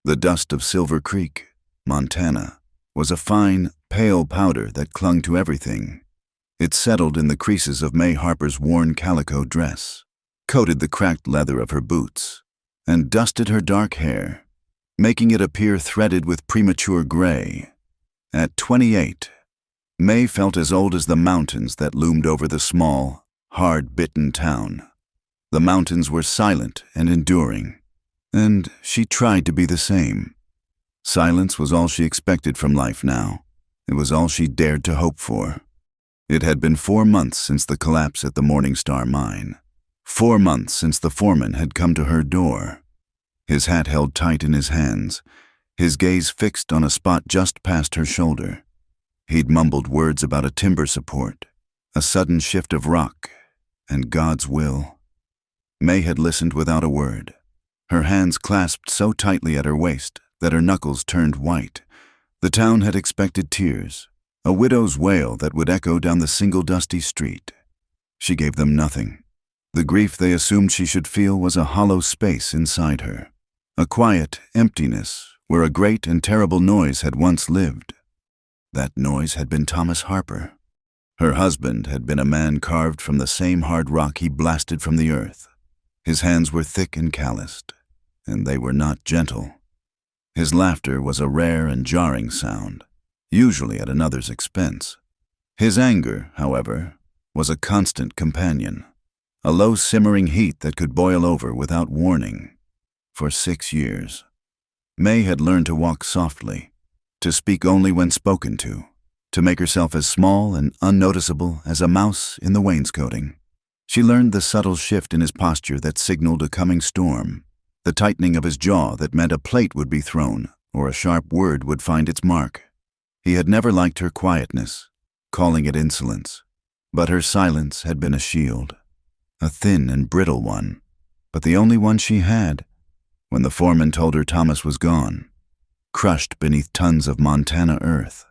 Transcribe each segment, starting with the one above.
The dust of Silver Creek, Montana, was a fine, pale powder that clung to everything. It settled in the creases of May Harper's worn calico dress, coated the cracked leather of her boots, and dusted her dark hair, making it appear threaded with premature gray. At 28, May felt as old as the mountains that loomed over the small, hard-bitten town. The mountains were silent and enduring, and she tried to be the same. Silence was all she expected from life now. It was all she dared to hope for. It had been 4 months since the collapse at the Morningstar mine. 4 months since the foreman had come to her door. His hat held tight in his hands, his gaze fixed on a spot just past her shoulder. He'd mumbled words about a timber support, a sudden shift of rock, and God's will. May had listened without a word, her hands clasped so tightly at her waist that her knuckles turned white. The town had expected tears, a widow's wail that would echo down the single dusty street. She gave them nothing. The grief they assumed she should feel was a hollow space inside her, a quiet emptiness where a great and terrible noise had once lived. That noise had been Thomas Harper. Her husband had been a man carved from the same hard rock he blasted from the earth. His hands were thick and calloused, and they were not gentle. His laughter was a rare and jarring sound, usually at another's expense. His anger, however, was a constant companion, a low simmering heat that could boil over without warning. For 6 years, May had learned to walk softly, to speak only when spoken to make herself as small and unnoticeable as a mouse in the wainscoting. She learned the subtle shift in his posture that signaled a coming storm, the tightening of his jaw that meant a plate would be thrown or a sharp word would find its mark. He had never liked her quietness, calling it insolence, but her silence had been a shield, a thin and brittle one, but the only one she had. When the foreman told her Thomas was gone, crushed beneath tons of Montana earth,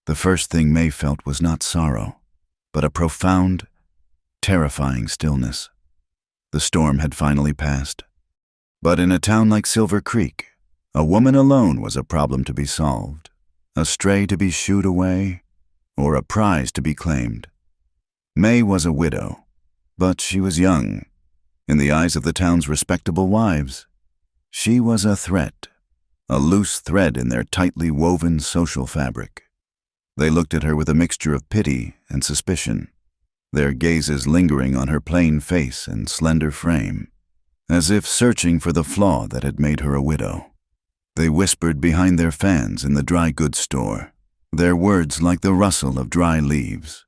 the first thing May felt was not sorrow, but a profound, terrifying stillness. The storm had finally passed. But in a town like Silver Creek, a woman alone was a problem to be solved, a stray to be shooed away, or a prize to be claimed. May was a widow, but she was young. In the eyes of the town's respectable wives, she was a threat, a loose thread in their tightly woven social fabric. They looked at her with a mixture of pity and suspicion, their gazes lingering on her plain face and slender frame, as if searching for the flaw that had made her a widow. They whispered behind their fans in the dry goods store, their words like the rustle of dry leaves.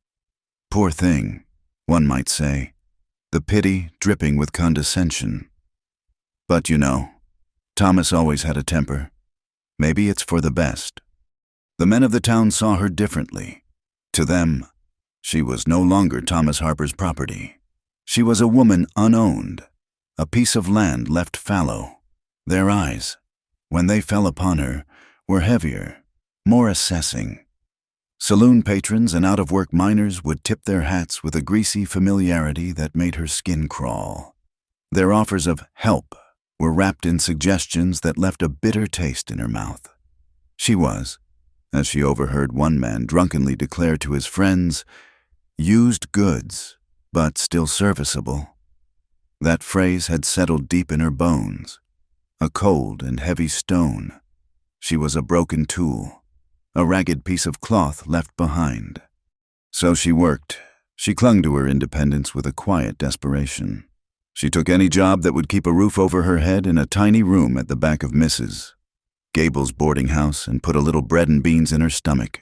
Poor thing, one might say, the pity dripping with condescension. But you know, Thomas always had a temper. Maybe it's for the best. The men of the town saw her differently. To them, she was no longer Thomas Harper's property. She was a woman unowned, a piece of land left fallow. Their eyes, when they fell upon her, were heavier, more assessing. Saloon patrons and out-of-work miners would tip their hats with a greasy familiarity that made her skin crawl. Their offers of help were wrapped in suggestions that left a bitter taste in her mouth. She was, as she overheard one man drunkenly declare to his friends, used goods, but still serviceable. That phrase had settled deep in her bones, a cold and heavy stone. She was a broken tool, a ragged piece of cloth left behind. So she worked. She clung to her independence with a quiet desperation. She took any job that would keep a roof over her head in a tiny room at the back of Mrs. Gable's boarding house and put a little bread and beans in her stomach.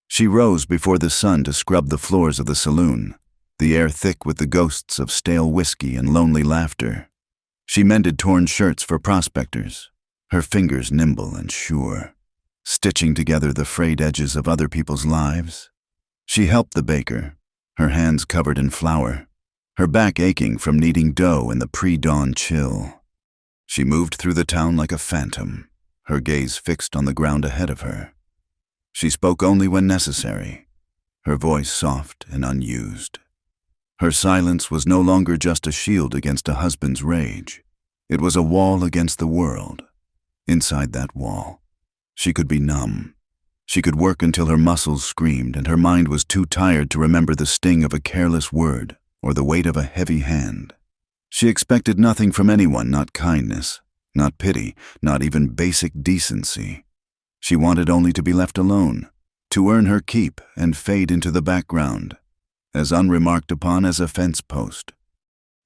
She rose before the sun to scrub the floors of the saloon, the air thick with the ghosts of stale whiskey and lonely laughter. She mended torn shirts for prospectors, her fingers nimble and sure, stitching together the frayed edges of other people's lives. She helped the baker, her hands covered in flour, her back aching from kneading dough in the pre-dawn chill. She moved through the town like a phantom, her gaze fixed on the ground ahead of her. She spoke only when necessary, her voice soft and unused. Her silence was no longer just a shield against a husband's rage. It was a wall against the world. inside that wall. She could be numb. She could work until her muscles screamed and her mind was too tired to remember the sting of a careless word or the weight of a heavy hand. She expected nothing from anyone, not kindness, not pity, not even basic decency. She wanted only to be left alone, to earn her keep and fade into the background, as unremarked upon as a fence post.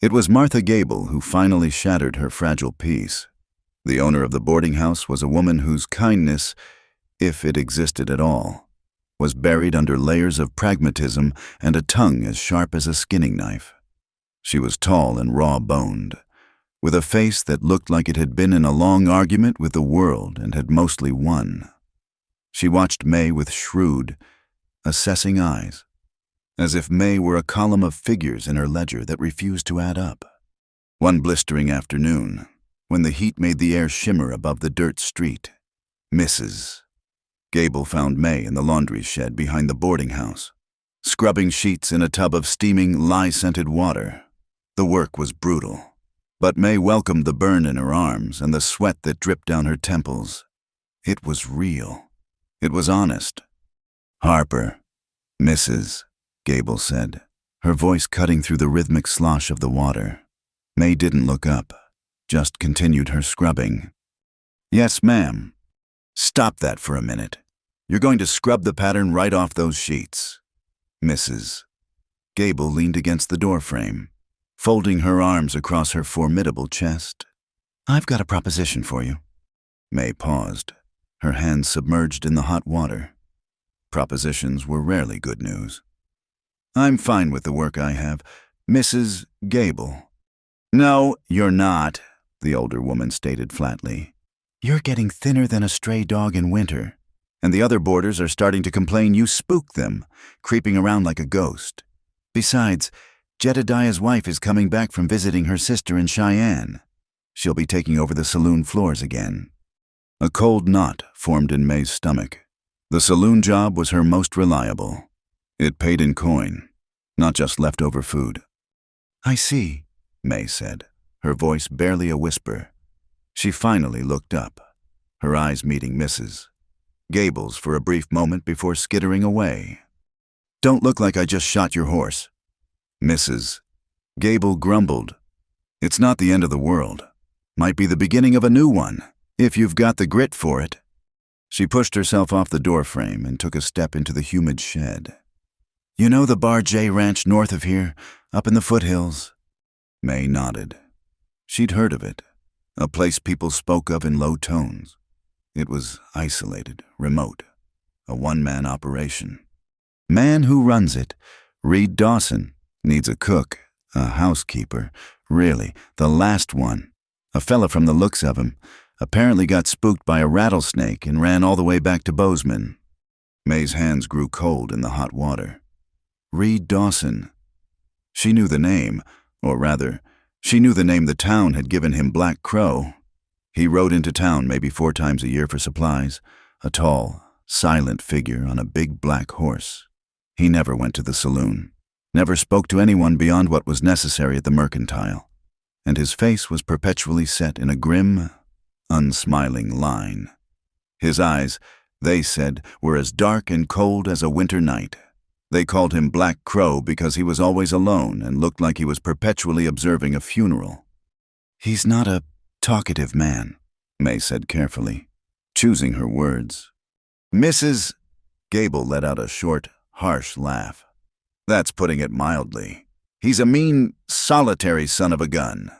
It was Martha Gable who finally shattered her fragile peace. The owner of the boarding house was a woman whose kindness, if it existed at all, was buried under layers of pragmatism and a tongue as sharp as a skinning knife. She was tall and raw-boned, with a face that looked like it had been in a long argument with the world and had mostly won. She watched May with shrewd, assessing eyes, as if May were a column of figures in her ledger that refused to add up. One blistering afternoon, when the heat made the air shimmer above the dirt street, Mrs. Gable found May in the laundry shed behind the boarding house, scrubbing sheets in a tub of steaming, lye-scented water. The work was brutal, but May welcomed the burn in her arms and the sweat that dripped down her temples. It was real. It was honest. "Harper," Mrs. Gable said, her voice cutting through the rhythmic slosh of the water. May didn't look up, just continued her scrubbing. "Yes, ma'am." "Stop that for a minute. You're going to scrub the pattern right off those sheets." Mrs. Gable leaned against the doorframe, folding her arms across her formidable chest. "I've got a proposition for you." May paused, her hands submerged in the hot water. Propositions were rarely good news. "I'm fine with the work I have, Mrs. Gable." "No, you're not," the older woman stated flatly. "You're getting thinner than a stray dog in winter, and the other boarders are starting to complain you spook them, creeping around like a ghost. Besides, Jedediah's wife is coming back from visiting her sister in Cheyenne. She'll be taking over the saloon floors again." A cold knot formed in May's stomach. The saloon job was her most reliable. It paid in coin, not just leftover food. "I see," May said, her voice barely a whisper. She finally looked up, her eyes meeting Mrs. Gable's for a brief moment before skittering away. "Don't look like I just shot your horse." Mrs. Gable grumbled. "It's not the end of the world. Might be the beginning of a new one, if you've got the grit for it." She pushed herself off the doorframe and took a step into the humid shed. "You know the Bar J Ranch north of here, up in the foothills?" May nodded. She'd heard of it, a place people spoke of in low tones. It was isolated, remote, a one-man operation. "Man who runs it, Reed Dawson, needs a cook, a housekeeper, really, the last one. A fella from the looks of him, apparently got spooked by a rattlesnake and ran all the way back to Bozeman." May's hands grew cold in the hot water. Reed Dawson. She knew the name, or rather, she knew the name the town had given him, Black Crow. He rode into town maybe 4 times a year for supplies, a tall, silent figure on a big black horse. He never went to the saloon, never spoke to anyone beyond what was necessary at the mercantile, and his face was perpetually set in a grim, unsmiling line. His eyes, they said, were as dark and cold as a winter night. They called him Black Crow because he was always alone and looked like he was perpetually observing a funeral. "He's not a talkative man," May said carefully, choosing her words. Mrs. Gable let out a short, harsh laugh. "That's putting it mildly. He's a mean, solitary son of a gun.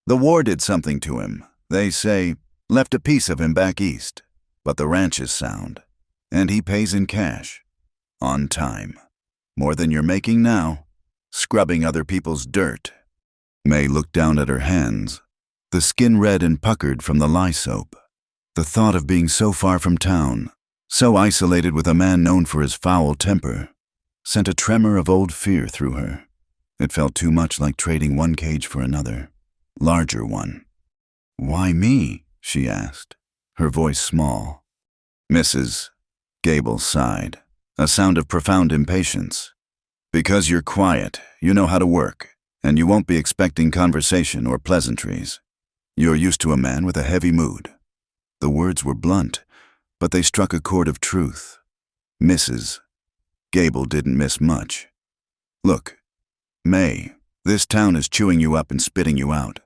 The war did something to him, they say, left a piece of him back east. But the ranch is sound, and he pays in cash. On time. More than you're making now, scrubbing other people's dirt." May looked down at her hands, the skin red and puckered from the lye soap. The thought of being so far from town, so isolated with a man known for his foul temper, sent a tremor of old fear through her. It felt too much like trading one cage for another, larger one. "Why me?" she asked, her voice small. Mrs. Gable sighed, a sound of profound impatience. "Because you're quiet, you know how to work, and you won't be expecting conversation or pleasantries. You're used to a man with a heavy mood. The words were blunt, but they struck a chord of truth. Mrs. Gable didn't miss much. Look, May, this town is chewing you up and spitting you out.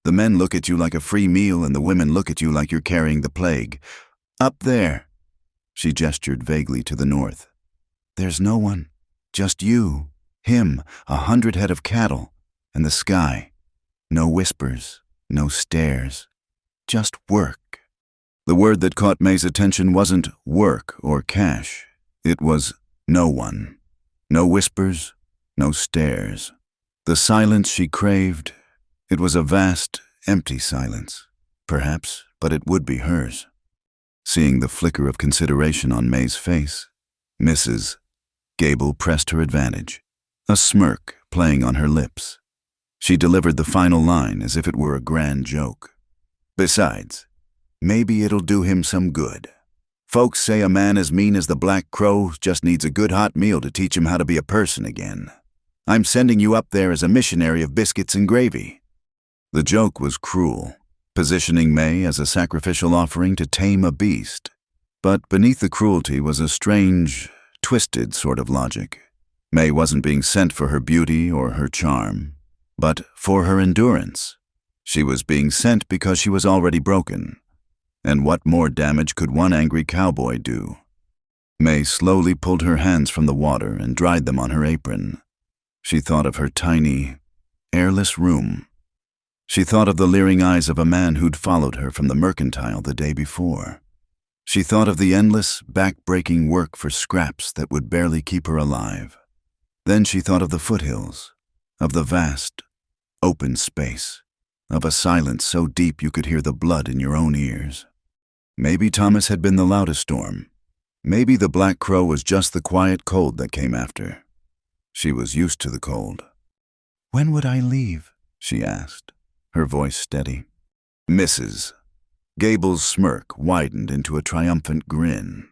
The men look at you like a free meal and the women look at you like you're carrying the plague. Up there, she gestured vaguely to the north. There's no one, just you, him, 100 head of cattle, and the sky. No whispers, no stares, just work. The word that caught May's attention wasn't work or cash. It was no one. No whispers, no stares. The silence she craved, it was a vast, empty silence, perhaps, but it would be hers. Seeing the flicker of consideration on May's face, Mrs. Gable pressed her advantage, a smirk playing on her lips. She delivered the final line as if it were a grand joke. Besides, maybe it'll do him some good. Folks say a man as mean as the Black Crow just needs a good hot meal to teach him how to be a person again. I'm sending you up there as a missionary of biscuits and gravy. The joke was cruel, positioning May as a sacrificial offering to tame a beast. But beneath the cruelty was a strange, twisted sort of logic. May wasn't being sent for her beauty or her charm, but for her endurance. She was being sent because she was already broken. And what more damage could one angry cowboy do? May slowly pulled her hands from the water and dried them on her apron. She thought of her tiny, airless room. She thought of the leering eyes of a man who'd followed her from the mercantile the day before. She thought of the endless, back-breaking work for scraps that would barely keep her alive. Then she thought of the foothills, of the vast, open space, of a silence so deep you could hear the blood in your own ears. Maybe Thomas had been the loudest storm. Maybe the Black Crow was just the quiet cold that came after. She was used to the cold. "When would I leave?" she asked, her voice steady. Mrs. Gable's smirk widened into a triumphant grin.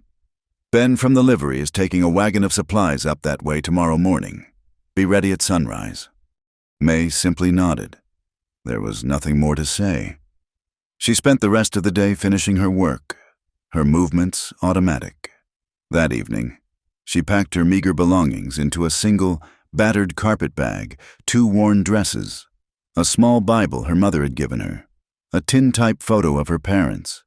"Ben from the livery is taking a wagon of supplies up that way tomorrow morning. Be ready at sunrise." May simply nodded. There was nothing more to say. She spent the rest of the day finishing her work, her movements automatic. That evening, she packed her meager belongings into a single, battered carpet bag, 2 worn dresses, a small Bible her mother had given her, a tintype photo of her parents,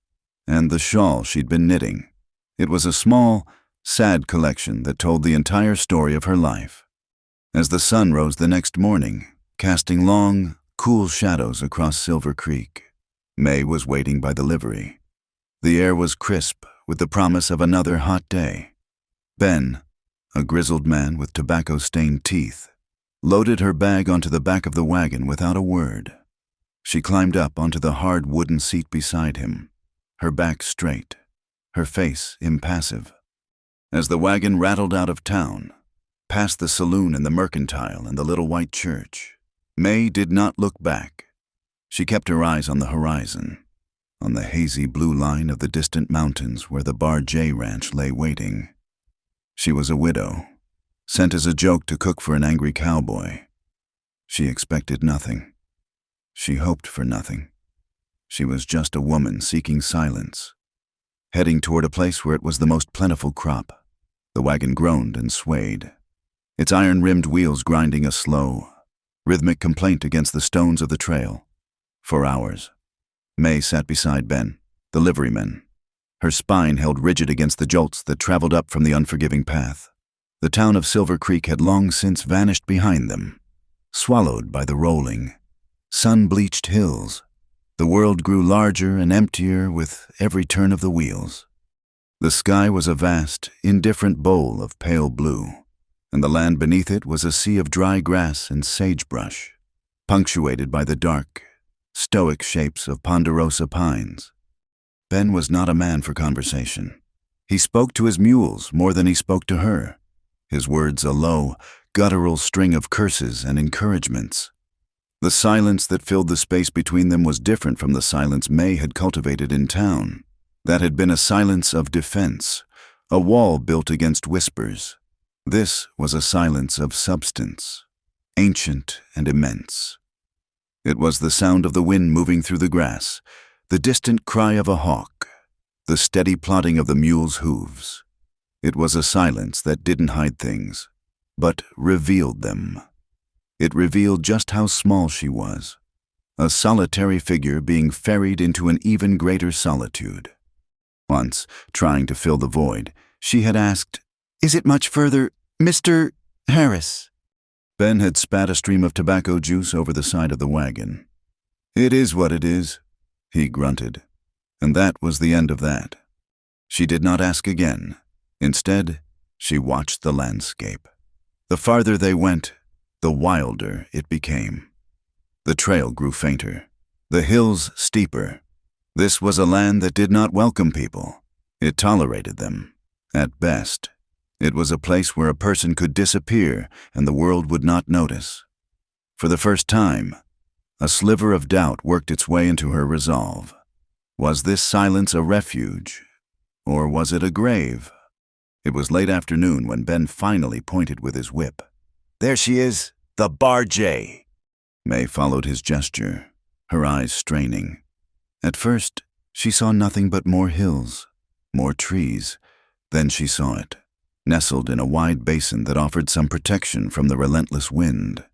and the shawl she'd been knitting. It was a small, sad collection that told the entire story of her life. As the sun rose the next morning, casting long, cool shadows across Silver Creek, May was waiting by the livery. The air was crisp with the promise of another hot day. Ben, a grizzled man with tobacco-stained teeth, loaded her bag onto the back of the wagon without a word. She climbed up onto the hard wooden seat beside him, her back straight, her face impassive. As the wagon rattled out of town, past the saloon and the mercantile and the little white church, May did not look back. She kept her eyes on the horizon, on the hazy blue line of the distant mountains where the Bar J Ranch lay waiting. She was a widow, sent as a joke to cook for an angry cowboy. She expected nothing. She hoped for nothing. She was just a woman seeking silence, heading toward a place where it was the most plentiful crop. The wagon groaned and swayed, its iron-rimmed wheels grinding a slow, rhythmic complaint against the stones of the trail. For hours, May sat beside Ben, the liveryman, her spine held rigid against the jolts that traveled up from the unforgiving path. The town of Silver Creek had long since vanished behind them, swallowed by the rolling, sun-bleached hills. The world grew larger and emptier with every turn of the wheels. The sky was a vast, indifferent bowl of pale blue, and the land beneath it was a sea of dry grass and sagebrush, punctuated by the dark, stoic shapes of ponderosa pines. Ben was not a man for conversation. He spoke to his mules more than he spoke to her, his words a low, guttural string of curses and encouragements. The silence that filled the space between them was different from the silence May had cultivated in town. That had been a silence of defense, a wall built against whispers. This was a silence of substance, ancient and immense. It was the sound of the wind moving through the grass, the distant cry of a hawk, the steady plodding of the mule's hooves. It was a silence that didn't hide things, but revealed them. It revealed just how small she was, a solitary figure being ferried into an even greater solitude. Once, trying to fill the void, she had asked, "Is it much further, Mr. Harris?" Ben had spat a stream of tobacco juice over the side of the wagon. "It is what it is," he grunted, and that was the end of that. She did not ask again. Instead, she watched the landscape. The farther they went, the wilder it became. The trail grew fainter, the hills steeper. This was a land that did not welcome people. It tolerated them. At best, it was a place where a person could disappear and the world would not notice. For the first time, a sliver of doubt worked its way into her resolve. Was this silence a refuge, or was it a grave? It was late afternoon when Ben finally pointed with his whip. "There she is, the Bar J." May followed his gesture, her eyes straining. At first, she saw nothing but more hills, more trees. Then she saw it, nestled in a wide basin that offered some protection from the relentless wind.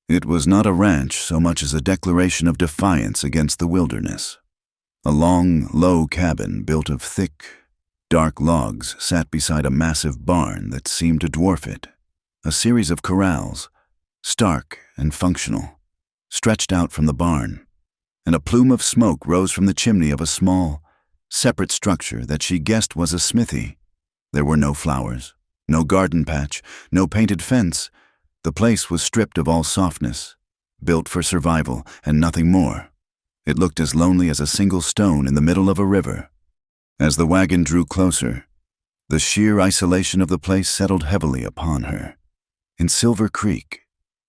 It was not a ranch so much as a declaration of defiance against the wilderness. A long, low cabin built of thick, dark logs sat beside a massive barn that seemed to dwarf it. A series of corrals, stark and functional, stretched out from the barn, and a plume of smoke rose from the chimney of a small, separate structure that she guessed was a smithy. There were no flowers, no garden patch, no painted fence. The place was stripped of all softness, built for survival and nothing more. It looked as lonely as a single stone in the middle of a river. As the wagon drew closer, the sheer isolation of the place settled heavily upon her. In Silver Creek,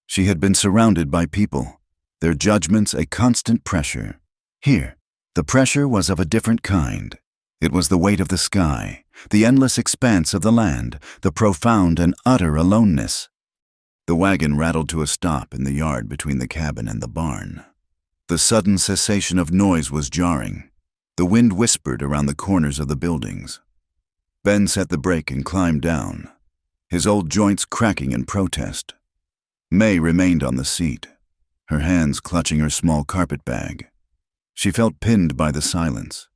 she had been surrounded by people, their judgments a constant pressure. Here, the pressure was of a different kind. It was the weight of the sky, the endless expanse of the land, the profound and utter aloneness. The wagon rattled to a stop in the yard between the cabin and the barn. The sudden cessation of noise was jarring. The wind whispered around the corners of the buildings. Ben set the brake and climbed down, his old joints cracking in protest. May remained on the seat, her hands clutching her small carpet bag. She felt pinned by the silence,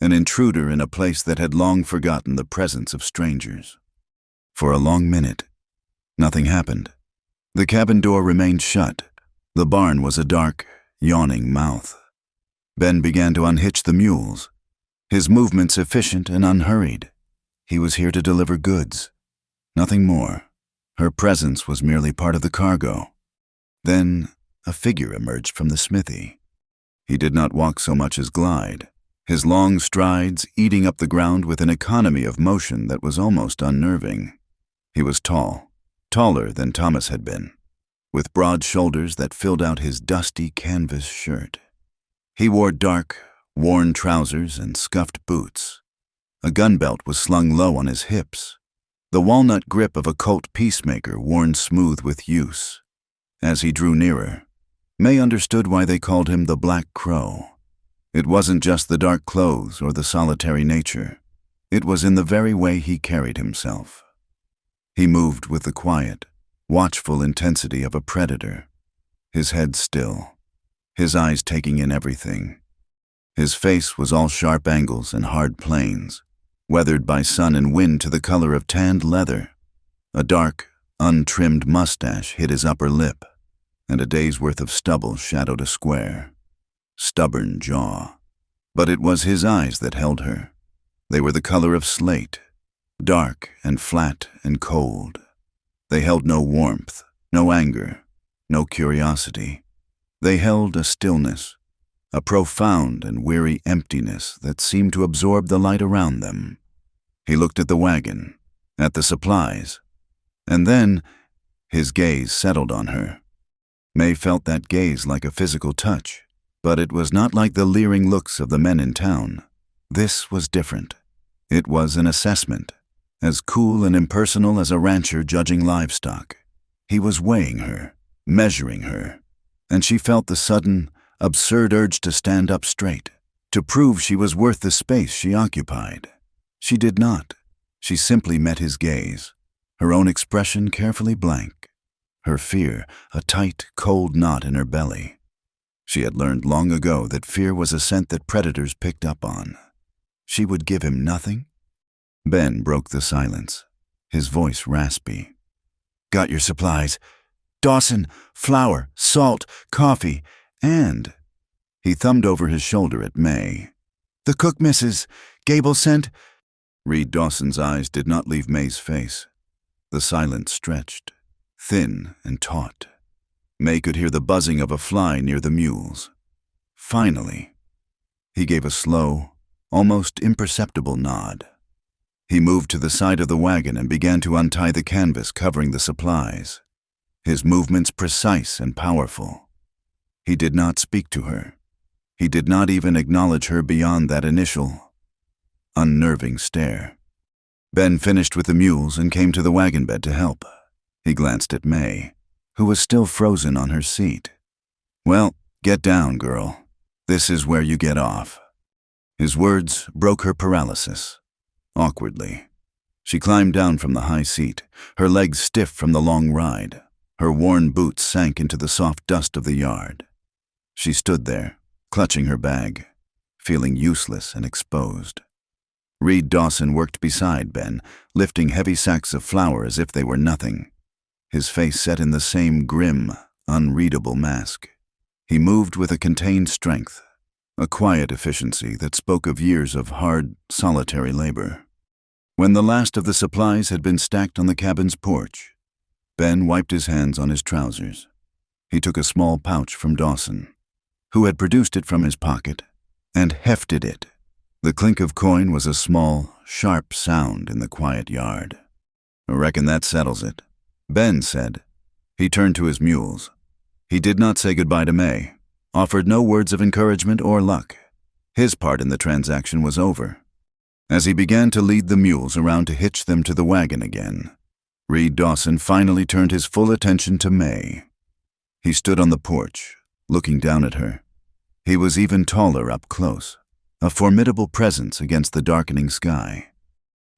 an intruder in a place that had long forgotten the presence of strangers. For a long minute, nothing happened. The cabin door remained shut. The barn was a dark, yawning mouth. Ben began to unhitch the mules, his movements efficient and unhurried. He was here to deliver goods, nothing more. Her presence was merely part of the cargo. Then a figure emerged from the smithy. He did not walk so much as glide, his long strides eating up the ground with an economy of motion that was almost unnerving. He was tall, taller than Thomas had been, with broad shoulders that filled out his dusty canvas shirt. He wore dark, worn trousers and scuffed boots. A gun belt was slung low on his hips, the walnut grip of a Colt Peacemaker worn smooth with use. As he drew nearer, May understood why they called him the Black Crow. It wasn't just the dark clothes or the solitary nature. It was in the very way he carried himself. He moved with the quiet, watchful intensity of a predator, his head still, his eyes taking in everything. His face was all sharp angles and hard planes, weathered by sun and wind to the color of tanned leather. A dark, untrimmed mustache hid his upper lip, and a day's worth of stubble shadowed a square, stubborn jaw. But it was his eyes that held her. They were the color of slate, dark and flat and cold. They held no warmth, no anger, no curiosity. They held a stillness, a profound and weary emptiness that seemed to absorb the light around them. He looked at the wagon, at the supplies, and then his gaze settled on her. May felt that gaze like a physical touch, but it was not like the leering looks of the men in town. This was different. It was an assessment, as cool and impersonal as a rancher judging livestock. He was weighing her, measuring her, and she felt the sudden, absurd urge to stand up straight, to prove she was worth the space she occupied. She did not. She simply met his gaze, her own expression carefully blank, her fear a tight, cold knot in her belly. She had learned long ago that fear was a scent that predators picked up on. She would give him nothing? Ben broke the silence, his voice raspy. "Got your supplies. Dawson, flour, salt, coffee, and—" He thumbed over his shoulder at May. "The cook misses. Gable sent—" Reed Dawson's eyes did not leave May's face. The silence stretched, thin and taut. May could hear the buzzing of a fly near the mules. Finally, he gave a slow, almost imperceptible nod. He moved to the side of the wagon and began to untie the canvas covering the supplies, his movements precise and powerful. He did not speak to her. He did not even acknowledge her beyond that initial, unnerving stare. Ben finished with the mules and came to the wagon bed to help. He glanced at May, who was still frozen on her seat. "Well, get down, girl. This is where you get off." His words broke her paralysis. Awkwardly, she climbed down from the high seat, her legs stiff from the long ride. Her worn boots sank into the soft dust of the yard. She stood there, clutching her bag, feeling useless and exposed. Reed Dawson worked beside Ben, lifting heavy sacks of flour as if they were nothing, his face set in the same grim, unreadable mask. He moved with a contained strength, a quiet efficiency that spoke of years of hard, solitary labor. When the last of the supplies had been stacked on the cabin's porch, Ben wiped his hands on his trousers. He took a small pouch from Dawson, who had produced it from his pocket, and hefted it. The clink of coin was a small, sharp sound in the quiet yard. "I reckon that settles it," Ben said. He turned to his mules. He did not say goodbye to May, offered no words of encouragement or luck. His part in the transaction was over. As he began to lead the mules around to hitch them to the wagon again, Reed Dawson finally turned his full attention to May. He stood on the porch, looking down at her. He was even taller up close, a formidable presence against the darkening sky.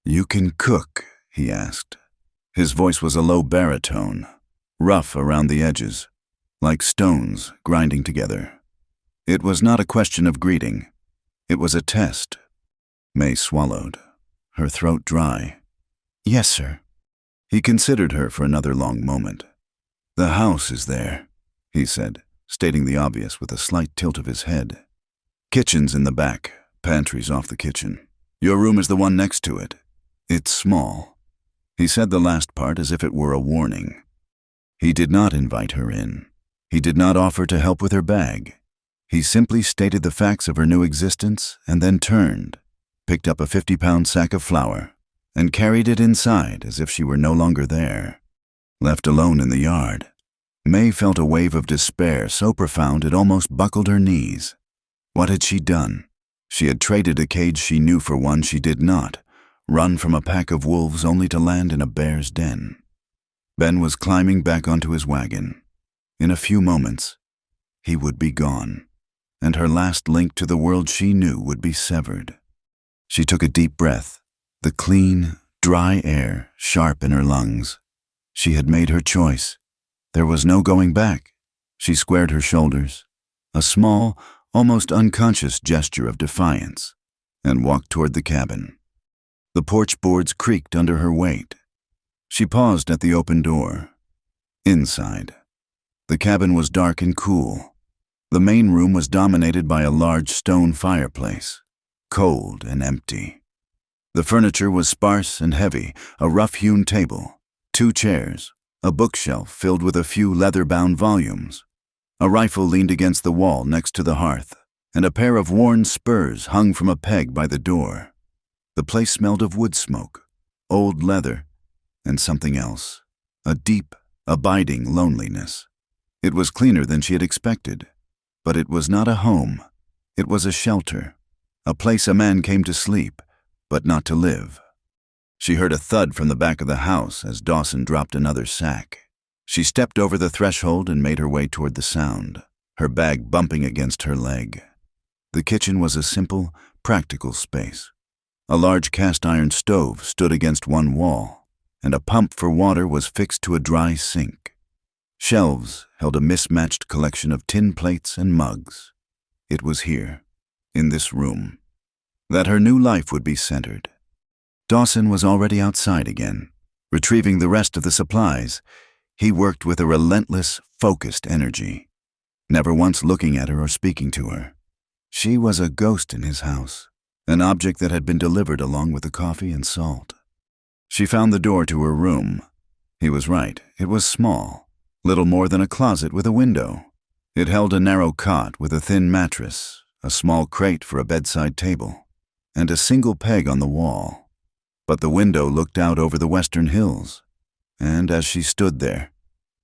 "You can cook?" he asked. His voice was a low baritone, rough around the edges, like stones grinding together. It was not a question of greeting. It was a test. May swallowed, her throat dry. "Yes, sir." He considered her for another long moment. "The house is there," he said, stating the obvious with a slight tilt of his head. "Kitchen's in the back, pantry's off the kitchen. Your room is the one next to it. It's small." He said the last part as if it were a warning. He did not invite her in. He did not offer to help with her bag. He simply stated the facts of her new existence and then turned, picked up a 50-pound sack of flour, and carried it inside as if she were no longer there. Left alone in the yard, May felt a wave of despair so profound it almost buckled her knees. What had she done? She had traded a cage she knew for one she did not, run from a pack of wolves only to land in a bear's den. Ben was climbing back onto his wagon. In a few moments, he would be gone, and her last link to the world she knew would be severed. She took a deep breath, the clean, dry air sharp in her lungs. She had made her choice. There was no going back. She squared her shoulders, a small, almost unconscious gesture of defiance, and walked toward the cabin. The porch boards creaked under her weight. She paused at the open door. Inside, the cabin was dark and cool. The main room was dominated by a large stone fireplace, cold and empty. The furniture was sparse and heavy, a rough-hewn table, 2 chairs, a bookshelf filled with a few leather-bound volumes. A rifle leaned against the wall next to the hearth, and a pair of worn spurs hung from a peg by the door. The place smelled of wood smoke, old leather, and something else, a deep, abiding loneliness. It was cleaner than she had expected, but it was not a home. It was a shelter, a place a man came to sleep, but not to live. She heard a thud from the back of the house as Dawson dropped another sack. She stepped over the threshold and made her way toward the sound, her bag bumping against her leg. The kitchen was a simple, practical space. A large cast-iron stove stood against one wall, and a pump for water was fixed to a dry sink. Shelves held a mismatched collection of tin plates and mugs. It was here, in this room, that her new life would be centered. Dawson was already outside again, retrieving the rest of the supplies. He worked with a relentless, focused energy, never once looking at her or speaking to her. She was a ghost in his house, an object that had been delivered along with the coffee and salt. She found the door to her room. He was right, it was small, little more than a closet with a window. It held a narrow cot with a thin mattress, a small crate for a bedside table, and a single peg on the wall. But the window looked out over the western hills, and as she stood there,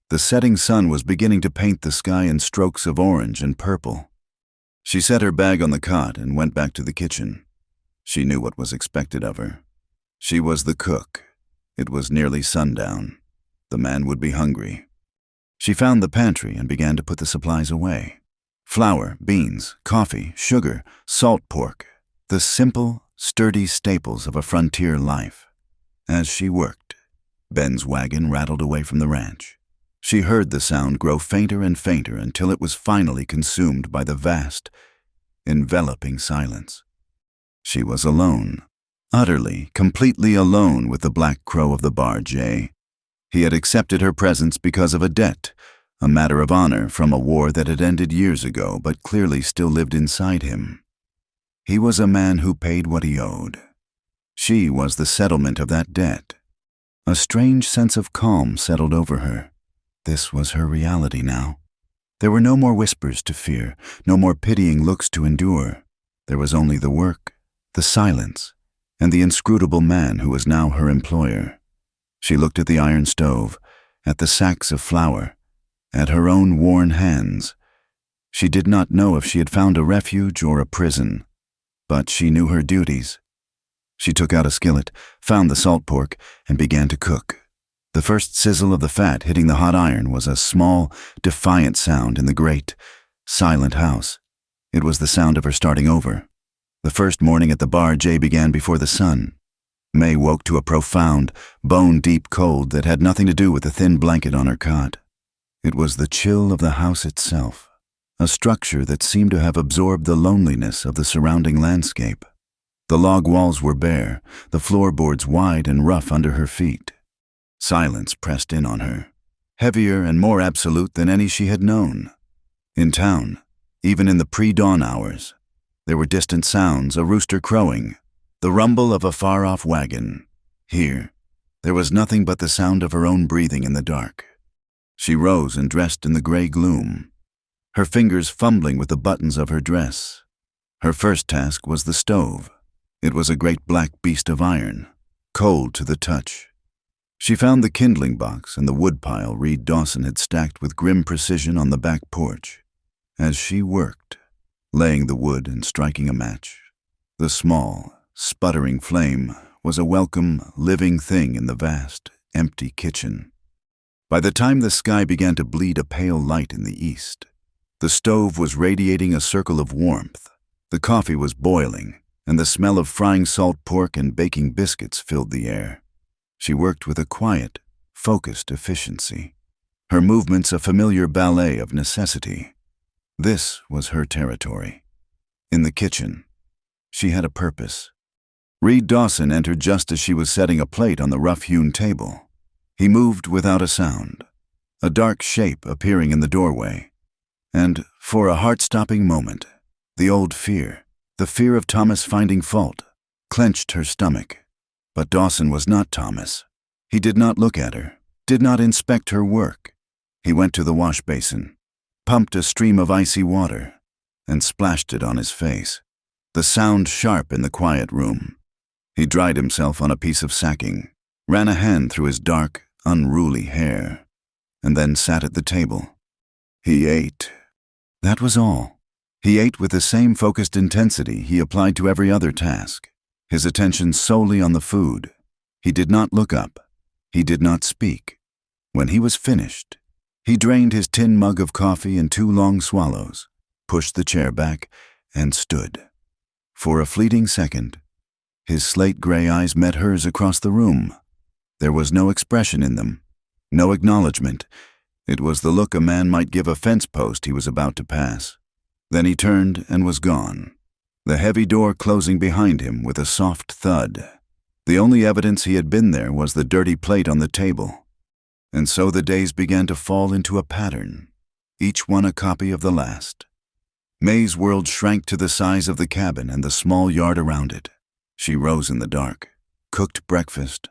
the setting sun was beginning to paint the sky in strokes of orange and purple. She set her bag on the cot and went back to the kitchen. She knew what was expected of her. She was the cook. It was nearly sundown. The man would be hungry. She found the pantry and began to put the supplies away. Flour, beans, coffee, sugar, salt pork, the simple, sturdy staples of a frontier life. As she worked, Ben's wagon rattled away from the ranch. She heard the sound grow fainter and fainter until it was finally consumed by the vast, enveloping silence. She was alone, utterly, completely alone with the Black Crow of the Bar J. He had accepted her presence because of a debt, a matter of honor from a war that had ended years ago but clearly still lived inside him. He was a man who paid what he owed. She was the settlement of that debt. A strange sense of calm settled over her. This was her reality now. There were no more whispers to fear, no more pitying looks to endure. There was only the work, the silence, and the inscrutable man who was now her employer. She looked at the iron stove, at the sacks of flour, at her own worn hands. She did not know if she had found a refuge or a prison, but she knew her duties. She took out a skillet, found the salt pork, and began to cook. The first sizzle of the fat hitting the hot iron was a small, defiant sound in the great, silent house. It was the sound of her starting over. The first morning at the Bar J began before the sun. May woke to a profound, bone-deep cold that had nothing to do with the thin blanket on her cot. It was the chill of the house itself, a structure that seemed to have absorbed the loneliness of the surrounding landscape. The log walls were bare, the floorboards wide and rough under her feet. Silence pressed in on her, heavier and more absolute than any she had known. In town, even in the pre-dawn hours, there were distant sounds, a rooster crowing, the rumble of a far-off wagon. Here, there was nothing but the sound of her own breathing in the dark. She rose and dressed in the gray gloom, her fingers fumbling with the buttons of her dress. Her first task was the stove. It was a great black beast of iron, cold to the touch. She found the kindling box and the woodpile Reed Dawson had stacked with grim precision on the back porch. As she worked, laying the wood and striking a match, the small, sputtering flame was a welcome, living thing in the vast, empty kitchen. By the time the sky began to bleed a pale light in the east, the stove was radiating a circle of warmth, the coffee was boiling, and the smell of frying salt pork and baking biscuits filled the air. She worked with a quiet, focused efficiency, her movements a familiar ballet of necessity. This was her territory. In the kitchen, she had a purpose. Reed Dawson entered just as she was setting a plate on the rough-hewn table. He moved without a sound, a dark shape appearing in the doorway. And, for a heart-stopping moment, the old fear, the fear of Thomas finding fault, clenched her stomach. But Dawson was not Thomas. He did not look at her, did not inspect her work. He went to the wash basin, pumped a stream of icy water, and splashed it on his face, the sound sharp in the quiet room. He dried himself on a piece of sacking, ran a hand through his dark, unruly hair, and then sat at the table. He ate. That was all. He ate with the same focused intensity he applied to every other task, his attention solely on the food. He did not look up. He did not speak. When he was finished, he drained his tin mug of coffee in 2 long swallows, pushed the chair back, and stood. For a fleeting second, his slate-gray eyes met hers across the room. There was no expression in them, no acknowledgement. It was the look a man might give a fence post he was about to pass. Then he turned and was gone, the heavy door closing behind him with a soft thud. The only evidence he had been there was the dirty plate on the table. And so the days began to fall into a pattern, each one a copy of the last. May's world shrank to the size of the cabin and the small yard around it. She rose in the dark, cooked breakfast,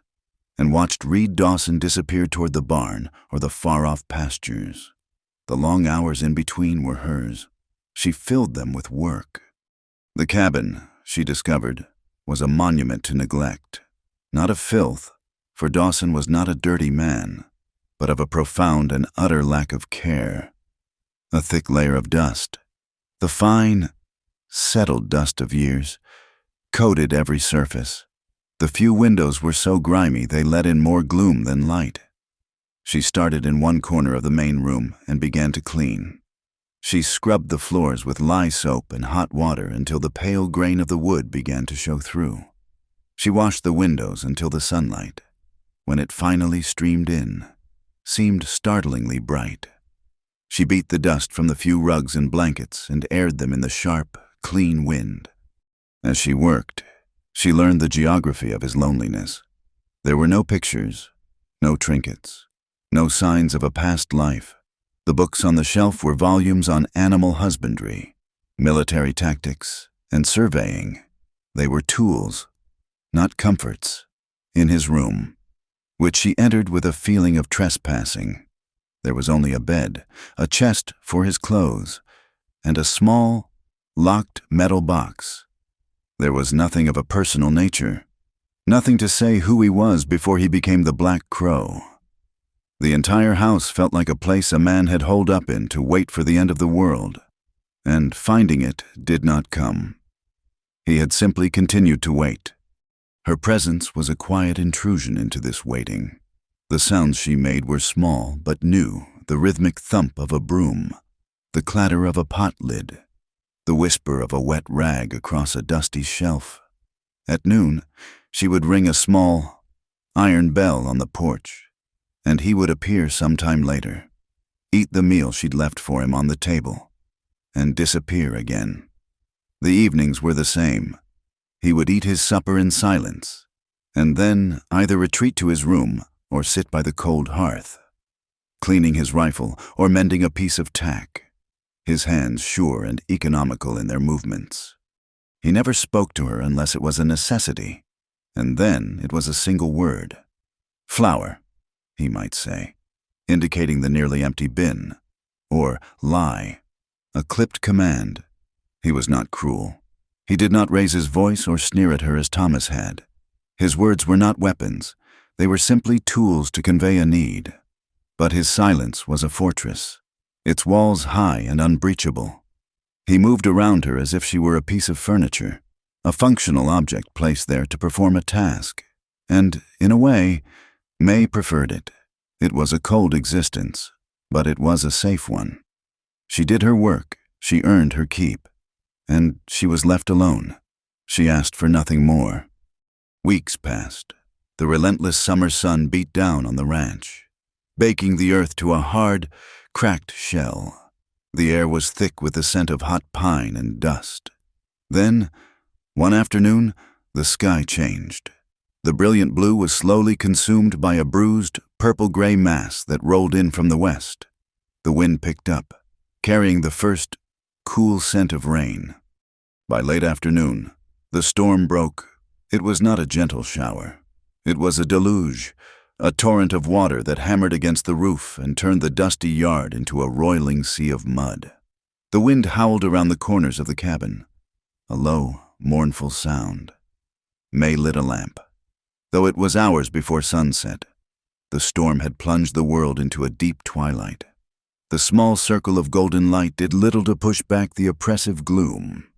and watched Reed Dawson disappear toward the barn or the far-off pastures. The long hours in between were hers. She filled them with work. The cabin, she discovered, was a monument to neglect, not of filth, for Dawson was not a dirty man, but of a profound and utter lack of care. A thick layer of dust, the fine, settled dust of years, coated every surface. The few windows were so grimy they let in more gloom than light. She started in one corner of the main room and began to clean. She scrubbed the floors with lye soap and hot water until the pale grain of the wood began to show through. She washed the windows until the sunlight, when it finally streamed in, seemed startlingly bright. She beat the dust from the few rugs and blankets and aired them in the sharp, clean wind. As she worked, she learned the geography of his loneliness. There were no pictures, no trinkets, no signs of a past life. The books on the shelf were volumes on animal husbandry, military tactics, and surveying. They were tools, not comforts, in his room, which she entered with a feeling of trespassing. There was only a bed, a chest for his clothes, and a small, locked metal box. There was nothing of a personal nature, nothing to say who he was before he became the Black Crow. The entire house felt like a place a man had holed up in to wait for the end of the world, and finding it did not come. He had simply continued to wait. Her presence was a quiet intrusion into this waiting. The sounds she made were small but new, the rhythmic thump of a broom, the clatter of a pot lid, the whisper of a wet rag across a dusty shelf. At noon, she would ring a small iron bell on the porch, and he would appear sometime later, eat the meal she'd left for him on the table, and disappear again. The evenings were the same. He would eat his supper in silence, and then either retreat to his room or sit by the cold hearth, cleaning his rifle or mending a piece of tack, his hands sure and economical in their movements. He never spoke to her unless it was a necessity, and then it was a single word. Flour, he might say, indicating the nearly empty bin, or lie, a clipped command. He was not cruel. He did not raise his voice or sneer at her as Thomas had. His words were not weapons. They were simply tools to convey a need. But his silence was a fortress, its walls high and unbreachable. He moved around her as if she were a piece of furniture, a functional object placed there to perform a task. And, in a way, May preferred it. It was a cold existence, but it was a safe one. She did her work, she earned her keep, and she was left alone. She asked for nothing more. Weeks passed. The relentless summer sun beat down on the ranch, baking the earth to a hard, cracked shell. The air was thick with the scent of hot pine and dust. Then, one afternoon, the sky changed. The brilliant blue was slowly consumed by a bruised, purple-gray mass that rolled in from the west. The wind picked up, carrying the first cool scent of rain. By late afternoon, the storm broke. It was not a gentle shower. It was a deluge, a torrent of water that hammered against the roof and turned the dusty yard into a roiling sea of mud. The wind howled around the corners of the cabin, a low, mournful sound. May lit a lamp. Though it was hours before sunset, the storm had plunged the world into a deep twilight. The small circle of golden light did little to push back the oppressive gloom.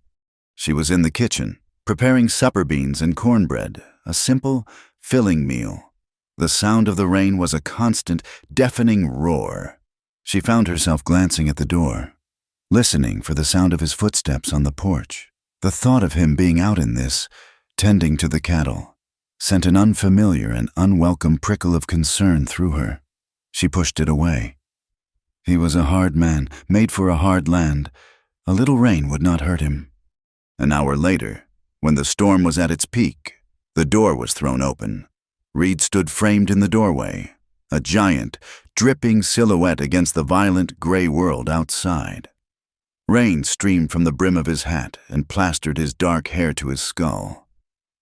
She was in the kitchen, preparing supper beans and cornbread, a simple, filling meal. The sound of the rain was a constant, deafening roar. She found herself glancing at the door. listening for the sound of his footsteps on the porch. The thought of him being out in this, tending to the cattle, sent an unfamiliar and unwelcome prickle of concern through her. She pushed it away. He was a hard man, made for a hard land. A little rain would not hurt him. An hour later, when the storm was at its peak, the door was thrown open. Reed stood framed in the doorway, a giant, dripping silhouette against the violent gray world outside. Rain streamed from the brim of his hat and plastered his dark hair to his skull.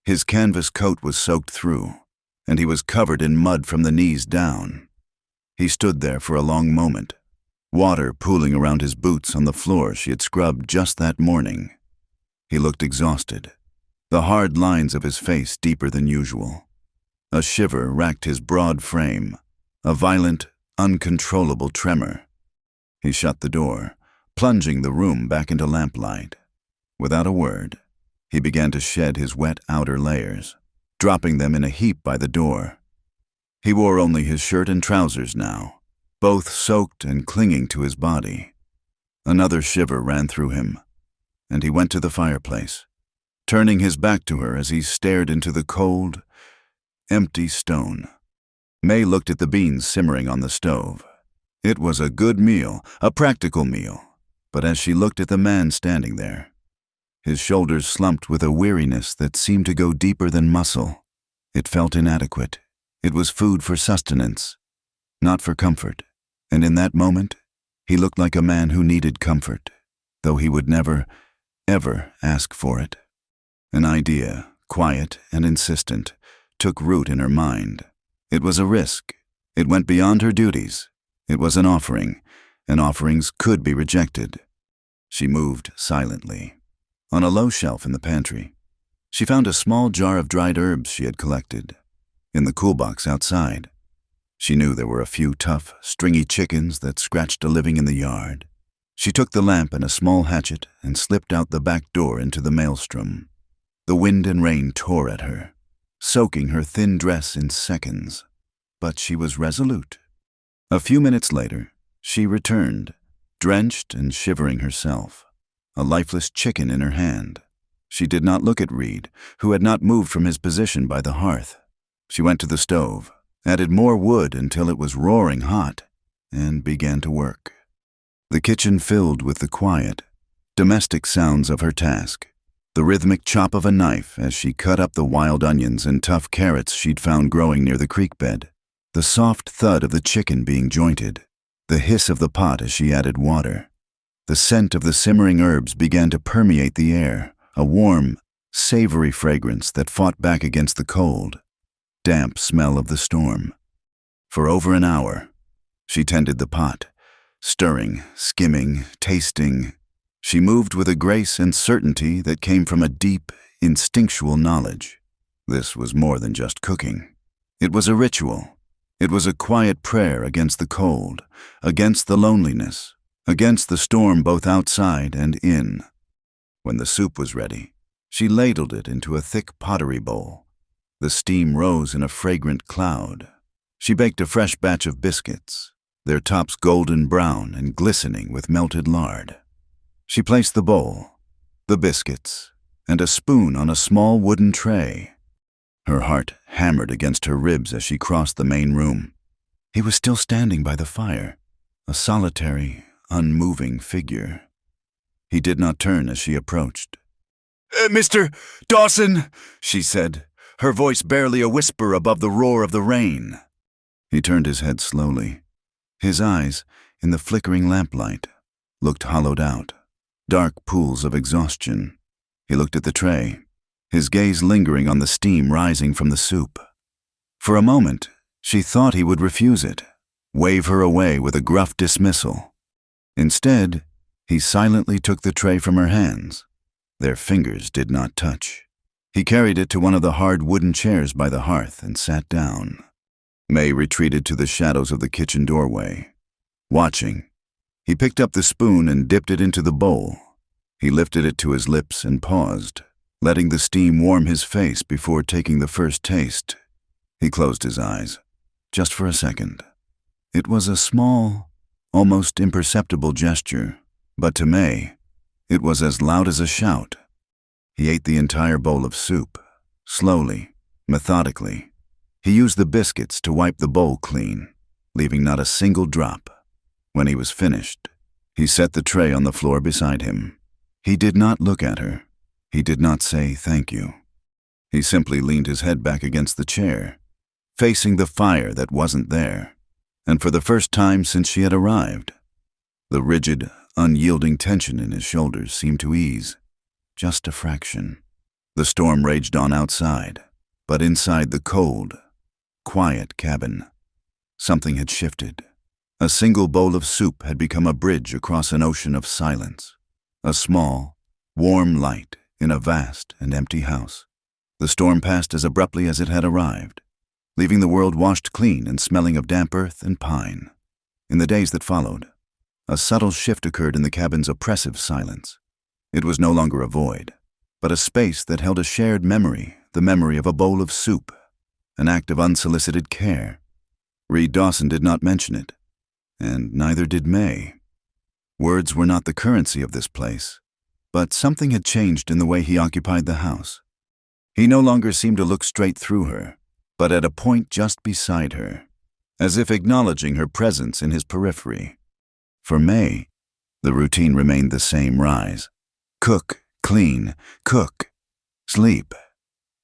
His canvas coat was soaked through, and he was covered in mud from the knees down. He stood there for a long moment, water pooling around his boots on the floor she had scrubbed just that morning. He looked exhausted, the hard lines of his face deeper than usual. A shiver racked his broad frame, a violent, uncontrollable tremor. He shut the door, plunging the room back into lamplight. Without a word, he began to shed his wet outer layers, dropping them in a heap by the door. He wore only his shirt and trousers now, both soaked and clinging to his body. Another shiver ran through him, and he went to the fireplace, turning his back to her as he stared into the cold, empty stone. May looked at the beans simmering on the stove. It was a good meal, a practical meal, but as she looked at the man standing there, his shoulders slumped with a weariness that seemed to go deeper than muscle. It felt inadequate. It was food for sustenance, not for comfort, and in that moment, he looked like a man who needed comfort, though he would never, ever ask for it. An idea, quiet and insistent, took root in her mind. It was a risk. It went beyond her duties. It was an offering, and offerings could be rejected. She moved silently. On a low shelf in the pantry, she found a small jar of dried herbs she had collected. In the cool box outside, she knew there were a few tough, stringy chickens that scratched a living in the yard. She took the lamp and a small hatchet and slipped out the back door into the maelstrom. The wind and rain tore at her, soaking her thin dress in seconds, but she was resolute. A few minutes later, she returned, drenched and shivering herself, a lifeless chicken in her hand. She did not look at Reed, who had not moved from his position by the hearth. She went to the stove, added more wood until it was roaring hot, and began to work. The kitchen filled with the quiet, domestic sounds of her task, the rhythmic chop of a knife as she cut up the wild onions and tough carrots she'd found growing near the creek bed, the soft thud of the chicken being jointed, the hiss of the pot as she added water. The scent of the simmering herbs began to permeate the air, a warm, savory fragrance that fought back against the cold, damp smell of the storm. For over an hour, she tended the pot, stirring, skimming, tasting. She moved with a grace and certainty that came from a deep, instinctual knowledge. This was more than just cooking. It was a ritual. It was a quiet prayer against the cold, against the loneliness, against the storm both outside and in. When the soup was ready, she ladled it into a thick pottery bowl. The steam rose in a fragrant cloud. She baked a fresh batch of biscuits, their tops golden brown and glistening with melted lard. She placed the bowl, the biscuits, and a spoon on a small wooden tray. Her heart hammered against her ribs as she crossed the main room. He was still standing by the fire, a solitary, unmoving figure. He did not turn as she approached. "Mr. Dawson," she said, her voice barely a whisper above the roar of the rain. He turned his head slowly. His eyes, in the flickering lamplight, looked hollowed out, dark pools of exhaustion. He looked at the tray, his gaze lingering on the steam rising from the soup. For a moment, she thought he would refuse it, wave her away with a gruff dismissal. Instead, he silently took the tray from her hands. Their fingers did not touch. He carried it to one of the hard wooden chairs by the hearth and sat down. May retreated to the shadows of the kitchen doorway, watching. He picked up the spoon and dipped it into the bowl. He lifted it to his lips and paused, letting the steam warm his face before taking the first taste. He closed his eyes, just for a second. It was a small, almost imperceptible gesture, But to May, it was as loud as a shout. He ate the entire bowl of soup, slowly, methodically. He used the biscuits to wipe the bowl clean, leaving not a single drop. When he was finished, he set the tray on the floor beside him. He did not look at her. He did not say thank you. He simply leaned his head back against the chair, facing the fire that wasn't there. And for the first time since she had arrived, the rigid, unyielding tension in his shoulders seemed to ease, just a fraction. The storm raged on outside, but inside the cold, quiet cabin, something had shifted. A single bowl of soup had become a bridge across an ocean of silence, a small, warm light in a vast and empty house. The storm passed as abruptly as it had arrived, leaving the world washed clean and smelling of damp earth and pine. In the days that followed, a subtle shift occurred in the cabin's oppressive silence. It was no longer a void, but a space that held a shared memory, the memory of a bowl of soup, an act of unsolicited care. Reed Dawson did not mention it, and neither did May. Words were not the currency of this place, but something had changed in the way he occupied the house. He no longer seemed to look straight through her, but at a point just beside her, as if acknowledging her presence in his periphery. For May, the routine remained the same: rise, cook, clean, cook, sleep.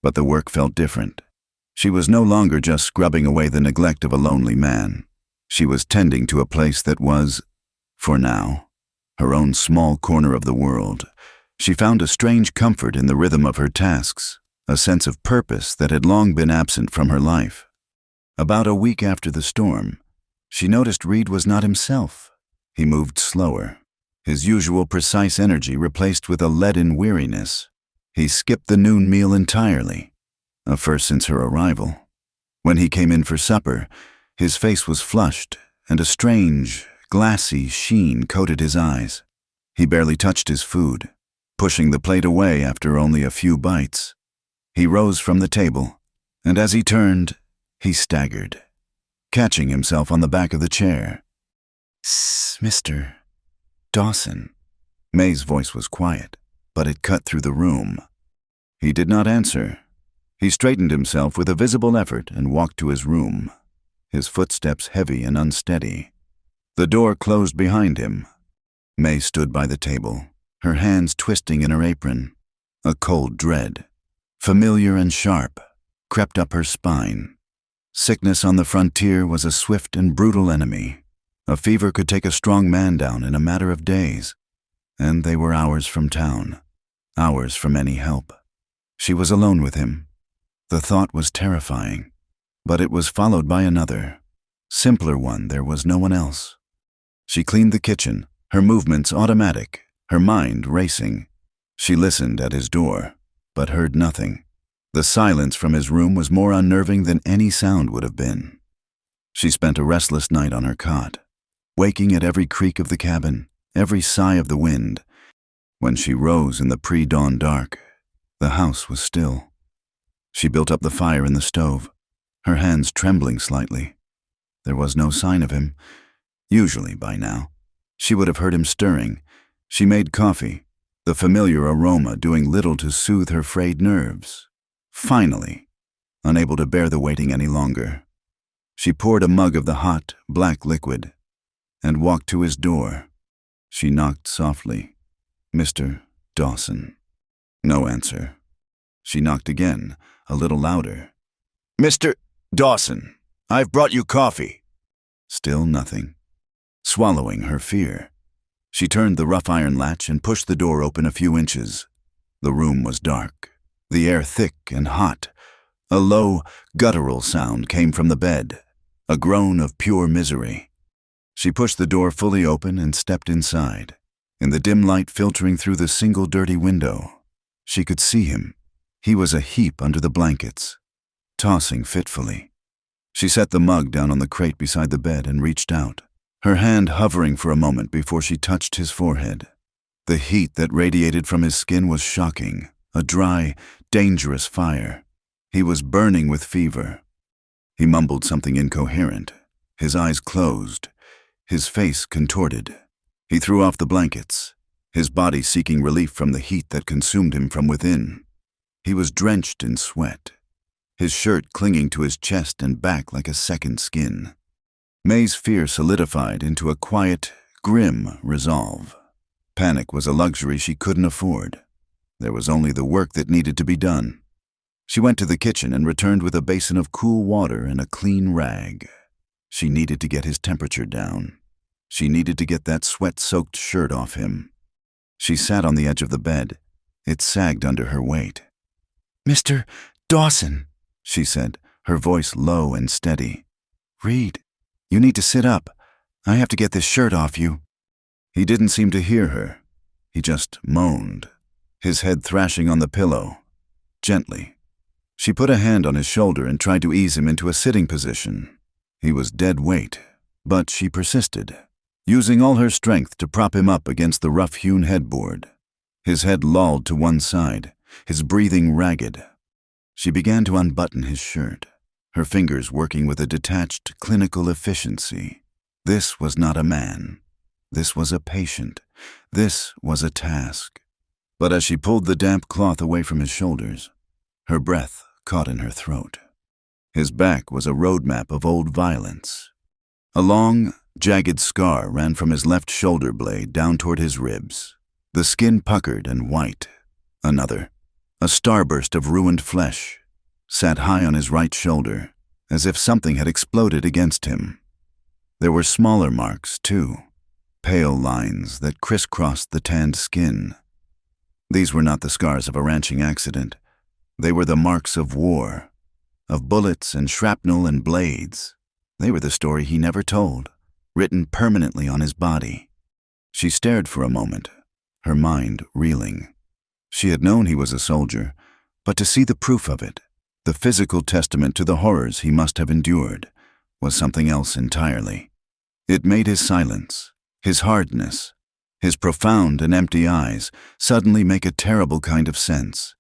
But the work felt different. She was no longer just scrubbing away the neglect of a lonely man. She was tending to a place that was, for now, her own small corner of the world. She found a strange comfort in the rhythm of her tasks, a sense of purpose that had long been absent from her life. About a week after the storm, she noticed Reed was not himself. He moved slower, his usual precise energy replaced with a leaden weariness. He skipped the noon meal entirely, a first since her arrival. When he came in for supper, his face was flushed, and a strange, glassy sheen coated his eyes. He barely touched his food, pushing the plate away after only a few bites. He rose from the table, and as he turned, he staggered, catching himself on the back of the chair. "Mr. Dawson." May's voice was quiet, but it cut through the room. He did not answer. He straightened himself with a visible effort and walked to his room, his footsteps heavy and unsteady. The door closed behind him. May stood by the table, her hands twisting in her apron. A cold dread, familiar and sharp, crept up her spine. Sickness on the frontier was a swift and brutal enemy. A fever could take a strong man down in a matter of days, and they were hours from town, hours from any help. She was alone with him. The thought was terrifying, but it was followed by another, simpler one. There was no one else. She cleaned the kitchen, her movements automatic, her mind racing. She listened at his door, but heard nothing. The silence from his room was more unnerving than any sound would have been. She spent a restless night on her cot, waking at every creak of the cabin, every sigh of the wind. When she rose in the pre-dawn dark, the house was still. She built up the fire in the stove, her hands trembling slightly. There was no sign of him. Usually, by now, she would have heard him stirring. She made coffee, the familiar aroma doing little to soothe her frayed nerves. Finally, unable to bear the waiting any longer, she poured a mug of the hot, black liquid and walked to his door. She knocked softly. "Mr. Dawson." No answer. She knocked again, a little louder. "Mr. Dawson, I've brought you coffee." Still nothing. Swallowing her fear, she turned the rough iron latch and pushed the door open a few inches. The room was dark, the air thick and hot. A low, guttural sound came from the bed, a groan of pure misery. She pushed the door fully open and stepped inside. In the dim light filtering through the single dirty window, she could see him. He was a heap under the blankets, tossing fitfully. She set the mug down on the crate beside the bed and reached out, her hand hovering for a moment before she touched his forehead. The heat that radiated from his skin was shocking, a dry, dangerous fire. He was burning with fever. He mumbled something incoherent, his eyes closed, his face contorted. He threw off the blankets, his body seeking relief from the heat that consumed him from within. He was drenched in sweat, his shirt clinging to his chest and back like a second skin. May's fear solidified into a quiet, grim resolve. Panic was a luxury she couldn't afford. There was only the work that needed to be done. She went to the kitchen and returned with a basin of cool water and a clean rag. She needed to get his temperature down. She needed to get that sweat-soaked shirt off him. She sat on the edge of the bed. It sagged under her weight. "Mr. Dawson," she said, her voice low and steady. "Reed, you need to sit up. I have to get this shirt off you." He didn't seem to hear her. He just moaned, his head thrashing on the pillow, gently. She put a hand on his shoulder and tried to ease him into a sitting position. He was dead weight, but she persisted, using all her strength to prop him up against the rough-hewn headboard. His head lolled to one side, his breathing ragged. She began to unbutton his shirt, her fingers working with a detached, clinical efficiency. This was not a man. This was a patient. This was a task. But as she pulled the damp cloth away from his shoulders, her breath caught in her throat. His back was a roadmap of old violence. A long, jagged scar ran from his left shoulder blade down toward his ribs, the skin puckered and white. Another, a starburst of ruined flesh, sat high on his right shoulder, as if something had exploded against him. There were smaller marks, too, pale lines that crisscrossed the tanned skin. These were not the scars of a ranching accident. They were the marks of war, of bullets and shrapnel and blades. They were the story he never told, written permanently on his body. She stared for a moment, her mind reeling. She had known he was a soldier, but to see the proof of it, the physical testament to the horrors he must have endured, was something else entirely. It made his silence, his hardness, his profound and empty eyes suddenly make a terrible kind of sense.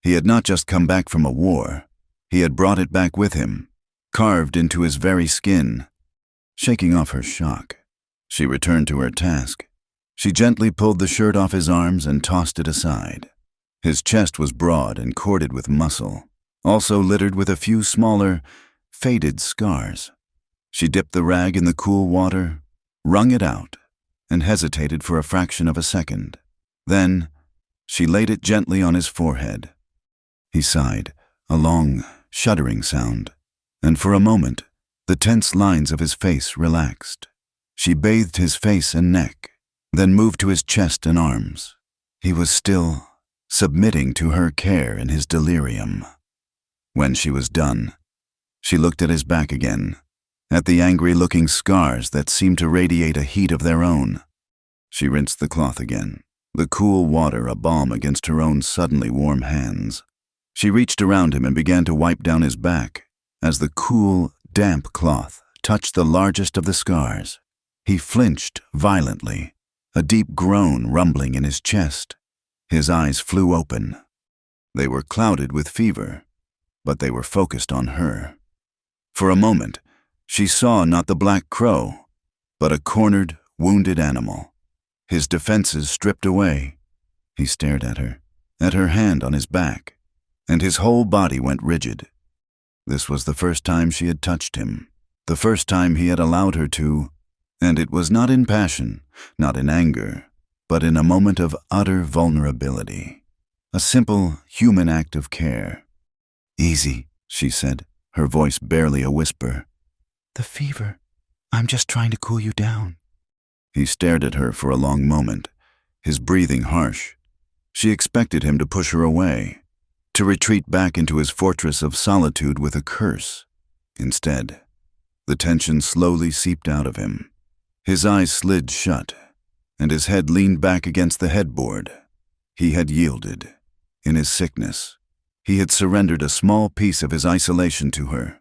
He had not just come back from a war. He had brought it back with him, carved into his very skin. Shaking off her shock, she returned to her task. She gently pulled the shirt off his arms and tossed it aside. His chest was broad and corded with muscle, also littered with a few smaller, faded scars. She dipped the rag in the cool water, wrung it out, and hesitated for a fraction of a second. Then, she laid it gently on his forehead. He sighed, a long, shuddering sound, and for a moment, the tense lines of his face relaxed. She bathed his face and neck, then moved to his chest and arms. He was still submitting to her care in his delirium. When she was done, she looked at his back again, at the angry-looking scars that seemed to radiate a heat of their own. She rinsed the cloth again, the cool water a balm against her own suddenly warm hands. She reached around him and began to wipe down his back. As the cool, damp cloth touched the largest of the scars, he flinched violently, a deep groan rumbling in his chest. His eyes flew open. They were clouded with fever, but they were focused on her. For a moment, she saw not the black crow, but a cornered, wounded animal, his defenses stripped away. He stared at her hand on his back, and his whole body went rigid. This was the first time she had touched him, the first time he had allowed her to, and it was not in passion, not in anger, but in a moment of utter vulnerability, a simple human act of care. "Easy," she said, her voice barely a whisper. "The fever. I'm just trying to cool you down." He stared at her for a long moment, his breathing harsh. She expected him to push her away, to retreat back into his fortress of solitude with a curse. Instead, the tension slowly seeped out of him. His eyes slid shut, and his head leaned back against the headboard. He had yielded. In his sickness, he had surrendered a small piece of his isolation to her.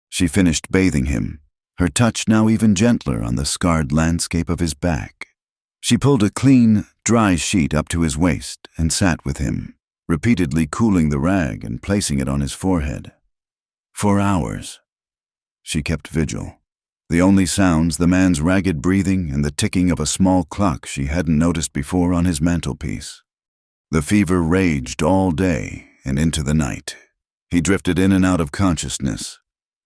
She finished bathing him, her touch now even gentler on the scarred landscape of his back. She pulled a clean, dry sheet up to his waist and sat with him, repeatedly cooling the rag and placing it on his forehead. For hours, she kept vigil, The only sounds, the man's ragged breathing and the ticking of a small clock she hadn't noticed before on his mantelpiece. The fever raged all day and into the night. He drifted in and out of consciousness,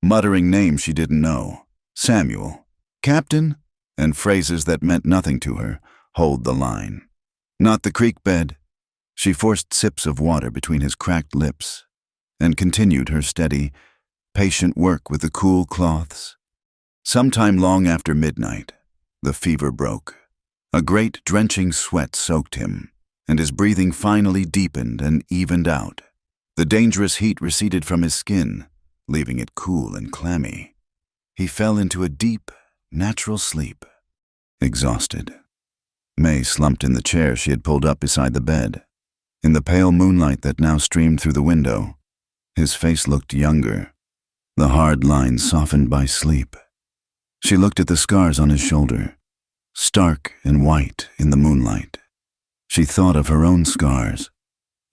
muttering names she didn't know. Samuel, Captain, and phrases that meant nothing to her. Hold the line. Not the creek bed. She forced sips of water between his cracked lips and continued her steady, patient work with the cool cloths. Sometime long after midnight, the fever broke. A great drenching sweat soaked him, and his breathing finally deepened and evened out. The dangerous heat receded from his skin, leaving it cool and clammy. He fell into a deep, natural sleep, exhausted. May slumped in the chair she had pulled up beside the bed. In the pale moonlight that now streamed through the window, his face looked younger, the hard lines softened by sleep. She looked at the scars on his shoulder, stark and white in the moonlight. She thought of her own scars,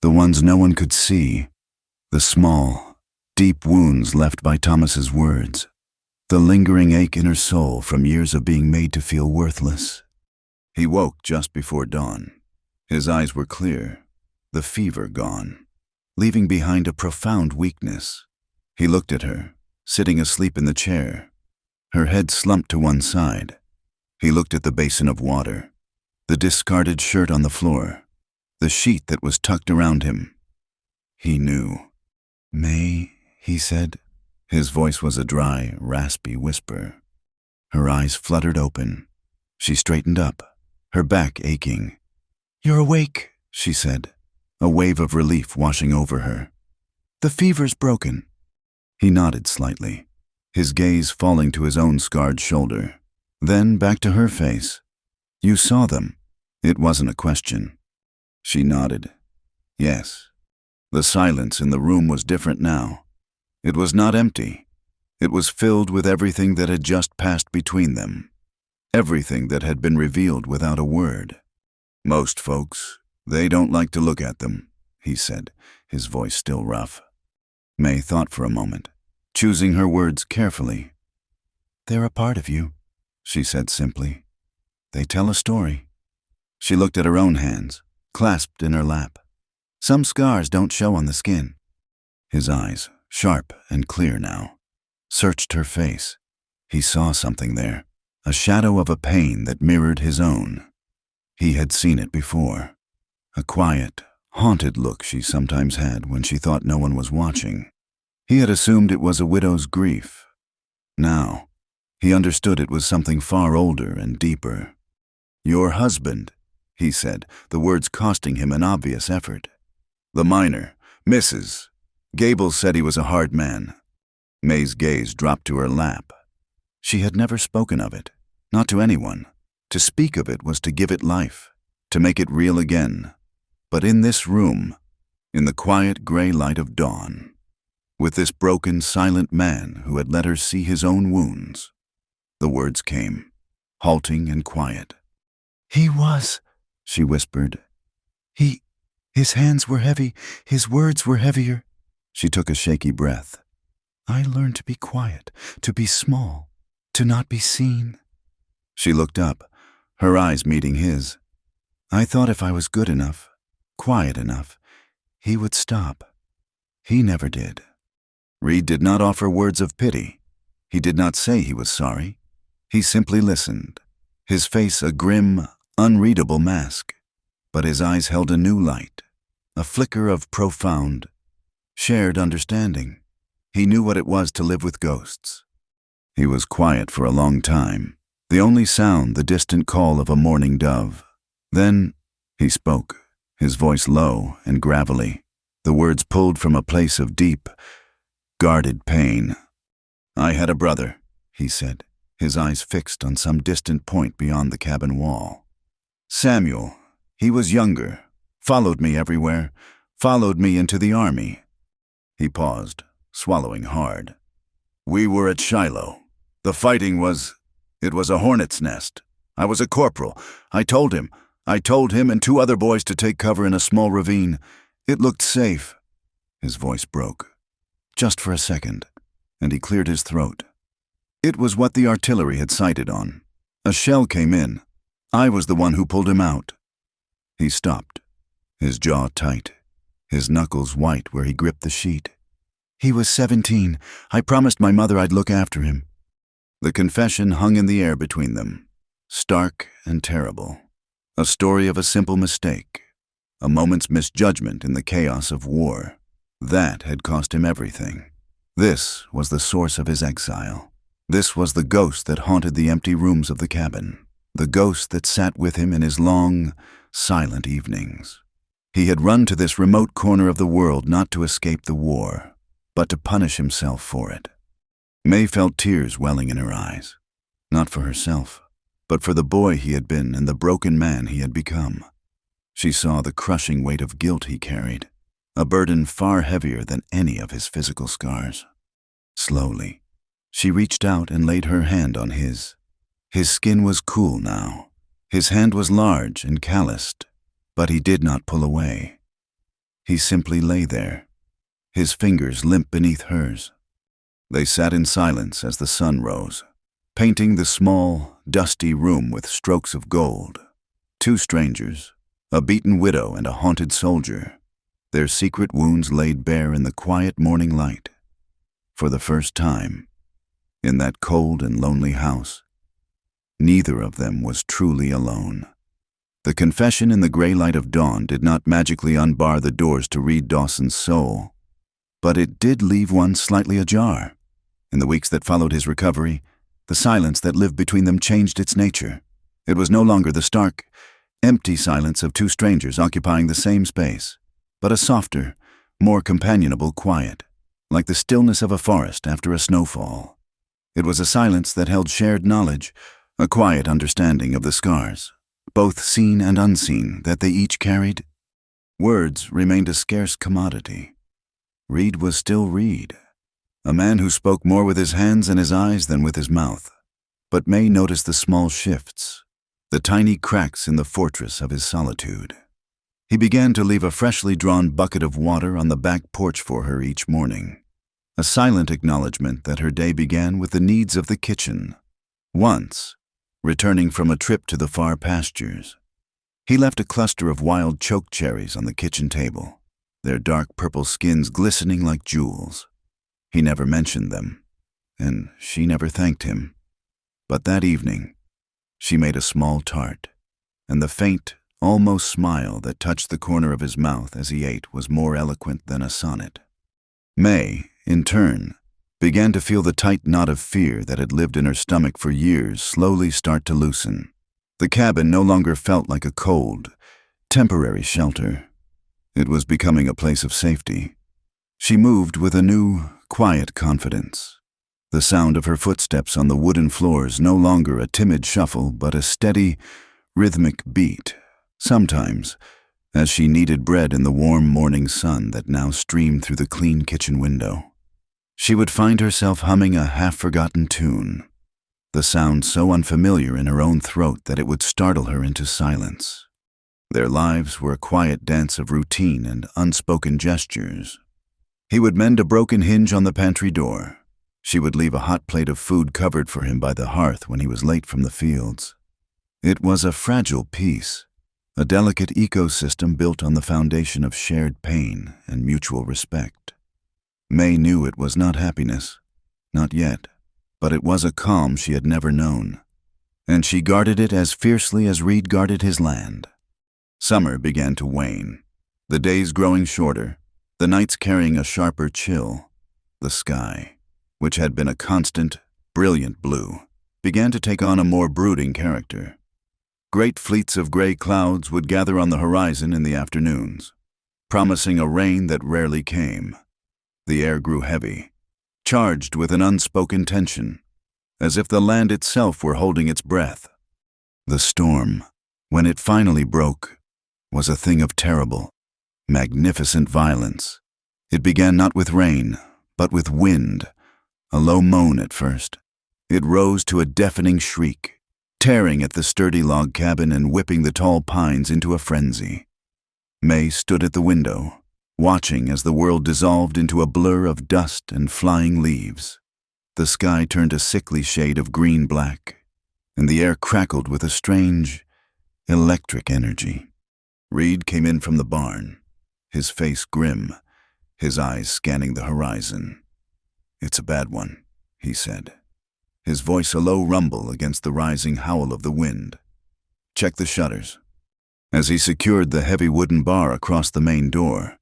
the ones no one could see, the small, deep wounds left by Thomas's words, the lingering ache in her soul from years of being made to feel worthless. He woke just before dawn. His eyes were clear, the fever gone, leaving behind a profound weakness. He looked at her, sitting asleep in the chair, her head slumped to one side. He looked at the basin of water, the discarded shirt on the floor, the sheet that was tucked around him. He knew. "May," he said. His voice was a dry, raspy whisper. Her eyes fluttered open. She straightened up, her back aching. "You're awake," she said, a wave of relief washing over her. "The fever's broken." He nodded slightly, his gaze falling to his own scarred shoulder, then back to her face. "You saw them." It wasn't a question. She nodded. Yes. The silence in the room was different now. It was not empty. It was filled with everything that had just passed between them, everything that had been revealed without a word. "Most folks, they don't like to look at them," he said, his voice still rough. May thought for a moment, choosing her words carefully. "They're a part of you," she said simply. "They tell a story." She looked at her own hands, clasped in her lap. "Some scars don't show on the skin." His eyes, sharp and clear now, searched her face. He saw something there, a shadow of a pain that mirrored his own. He had seen it before, a quiet, haunted look she sometimes had when she thought no one was watching. He had assumed it was a widow's grief. Now, he understood it was something far older and deeper. "Your husband," he said, the words costing him an obvious effort. "The miner, Mrs. Gable said he was a hard man." May's gaze dropped to her lap. She had never spoken of it, not to anyone. To speak of it was to give it life, to make it real again. But in this room, in the quiet gray light of dawn, with this broken, silent man who had let her see his own wounds, the words came, halting and quiet. "He was," she whispered. His hands were heavy, his words were heavier." She took a shaky breath. "I learned to be quiet, to be small, to not be seen." She looked up, her eyes meeting his. "I thought if I was good enough, quiet enough, he would stop. He never did." Reed did not offer words of pity. He did not say he was sorry. He simply listened, his face a grim, unreadable mask. But his eyes held a new light, a flicker of profound, shared understanding. He knew what it was to live with ghosts. He was quiet for a long time, the only sound the distant call of a mourning dove. Then he spoke, his voice low and gravelly, the words pulled from a place of deep, guarded pain. "I had a brother," he said, his eyes fixed on some distant point beyond the cabin wall. "Samuel. He was younger, followed me everywhere, followed me into the army." He paused, swallowing hard. "We were at Shiloh. The fighting it was a hornet's nest. I was a corporal. I told him and 2 other boys to take cover in a small ravine. It looked safe." His voice broke, just for a second, and he cleared his throat. It was what the artillery had sighted on. A shell came in. I was the one who pulled him out. He stopped, his jaw tight, his knuckles white where he gripped the sheet. He was 17. I promised my mother I'd look after him. The confession hung in the air between them, stark and terrible. A story of a simple mistake, a moment's misjudgment in the chaos of war. That had cost him everything. This was the source of his exile. This was the ghost that haunted the empty rooms of the cabin, the ghost that sat with him in his long, silent evenings. He had run to this remote corner of the world not to escape the war, but to punish himself for it. May felt tears welling in her eyes, not for herself, but for the boy he had been and the broken man he had become. She saw the crushing weight of guilt he carried, a burden far heavier than any of his physical scars. Slowly, she reached out and laid her hand on his. His skin was cool now. His hand was large and calloused, but he did not pull away. He simply lay there, his fingers limp beneath hers. They sat in silence as the sun rose, painting the small, dusty room with strokes of gold. Two strangers, a beaten widow and a haunted soldier, their secret wounds laid bare in the quiet morning light. For the first time, in that cold and lonely house, neither of them was truly alone. The confession in the gray light of dawn did not magically unbar the doors to Reed Dawson's soul, but it did leave one slightly ajar. In the weeks that followed his recovery, the silence that lived between them changed its nature. It was no longer the stark, empty silence of two strangers occupying the same space, but a softer, more companionable quiet, like the stillness of a forest after a snowfall. It was a silence that held shared knowledge, a quiet understanding of the scars, both seen and unseen, that they each carried. Words remained a scarce commodity. Reed was still Reed, a man who spoke more with his hands and his eyes than with his mouth. But May noticed the small shifts, the tiny cracks in the fortress of his solitude. He began to leave a freshly drawn bucket of water on the back porch for her each morning, a silent acknowledgement that her day began with the needs of the kitchen. Once, returning from a trip to the far pastures, he left a cluster of wild choke cherries on the kitchen table, their dark purple skins glistening like jewels. He never mentioned them, and she never thanked him. But that evening, she made a small tart, and the faint, almost smile that touched the corner of his mouth as he ate was more eloquent than a sonnet. May, in turn, began to feel the tight knot of fear that had lived in her stomach for years slowly start to loosen. The cabin no longer felt like a cold, temporary shelter. It was becoming a place of safety. She moved with a new, quiet confidence. The sound of her footsteps on the wooden floors no longer a timid shuffle, but a steady, rhythmic beat. Sometimes, as she kneaded bread in the warm morning sun that now streamed through the clean kitchen window, she would find herself humming a half-forgotten tune, the sound so unfamiliar in her own throat that it would startle her into silence. Their lives were a quiet dance of routine and unspoken gestures. He would mend a broken hinge on the pantry door. She would leave a hot plate of food covered for him by the hearth when he was late from the fields. It was a fragile peace, a delicate ecosystem built on the foundation of shared pain and mutual respect. May knew it was not happiness, not yet, but it was a calm she had never known, and she guarded it as fiercely as Reed guarded his land. Summer began to wane, the days growing shorter, the nights carrying a sharper chill. The sky, which had been a constant, brilliant blue, began to take on a more brooding character. Great fleets of gray clouds would gather on the horizon in the afternoons, promising a rain that rarely came. The air grew heavy, charged with an unspoken tension, as if the land itself were holding its breath. The storm, when it finally broke, was a thing of terrible, magnificent violence. It began not with rain, but with wind, a low moan at first. It rose to a deafening shriek, tearing at the sturdy log cabin and whipping the tall pines into a frenzy. May stood at the window, watching as the world dissolved into a blur of dust and flying leaves. The sky turned a sickly shade of green-black, and the air crackled with a strange, electric energy. Reed came in from the barn, his face grim, his eyes scanning the horizon. "It's a bad one," he said, his voice a low rumble against the rising howl of the wind. "Check the shutters." As he secured the heavy wooden bar across the main door,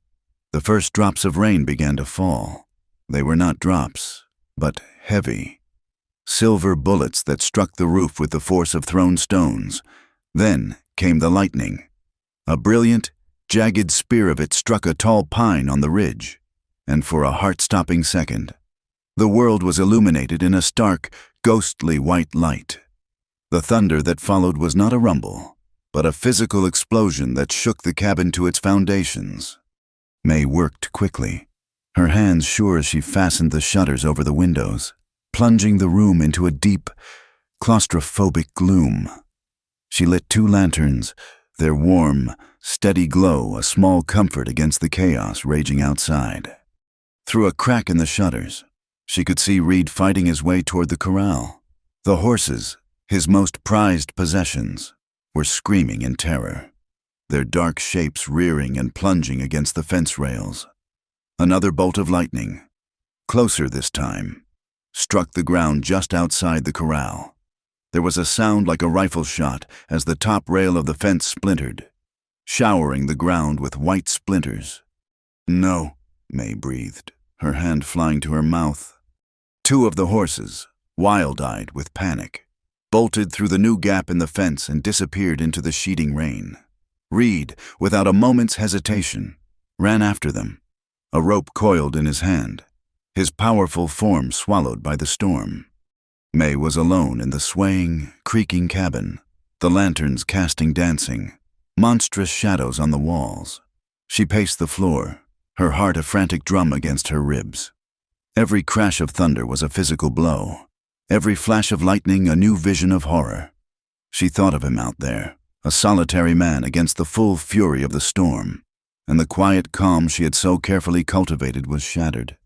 the first drops of rain began to fall. They were not drops, but heavy, silver bullets that struck the roof with the force of thrown stones. Then came the lightning. A brilliant, jagged spear of it struck a tall pine on the ridge, and for a heart-stopping second, the world was illuminated in a stark, ghostly white light. The thunder that followed was not a rumble, but a physical explosion that shook the cabin to its foundations. May worked quickly, her hands sure as she fastened the shutters over the windows, plunging the room into a deep, claustrophobic gloom. She lit 2 lanterns, their warm, steady glow a small comfort against the chaos raging outside. Through a crack in the shutters, she could see Reed fighting his way toward the corral. The horses, his most prized possessions, were screaming in terror, their dark shapes rearing and plunging against the fence rails. Another bolt of lightning, closer this time, struck the ground just outside the corral. There was a sound like a rifle shot as the top rail of the fence splintered, showering the ground with white splinters. "No," May breathed, her hand flying to her mouth. 2 of the horses, wild-eyed with panic, bolted through the new gap in the fence and disappeared into the sheeting rain. Reed, without a moment's hesitation, ran after them, a rope coiled in his hand, his powerful form swallowed by the storm. May was alone in the swaying, creaking cabin, the lanterns casting dancing, monstrous shadows on the walls. She paced the floor, her heart a frantic drum against her ribs. Every crash of thunder was a physical blow, every flash of lightning a new vision of horror. She thought of him out there, a solitary man against the full fury of the storm, and the quiet calm she had so carefully cultivated was shattered.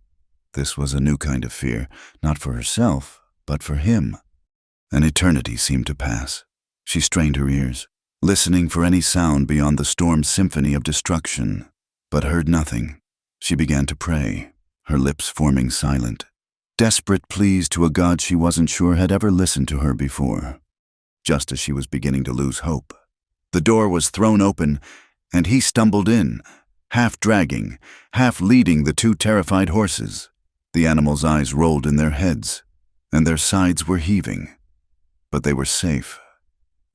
This was a new kind of fear, not for herself, but for him. An eternity seemed to pass. She strained her ears, listening for any sound beyond the storm's symphony of destruction, but heard nothing. She began to pray, her lips forming silent, desperate pleas to a God she wasn't sure had ever listened to her before. Just as she was beginning to lose hope, the door was thrown open, and he stumbled in, half dragging, half leading the 2 terrified horses. The animals' eyes rolled in their heads, and their sides were heaving. But they were safe.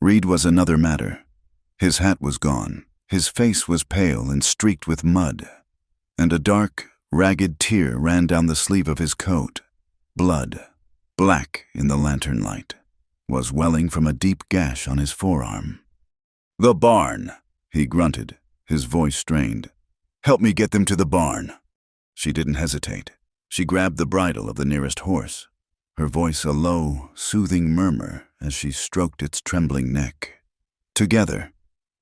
Reed was another matter. His hat was gone, his face was pale and streaked with mud, and a dark, ragged tear ran down the sleeve of his coat. Blood, black in the lantern light, was welling from a deep gash on his forearm. "The barn," he grunted, his voice strained. "Help me get them to the barn." She didn't hesitate. She grabbed the bridle of the nearest horse, her voice a low, soothing murmur as she stroked its trembling neck. Together,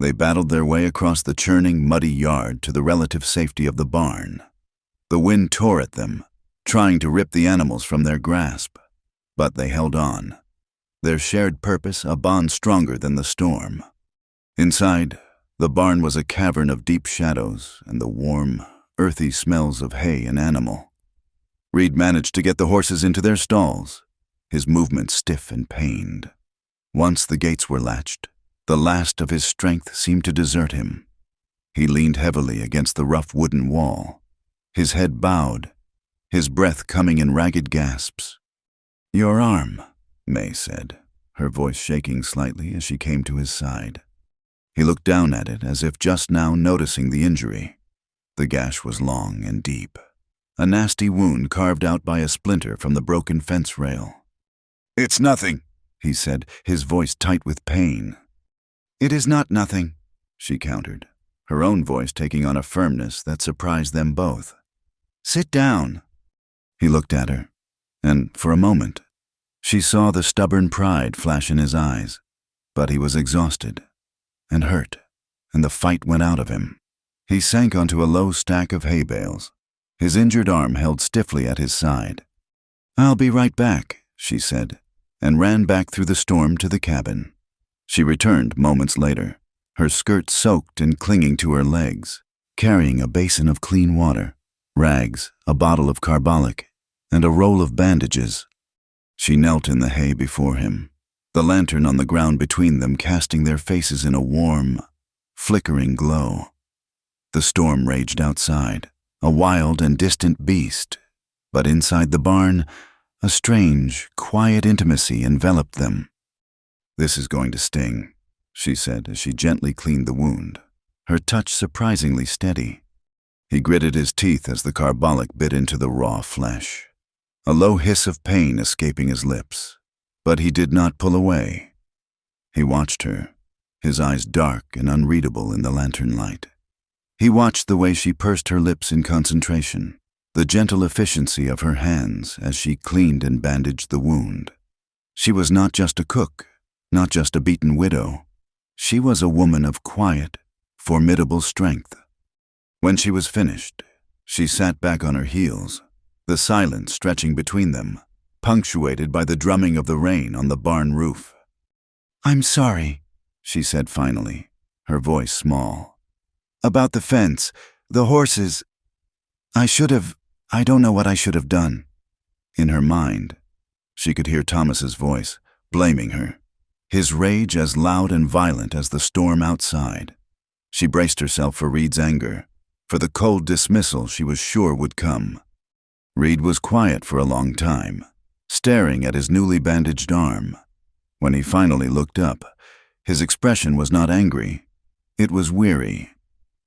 they battled their way across the churning, muddy yard to the relative safety of the barn. The wind tore at them, trying to rip the animals from their grasp, but they held on, their shared purpose a bond stronger than the storm. Inside, the barn was a cavern of deep shadows and the warm, earthy smells of hay and animal. Reed managed to get the horses into their stalls, his movements stiff and pained. Once the gates were latched, the last of his strength seemed to desert him. He leaned heavily against the rough wooden wall, his head bowed, his breath coming in ragged gasps. "Your arm," May said, her voice shaking slightly as she came to his side. He looked down at it as if just now noticing the injury. The gash was long and deep, a nasty wound carved out by a splinter from the broken fence rail. "It's nothing," he said, his voice tight with pain. "It is not nothing," she countered, her own voice taking on a firmness that surprised them both. "Sit down." He looked at her, and for a moment, she saw the stubborn pride flash in his eyes, but he was exhausted and hurt, and the fight went out of him. He sank onto a low stack of hay bales, his injured arm held stiffly at his side. "I'll be right back," she said, and ran back through the storm to the cabin. She returned moments later, her skirt soaked and clinging to her legs, carrying a basin of clean water, rags, a bottle of carbolic, and a roll of bandages. She knelt in the hay before him, the lantern on the ground between them casting their faces in a warm, flickering glow. The storm raged outside, a wild and distant beast, but inside the barn, a strange, quiet intimacy enveloped them. "This is going to sting," she said as she gently cleaned the wound, her touch surprisingly steady. He gritted his teeth as the carbolic bit into the raw flesh, a low hiss of pain escaping his lips, but he did not pull away. He watched her, his eyes dark and unreadable in the lantern light. He watched the way she pursed her lips in concentration, the gentle efficiency of her hands as she cleaned and bandaged the wound. She was not just a cook, not just a beaten widow. She was a woman of quiet, formidable strength. When she was finished, she sat back on her heels, the silence stretching between them, punctuated by the drumming of the rain on the barn roof. "I'm sorry," she said finally, her voice small. "About the fence, the horses. I don't know what I should have done." In her mind, she could hear Thomas's voice, blaming her, his rage as loud and violent as the storm outside. She braced herself for Reed's anger, for the cold dismissal she was sure would come. Reed was quiet for a long time, staring at his newly bandaged arm. When he finally looked up, his expression was not angry. It was weary,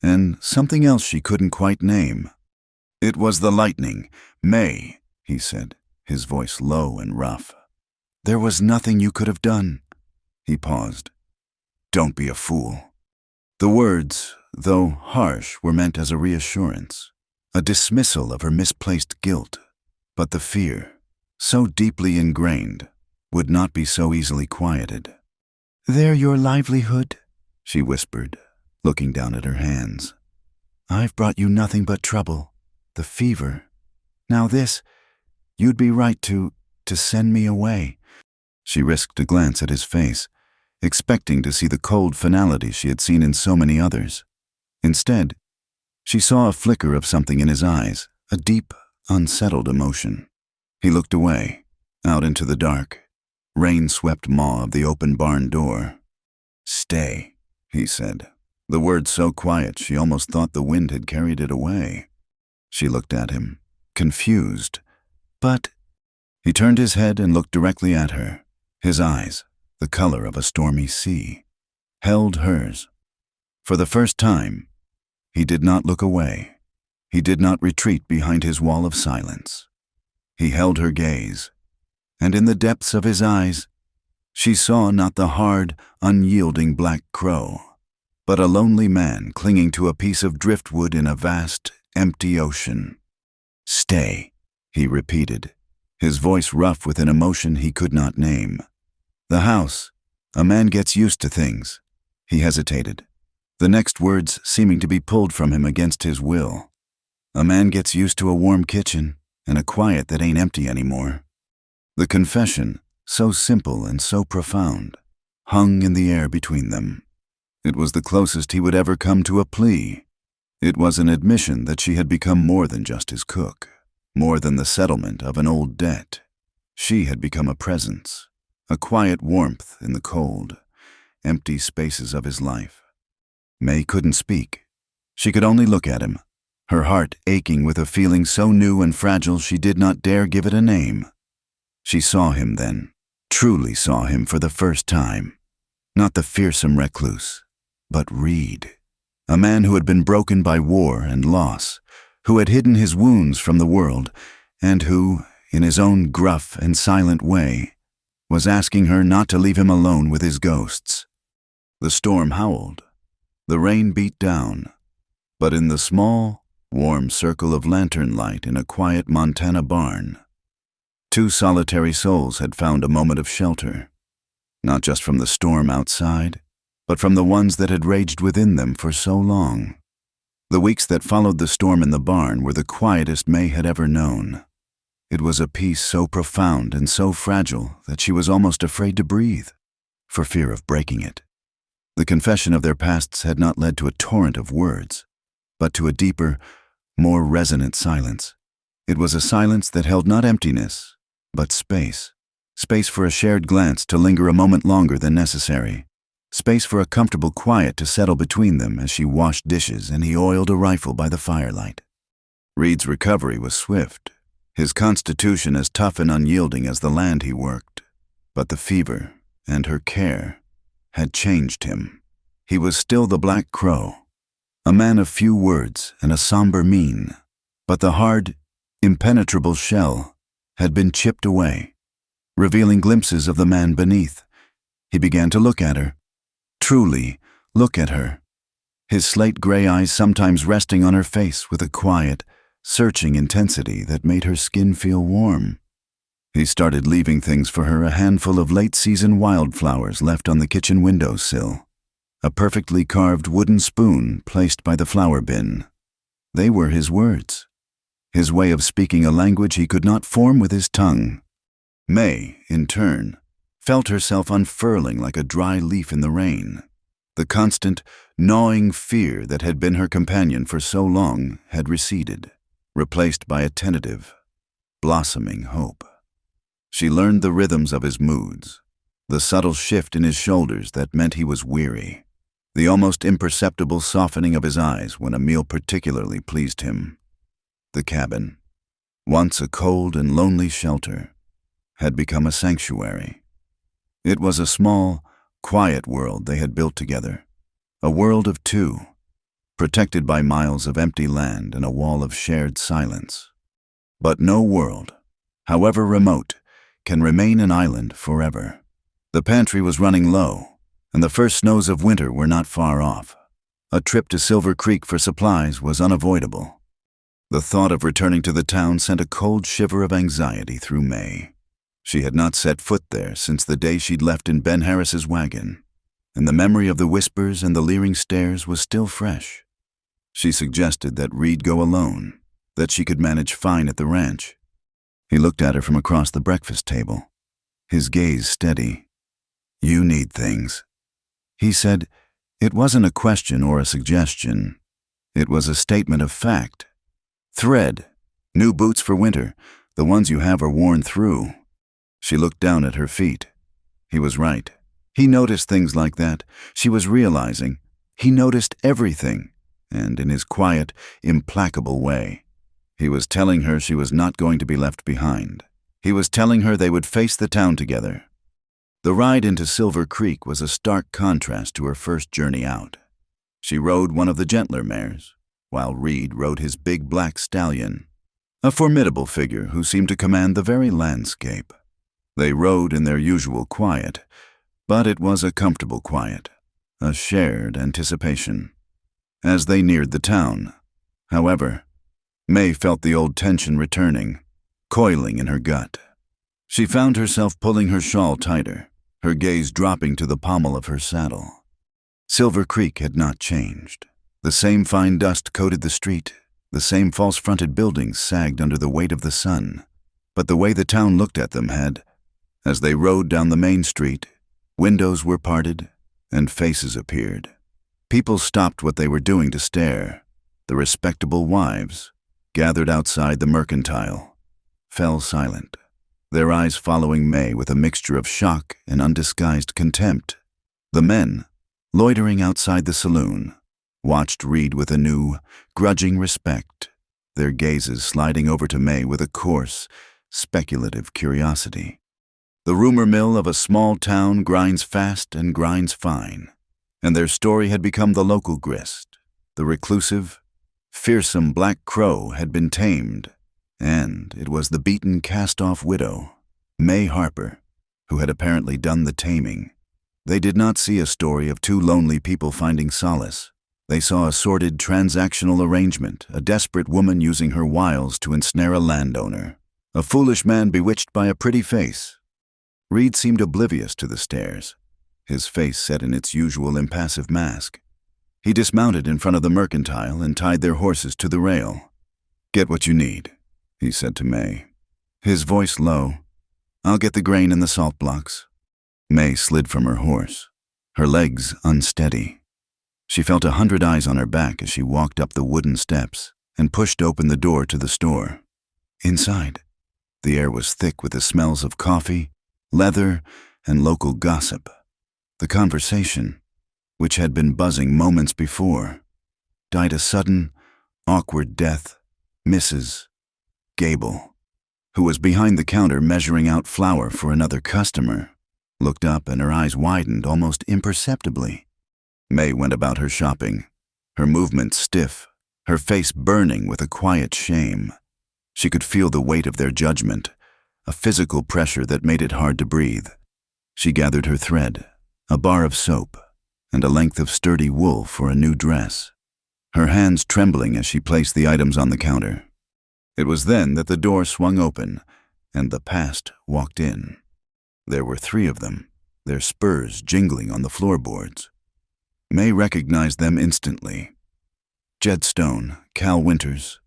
and something else she couldn't quite name. "It was the lightning. May," he said, his voice low and rough. "There was nothing you could have done." He paused. "Don't be a fool." The words, though harsh, were meant as a reassurance, a dismissal of her misplaced guilt. But the fear, so deeply ingrained, would not be so easily quieted. "They're your livelihood," she whispered, looking down at her hands. "I've brought you nothing but trouble, the fever. Now this, you'd be right to send me away." She risked a glance at his face, expecting to see the cold finality she had seen in so many others. Instead, she saw a flicker of something in his eyes, a deep, unsettled emotion. He looked away, out into the dark, rain-swept maw of the open barn door. "Stay," he said, the word so quiet she almost thought the wind had carried it away. She looked at him, confused. "But—" He turned his head and looked directly at her, his eyes, the color of a stormy sea, held hers. For the first time, he did not look away. He did not retreat behind his wall of silence. He held her gaze, and in the depths of his eyes, she saw not the hard, unyielding black crow, but a lonely man clinging to a piece of driftwood in a vast, empty ocean. "Stay," he repeated, his voice rough with an emotion he could not name. "The house. A man gets used to things." He hesitated, the next words seeming to be pulled from him against his will. "A man gets used to a warm kitchen and a quiet that ain't empty anymore." The confession, so simple and so profound, hung in the air between them. It was the closest he would ever come to a plea. It was an admission that she had become more than just his cook, more than the settlement of an old debt. She had become a presence, a quiet warmth in the cold, empty spaces of his life. May couldn't speak. She could only look at him, her heart aching with a feeling so new and fragile she did not dare give it a name. She saw him then, truly saw him for the first time. Not the fearsome recluse, but Reed, a man who had been broken by war and loss, who had hidden his wounds from the world, and who, in his own gruff and silent way, was asking her not to leave him alone with his ghosts. The storm howled, the rain beat down, but in the small, warm circle of lantern light in a quiet Montana barn, two solitary souls had found a moment of shelter, not just from the storm outside, but from the ones that had raged within them for so long. The weeks that followed the storm in the barn were the quietest May had ever known. It was a peace so profound and so fragile that she was almost afraid to breathe, for fear of breaking it. The confession of their pasts had not led to a torrent of words, but to a deeper, more resonant silence. It was a silence that held not emptiness, but space. Space for a shared glance to linger a moment longer than necessary. Space for a comfortable quiet to settle between them as she washed dishes and he oiled a rifle by the firelight. Reed's recovery was swift, his constitution as tough and unyielding as the land he worked. But the fever and her care had changed him. He was still the Black Crow, a man of few words and a somber mien, but the hard, impenetrable shell had been chipped away, revealing glimpses of the man beneath. He began to look at her, truly look at her, his slate-gray eyes sometimes resting on her face with a quiet, searching intensity that made her skin feel warm. He started leaving things for her, a handful of late-season wildflowers left on the kitchen windowsill, a perfectly carved wooden spoon placed by the flower bin. They were his words, his way of speaking a language he could not form with his tongue. May, in turn, felt herself unfurling like a dry leaf in the rain. The constant, gnawing fear that had been her companion for so long had receded, replaced by a tentative, blossoming hope. She learned the rhythms of his moods, the subtle shift in his shoulders that meant he was weary, the almost imperceptible softening of his eyes when a meal particularly pleased him. The cabin, once a cold and lonely shelter, had become a sanctuary. It was a small, quiet world they had built together, a world of two, protected by miles of empty land and a wall of shared silence. But no world, however remote, can remain an island forever. The pantry was running low, and the first snows of winter were not far off. A trip to Silver Creek for supplies was unavoidable. The thought of returning to the town sent a cold shiver of anxiety through May. She had not set foot there since the day she'd left in Ben Harris's wagon, and the memory of the whispers and the leering stares was still fresh. She suggested that Reed go alone, that she could manage fine at the ranch. He looked at her from across the breakfast table, his gaze steady. "You need things," he said. It wasn't a question or a suggestion. It was a statement of fact. "Thread. New boots for winter. The ones you have are worn through." She looked down at her feet. He was right. He noticed things like that. She was realizing. He noticed everything, and in his quiet, implacable way. He was telling her she was not going to be left behind. He was telling her they would face the town together. The ride into Silver Creek was a stark contrast to her first journey out. She rode one of the gentler mares, while Reed rode his big black stallion, a formidable figure who seemed to command the very landscape. They rode in their usual quiet, but it was a comfortable quiet, a shared anticipation. As they neared the town, however, May felt the old tension returning, coiling in her gut. She found herself pulling her shawl tighter, her gaze dropping to the pommel of her saddle. Silver Creek had not changed. The same fine dust coated the street, the same false-fronted buildings sagged under the weight of the sun, but the way the town looked at them had. As they rode down the main street, windows were parted and faces appeared. People stopped what they were doing to stare. The respectable wives, gathered outside the mercantile, fell silent, their eyes following May with a mixture of shock and undisguised contempt. The men, loitering outside the saloon, watched Reed with a new, grudging respect, their gazes sliding over to May with a coarse, speculative curiosity. The rumor mill of a small town grinds fast and grinds fine, and their story had become the local grist. The reclusive, fearsome Black Crow had been tamed, and it was the beaten, cast-off widow, May Harper, who had apparently done the taming. They did not see a story of two lonely people finding solace. They saw a sordid transactional arrangement, a desperate woman using her wiles to ensnare a landowner, a foolish man bewitched by a pretty face. Reed seemed oblivious to the stares, his face set in its usual impassive mask. He dismounted in front of the mercantile and tied their horses to the rail. "Get what you need," he said to May. His voice low. "I'll get the grain and the salt blocks." May slid from her horse, her legs unsteady. She felt 100 eyes on her back as she walked up the wooden steps and pushed open the door to the store. Inside, the air was thick with the smells of coffee, leather, and local gossip. The conversation, which had been buzzing moments before, died a sudden, awkward death. Mrs. Gable, who was behind the counter measuring out flour for another customer, looked up and her eyes widened almost imperceptibly. May went about her shopping, her movements stiff, her face burning with a quiet shame. She could feel the weight of their judgment, a physical pressure that made it hard to breathe. She gathered her thread, a bar of soap, and a length of sturdy wool for a new dress, her hands trembling as she placed the items on the counter. It was then that the door swung open, and the past walked in. There were 3 of them, their spurs jingling on the floorboards. May recognized them instantly. Jed Stone, Cal Winters,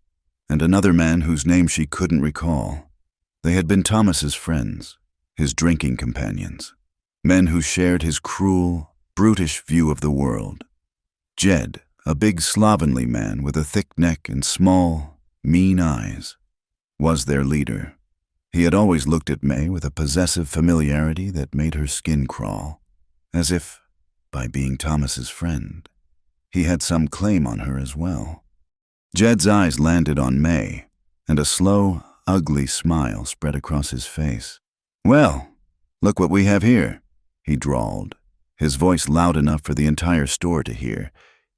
and another man whose name she couldn't recall. They had been Thomas's friends, his drinking companions, men who shared his cruel, brutish view of the world. Jed, a big slovenly man with a thick neck and small, mean eyes, was their leader. He had always looked at May with a possessive familiarity that made her skin crawl, as if, by being Thomas's friend, he had some claim on her as well. Jed's eyes landed on May, and a slow, ugly smile spread across his face. "Well, look what we have here," he drawled, his voice loud enough for the entire store to hear.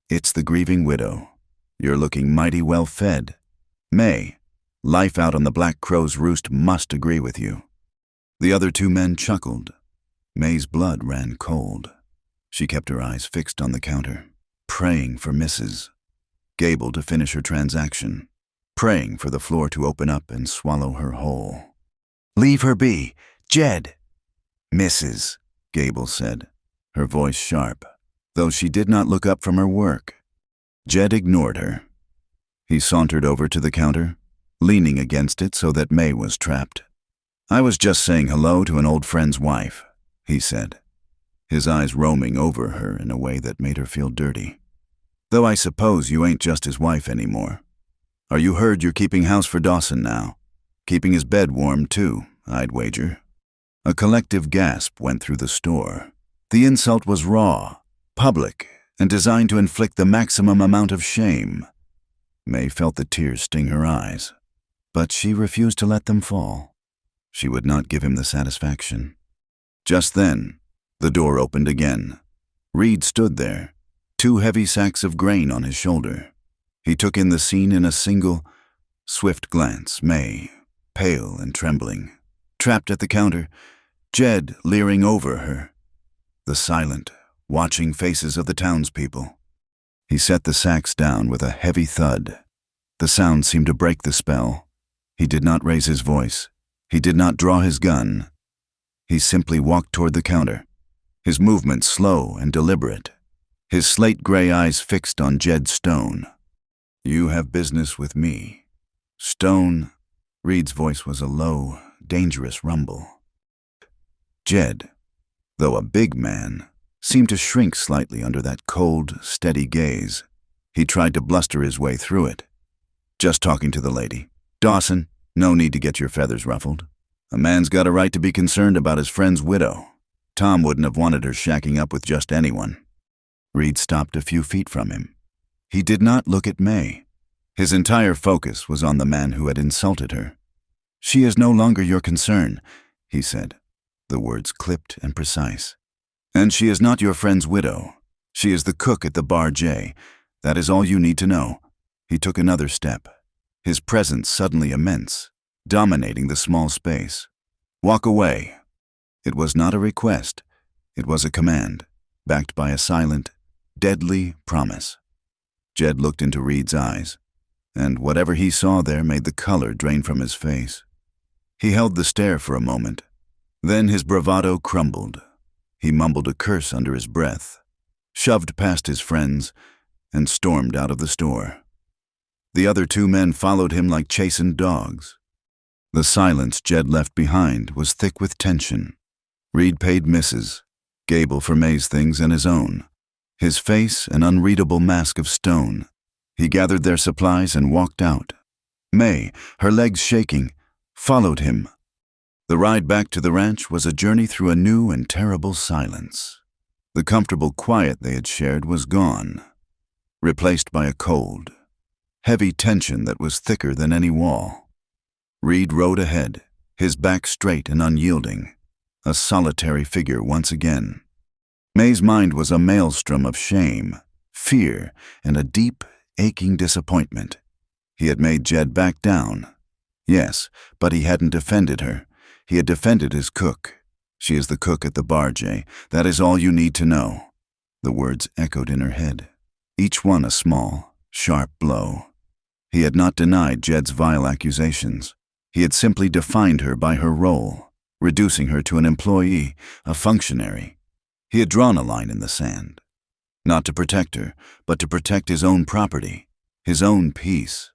"It's the grieving widow. You're looking mighty well fed. May, life out on the Black Crow's roost must agree with you." The other 2 men chuckled. May's blood ran cold. She kept her eyes fixed on the counter, praying for Mrs. Gable to finish her transaction, praying for the floor to open up and swallow her whole. "Leave her be, Jed," Mrs. Gable said, her voice sharp, though she did not look up from her work. Jed ignored her. He sauntered over to the counter, leaning against it so that May was trapped. "I was just saying hello to an old friend's wife," he said, his eyes roaming over her in a way that made her feel dirty. "Though I suppose you ain't just his wife anymore. Are you heard you're keeping house for Dawson now? Keeping his bed warm, too, I'd wager." A collective gasp went through the store. The insult was raw, public, and designed to inflict the maximum amount of shame. May felt the tears sting her eyes, but she refused to let them fall. She would not give him the satisfaction. Just then, the door opened again. Reed stood there, 2 heavy sacks of grain on his shoulder. He took in the scene in a single, swift glance. May, pale and trembling, trapped at the counter, Jed leering over her, the silent, watching faces of the townspeople. He set the sacks down with a heavy thud. The sound seemed to break the spell. He did not raise his voice. He did not draw his gun. He simply walked toward the counter, his movements slow and deliberate, his slate-gray eyes fixed on Jed Stone. "You have business with me, Stone." Reed's voice was a low, dangerous rumble. Jed, though a big man, seemed to shrink slightly under that cold, steady gaze. He tried to bluster his way through it. "Just talking to the lady. Dawson, no need to get your feathers ruffled. A man's got a right to be concerned about his friend's widow. Tom wouldn't have wanted her shacking up with just anyone." Reed stopped a few feet from him. He did not look at May. His entire focus was on the man who had insulted her. "She is no longer your concern," he said, the words clipped and precise. "And she is not your friend's widow. She is the cook at the Bar J. That is all you need to know." He took another step, his presence suddenly immense, dominating the small space. "Walk away." It was not a request. It was a command, backed by a silent, deadly promise. Jed looked into Reed's eyes, and whatever he saw there made the color drain from his face. He held the stare for a moment. Then his bravado crumbled. He mumbled a curse under his breath, shoved past his friends, and stormed out of the store. The other 2 men followed him like chastened dogs. The silence Jed left behind was thick with tension. Reed paid misses, Gable for May's things and his own. His face an unreadable mask of stone. He gathered their supplies and walked out. May, her legs shaking, followed him. The ride back to the ranch was a journey through a new and terrible silence. The comfortable quiet they had shared was gone, replaced by a cold, heavy tension that was thicker than any wall. Reed rode ahead, his back straight and unyielding, a solitary figure once again. May's mind was a maelstrom of shame, fear, and a deep, aching disappointment. He had made Jed back down. Yes, but he hadn't defended her. He had defended his cook. She is the cook at the bar, Jay. That is all you need to know. The words echoed in her head, each one a small, sharp blow. He had not denied Jed's vile accusations. He had simply defined her by her role, reducing her to an employee, a functionary. He had drawn a line in the sand, not to protect her, but to protect his own property, his own peace.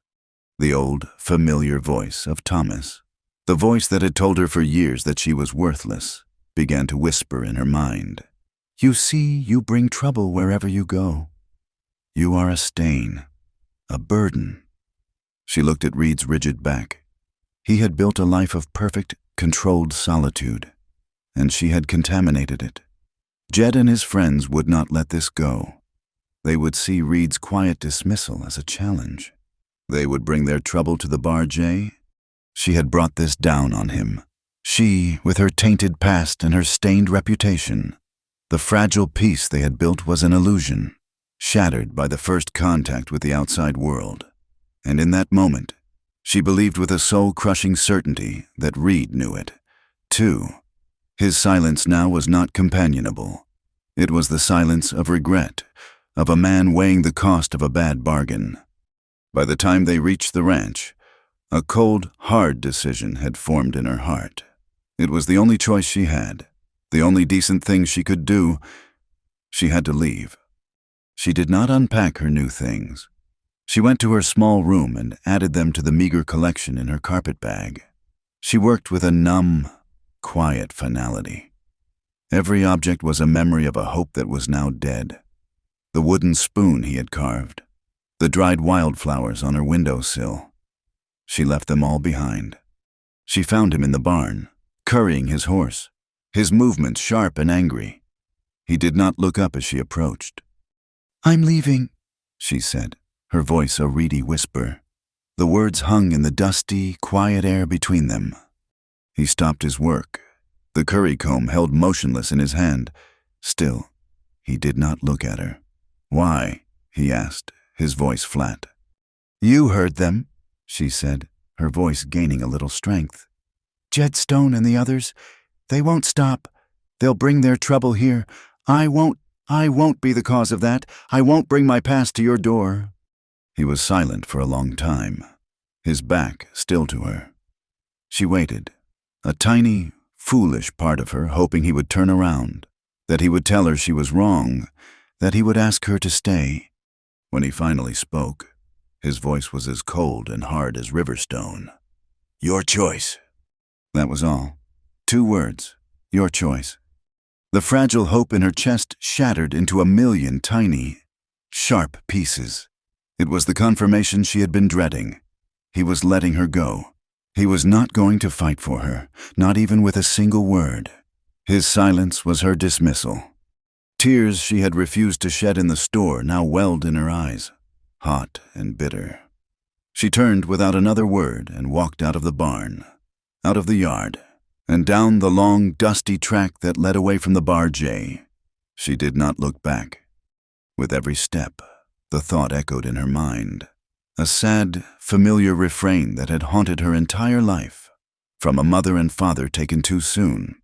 The old, familiar voice of Thomas, the voice that had told her for years that she was worthless, began to whisper in her mind. You see, you bring trouble wherever you go. You are a stain, a burden. She looked at Reed's rigid back. He had built a life of perfect, controlled solitude, and she had contaminated it. Jed and his friends would not let this go. They would see Reed's quiet dismissal as a challenge. They would bring their trouble to the bar, Jay. She had brought this down on him. She, with her tainted past and her stained reputation. The fragile peace they had built was an illusion, shattered by the first contact with the outside world. And in that moment, she believed with a soul-crushing certainty that Reed knew it, too. His silence now was not companionable. It was the silence of regret, of a man weighing the cost of a bad bargain. By the time they reached the ranch, a cold, hard decision had formed in her heart. It was the only choice she had, the only decent thing she could do. She had to leave. She did not unpack her new things. She went to her small room and added them to the meager collection in her carpet bag. She worked with a numb, quiet finality. Every object was a memory of a hope that was now dead. The wooden spoon he had carved, the dried wildflowers on her windowsill. She left them all behind. She found him in the barn, currying his horse, his movements sharp and angry. He did not look up as she approached. I'm leaving, she said, her voice a reedy whisper. The words hung in the dusty, quiet air between them. He stopped his work, the curry comb held motionless in his hand. Still, he did not look at her. Why? He asked, his voice flat. You heard them, she said, her voice gaining a little strength. Jed Stone and the others, they won't stop. They'll bring their trouble here. I won't be the cause of that. I won't bring my past to your door. He was silent for a long time, his back still to her. She waited, a tiny, foolish part of her hoping he would turn around, that he would tell her she was wrong, that he would ask her to stay. When he finally spoke, his voice was as cold and hard as river stone. Your choice. That was all. 2 words. Your choice. The fragile hope in her chest shattered into a million tiny, sharp pieces. It was the confirmation she had been dreading. He was letting her go. He was not going to fight for her, not even with a single word. His silence was her dismissal. Tears she had refused to shed in the store now welled in her eyes, hot and bitter. She turned without another word and walked out of the barn, out of the yard, and down the long, dusty track that led away from the bar J. She did not look back. With every step, the thought echoed in her mind, a sad, familiar refrain that had haunted her entire life, from a mother and father taken too soon,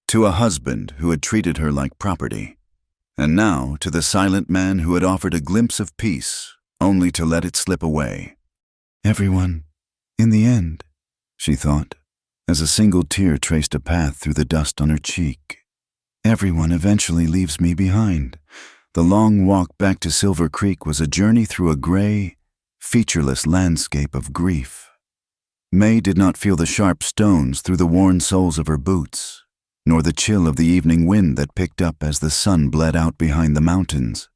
to a husband who had treated her like property, and now to the silent man who had offered a glimpse of peace, only to let it slip away. Everyone, in the end, she thought, as a single tear traced a path through the dust on her cheek. Everyone eventually leaves me behind. The long walk back to Silver Creek was a journey through a gray, featureless landscape of grief. May did not feel the sharp stones through the worn soles of her boots, nor the chill of the evening wind that picked up as the sun bled out behind the mountains.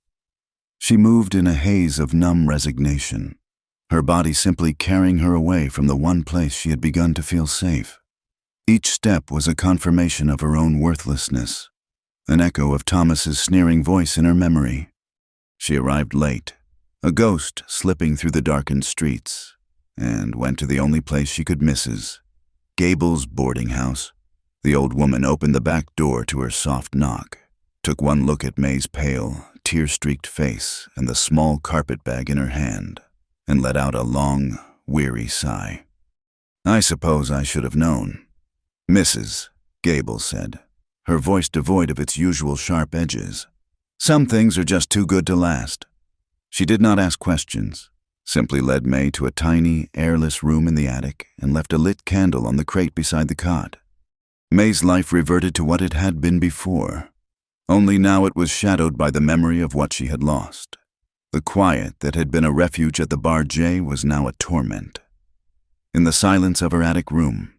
She moved in a haze of numb resignation, her body simply carrying her away from the one place she had begun to feel safe. Each step was a confirmation of her own worthlessness, an echo of Thomas's sneering voice in her memory. She arrived late, a ghost slipping through the darkened streets, and went to the only place she could miss, Gable's boarding house. The old woman opened the back door to her soft knock, took one look at May's pale, tear-streaked face and the small carpet bag in her hand, and let out a long, weary sigh. "I suppose I should have known." "Mrs." Gable said, her voice devoid of its usual sharp edges. "Some things are just too good to last." She did not ask questions, simply led May to a tiny, airless room in the attic and left a lit candle on the crate beside the cot. May's life reverted to what it had been before, only now it was shadowed by the memory of what she had lost. The quiet that had been a refuge at the Bar J was now a torment. In the silence of her attic room,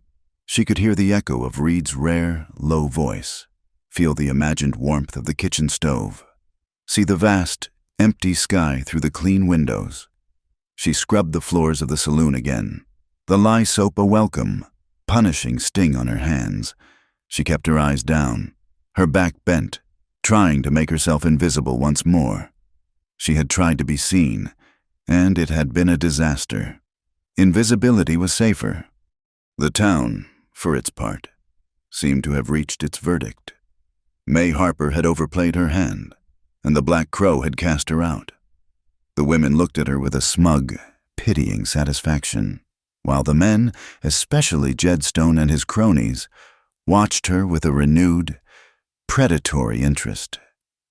she could hear the echo of Reed's rare, low voice, feel the imagined warmth of the kitchen stove, see the vast, empty sky through the clean windows. She scrubbed the floors of the saloon again, the lye soap a welcome, punishing sting on her hands. She kept her eyes down, her back bent, trying to make herself invisible once more. She had tried to be seen, and it had been a disaster. Invisibility was safer. The town, for its part, seemed to have reached its verdict. May Harper had overplayed her hand, and the Black Crow had cast her out. The women looked at her with a smug, pitying satisfaction, while the men, especially Jedstone and his cronies, watched her with a renewed, predatory interest.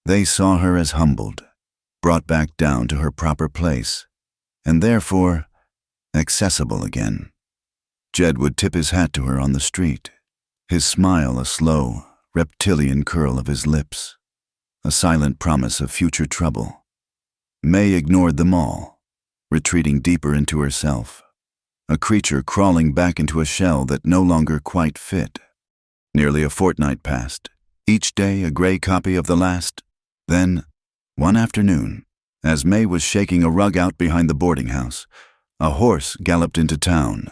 They saw her as humbled, brought back down to her proper place, and therefore accessible again. Jed would tip his hat to her on the street, his smile a slow, reptilian curl of his lips, a silent promise of future trouble. May ignored them all, retreating deeper into herself, a creature crawling back into a shell that no longer quite fit. Nearly a fortnight passed, each day a gray copy of the last. Then, one afternoon, as May was shaking a rug out behind the boarding house, a horse galloped into town,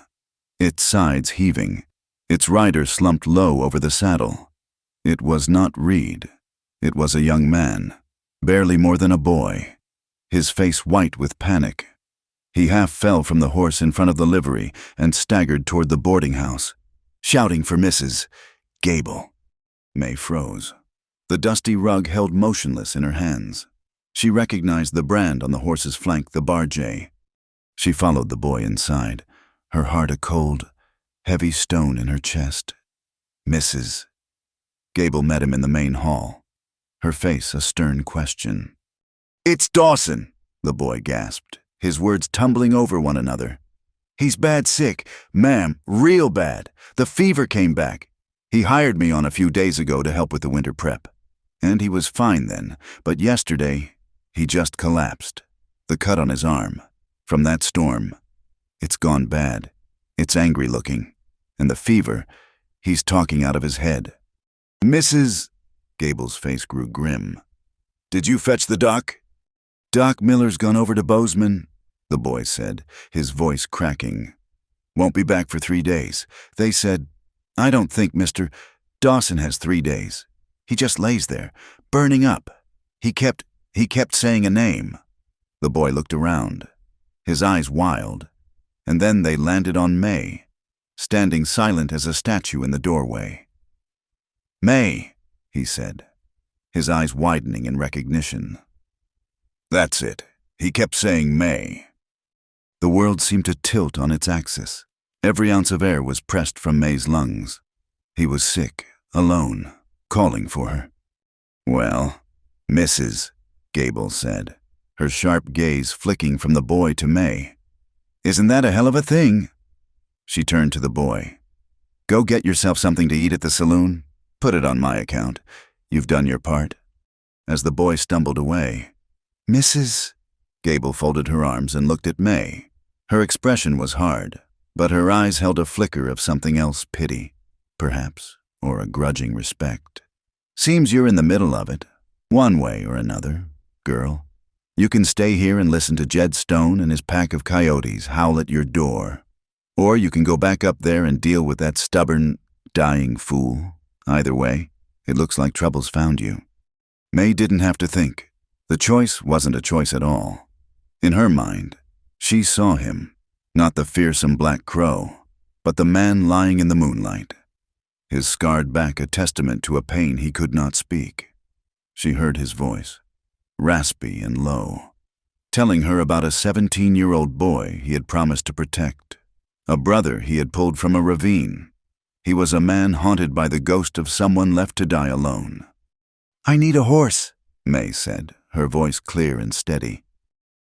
its sides heaving, its rider slumped low over the saddle. It was not Reed. It was a young man, barely more than a boy, his face white with panic. He half fell from the horse in front of the livery and staggered toward the boarding house, shouting for Mrs. Gable. May froze. The dusty rug held motionless in her hands. She recognized the brand on the horse's flank, the Bar J. She followed the boy inside, her heart a cold, heavy stone in her chest. "Mrs." Gable met him in the main hall, her face a stern question. "It's Dawson," the boy gasped, his words tumbling over one another. "He's bad sick, ma'am, real bad. The fever came back. He hired me on a few days ago to help with the winter prep. And he was fine then, but yesterday, he just collapsed. The cut on his arm. From that storm. It's gone bad. It's angry looking. And the fever, he's talking out of his head." "Mrs." Gable's face grew grim. "Did you fetch the doc?" "Doc Miller's gone over to Bozeman," the boy said, his voice cracking. "Won't be back for 3 days. They said, I don't think Mr. Dawson has 3 days. He just lays there, burning up. He kept saying a name." The boy looked around, his eyes wild, and then they landed on May, standing silent as a statue in the doorway. "May," he said, his eyes widening in recognition. "That's it. He kept saying May." The world seemed to tilt on its axis. Every ounce of air was pressed from May's lungs. He was sick, alone, calling for her. "Well, Mrs." Gable said, her sharp gaze flicking from the boy to May. "Isn't that a hell of a thing?" She turned to the boy. "Go get yourself something to eat at the saloon. Put it on my account. You've done your part." As the boy stumbled away, "Mrs." Gable folded her arms and looked at May. Her expression was hard, but her eyes held a flicker of something else, pity, perhaps, or a grudging respect. "Seems you're in the middle of it, one way or another, girl. You can stay here and listen to Jed Stone and his pack of coyotes howl at your door. Or you can go back up there and deal with that stubborn, dying fool. Either way, it looks like trouble's found you." May didn't have to think. The choice wasn't a choice at all. In her mind, she saw him, not the fearsome black crow, but the man lying in the moonlight, his scarred back a testament to a pain he could not speak. She heard his voice, raspy and low, telling her about a 17-year-old boy he had promised to protect, a brother he had pulled from a ravine. He was a man haunted by the ghost of someone left to die alone. "I need a horse," May said, her voice clear and steady.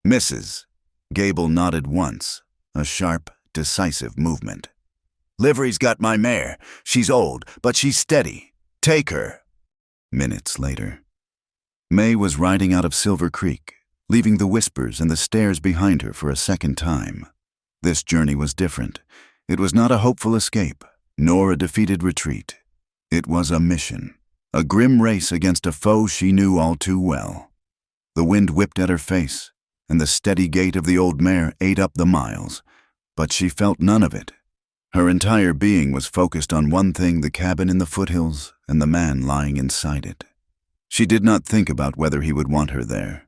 "Mrs." Gable nodded once, a sharp, decisive movement. "Livery's got my mare. She's old, but she's steady. Take her." Minutes later, May was riding out of Silver Creek, leaving the whispers and the stares behind her for a second time. This journey was different. It was not a hopeful escape, nor a defeated retreat. It was a mission, a grim race against a foe she knew all too well. The wind whipped at her face, and the steady gait of the old mare ate up the miles, but she felt none of it. Her entire being was focused on one thing: the cabin in the foothills and the man lying inside it. She did not think about whether he would want her there.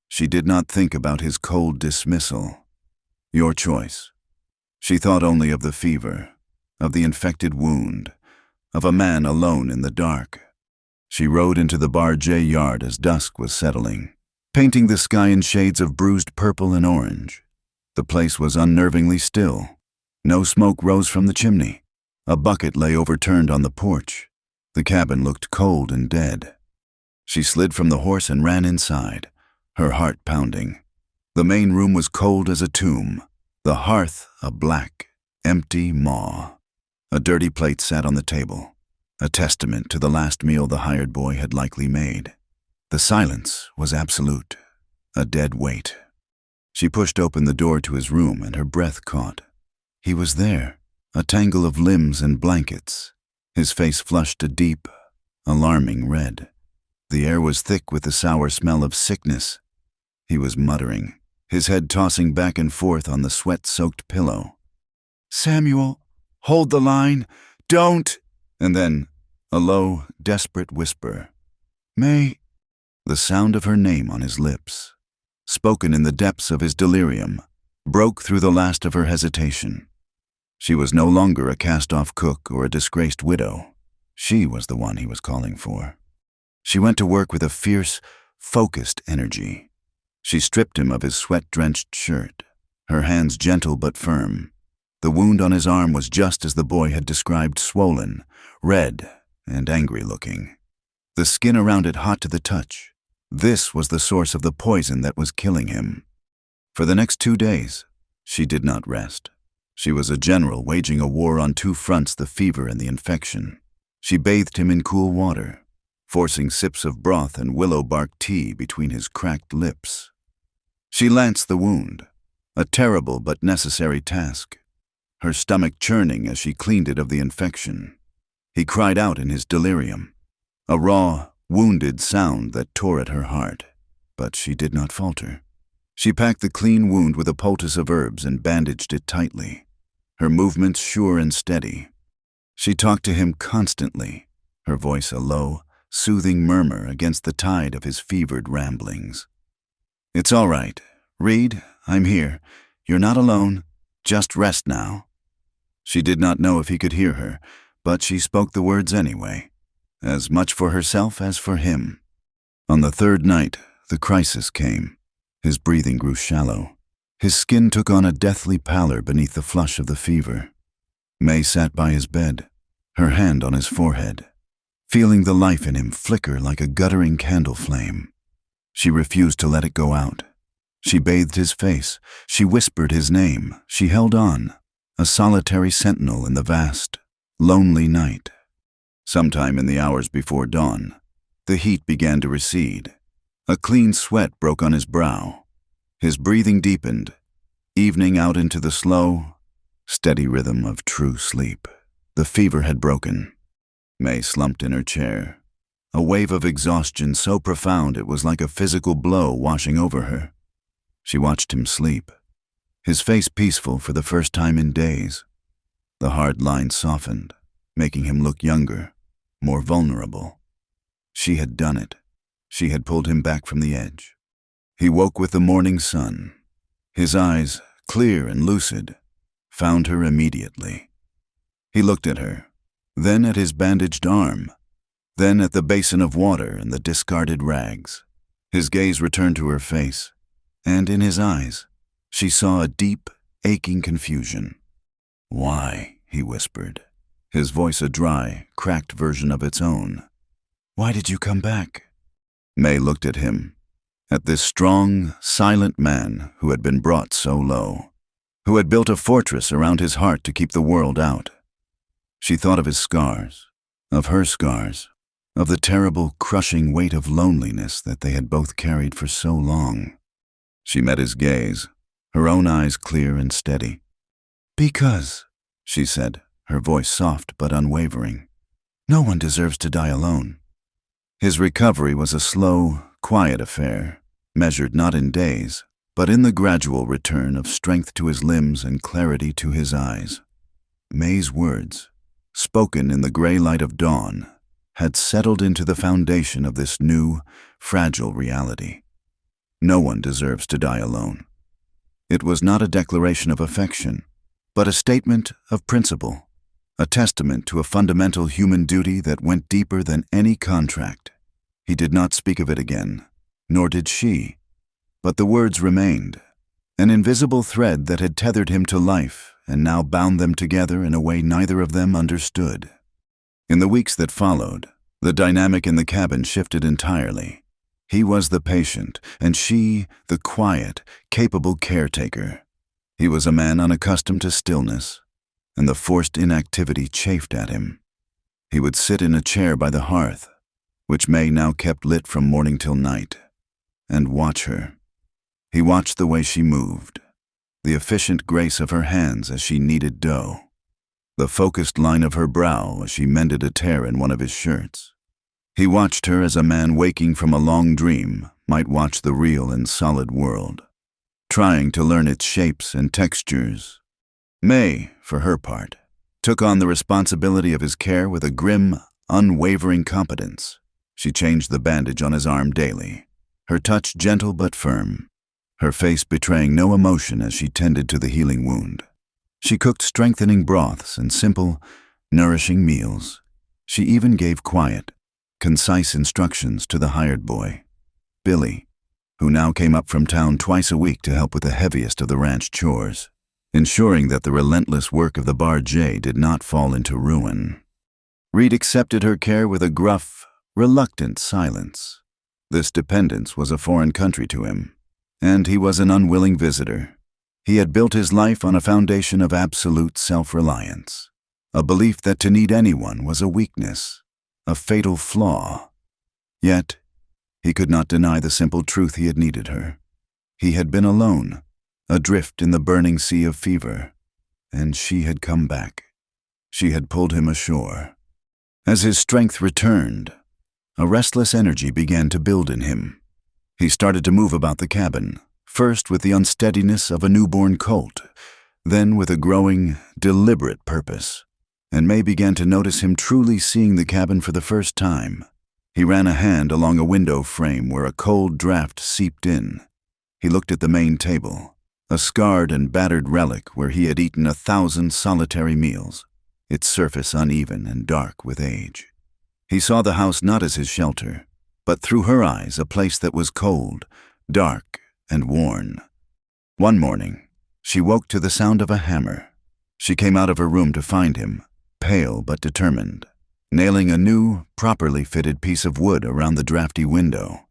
She did not think about his cold dismissal. Your choice. She thought only of the fever, of the infected wound, of a man alone in the dark. She rode into the Bar J yard as dusk was settling, painting the sky in shades of bruised purple and orange. The place was unnervingly still. No smoke rose from the chimney. A bucket lay overturned on the porch. The cabin looked cold and dead. She slid from the horse and ran inside, her heart pounding. The main room was cold as a tomb, the hearth a black, empty maw. A dirty plate sat on the table, a testament to the last meal the hired boy had likely made. The silence was absolute, a dead weight. She pushed open the door to his room and her breath caught. He was there, a tangle of limbs and blankets, his face flushed a deep, alarming red. The air was thick with the sour smell of sickness. He was muttering, his head tossing back and forth on the sweat-soaked pillow. "Samuel, hold the line, don't!" And then, a low, desperate whisper. "May." The sound of her name on his lips, spoken in the depths of his delirium, broke through the last of her hesitation. She was no longer a cast-off cook or a disgraced widow. She was the one he was calling for. She went to work with a fierce, focused energy. She stripped him of his sweat-drenched shirt, her hands gentle but firm. The wound on his arm was just as the boy had described: swollen, red, and angry-looking. The skin around it hot to the touch. This was the source of the poison that was killing him. For the next 2 days, she did not rest. She was a general waging a war on 2 fronts: the fever and the infection. She bathed him in cool water, forcing sips of broth and willow bark tea between his cracked lips. She lanced the wound, a terrible but necessary task, her stomach churning as she cleaned it of the infection. He cried out in his delirium, a raw, wounded sound that tore at her heart, but she did not falter. She packed the clean wound with a poultice of herbs and bandaged it tightly, her movements sure and steady. She talked to him constantly, her voice a low, soothing murmur against the tide of his fevered ramblings. "It's all right. Reed, I'm here. You're not alone. Just rest now." She did not know if he could hear her, but she spoke the words anyway, as much for herself as for him. On the 3rd night, the crisis came. His breathing grew shallow. His skin took on a deathly pallor beneath the flush of the fever. May sat by his bed, her hand on his forehead, feeling the life in him flicker like a guttering candle flame. She refused to let it go out. She bathed his face. She whispered his name. She held on, a solitary sentinel in the vast, lonely night. Sometime in the hours before dawn, the heat began to recede. A clean sweat broke on his brow. His breathing deepened, evening out into the slow, steady rhythm of true sleep. The fever had broken. May slumped in her chair, a wave of exhaustion so profound it was like a physical blow washing over her. She watched him sleep, his face peaceful for the first time in days. The hard lines softened, making him look younger, more vulnerable. She had done it. She had pulled him back from the edge. He woke with the morning sun. His eyes, clear and lucid, found her immediately. He looked at her, then at his bandaged arm, then at the basin of water and the discarded rags. His gaze returned to her face, and in his eyes, she saw a deep, aching confusion. "Why?" he whispered, his voice a dry, cracked version of its own. "Why did you come back?" May looked at him, at this strong, silent man who had been brought so low, who had built a fortress around his heart to keep the world out. She thought of his scars, of her scars, of the terrible, crushing weight of loneliness that they had both carried for so long. She met his gaze, her own eyes clear and steady. "Because," she said, her voice soft but unwavering, "no one deserves to die alone." His recovery was a slow, quiet affair, measured not in days, but in the gradual return of strength to his limbs and clarity to his eyes. May's words, spoken in the gray light of dawn, had settled into the foundation of this new, fragile reality. No one deserves to die alone. It was not a declaration of affection, but a statement of principle, a testament to a fundamental human duty that went deeper than any contract. He did not speak of it again, nor did she, but the words remained, an invisible thread that had tethered him to life and now bound them together in a way neither of them understood. In the weeks that followed, the dynamic in the cabin shifted entirely. He was the patient, and she the quiet, capable caretaker. He was a man unaccustomed to stillness, and the forced inactivity chafed at him. He would sit in a chair by the hearth, which May now kept lit from morning till night, and watch her. He watched the way she moved, the efficient grace of her hands as she kneaded dough, the focused line of her brow as she mended a tear in one of his shirts. He watched her as a man waking from a long dream might watch the real and solid world, trying to learn its shapes and textures. May, for her part, took on the responsibility of his care with a grim, unwavering competence. She changed the bandage on his arm daily, her touch gentle but firm, her face betraying no emotion as she tended to the healing wound. She cooked strengthening broths and simple, nourishing meals. She even gave quiet, concise instructions to the hired boy, Billy, who now came up from town twice a week to help with the heaviest of the ranch chores, ensuring that the relentless work of the Bar J did not fall into ruin. Reed accepted her care with a gruff, reluctant silence. This dependence was a foreign country to him, and he was an unwilling visitor. He had built his life on a foundation of absolute self-reliance, a belief that to need anyone was a weakness, a fatal flaw. Yet, he could not deny the simple truth he had needed her. He had been alone, adrift in the burning sea of fever, and she had come back. She had pulled him ashore. As his strength returned, a restless energy began to build in him. He started to move about the cabin, first with the unsteadiness of a newborn colt, then with a growing, deliberate purpose. And May began to notice him truly seeing the cabin for the first time. He ran a hand along a window frame where a cold draft seeped in. He looked at the main table, a scarred and battered relic where he had eaten 1,000 solitary meals, its surface uneven and dark with age. He saw the house not as his shelter, but through her eyes a place that was cold, dark, and worn. One morning, she woke to the sound of a hammer. She came out of her room to find him, pale but determined, nailing a new, properly fitted piece of wood around the drafty window.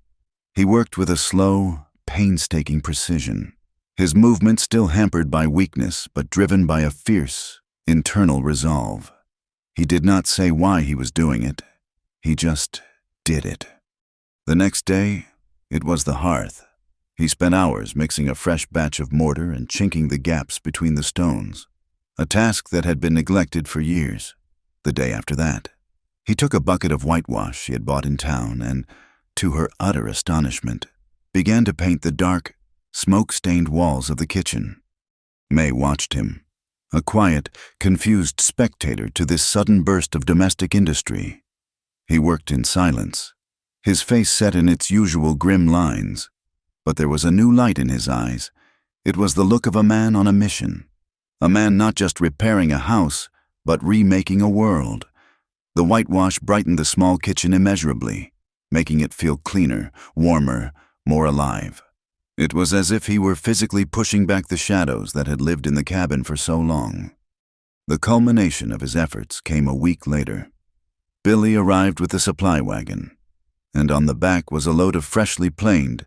He worked with a slow, painstaking precision, his movement still hampered by weakness but driven by a fierce, internal resolve. He did not say why he was doing it. He just did it. The next day, it was the hearth. He spent hours mixing a fresh batch of mortar and chinking the gaps between the stones, a task that had been neglected for years. The day after that, he took a bucket of whitewash she had bought in town and, to her utter astonishment, began to paint the dark, smoke-stained walls of the kitchen. May watched him, a quiet, confused spectator to this sudden burst of domestic industry. He worked in silence, his face set in its usual grim lines, but there was a new light in his eyes. It was the look of a man on a mission, a man not just repairing a house, but remaking a world. The whitewash brightened the small kitchen immeasurably, making it feel cleaner, warmer, more alive. It was as if he were physically pushing back the shadows that had lived in the cabin for so long. The culmination of his efforts came a week later. Billy arrived with the supply wagon, and on the back was a load of freshly planed,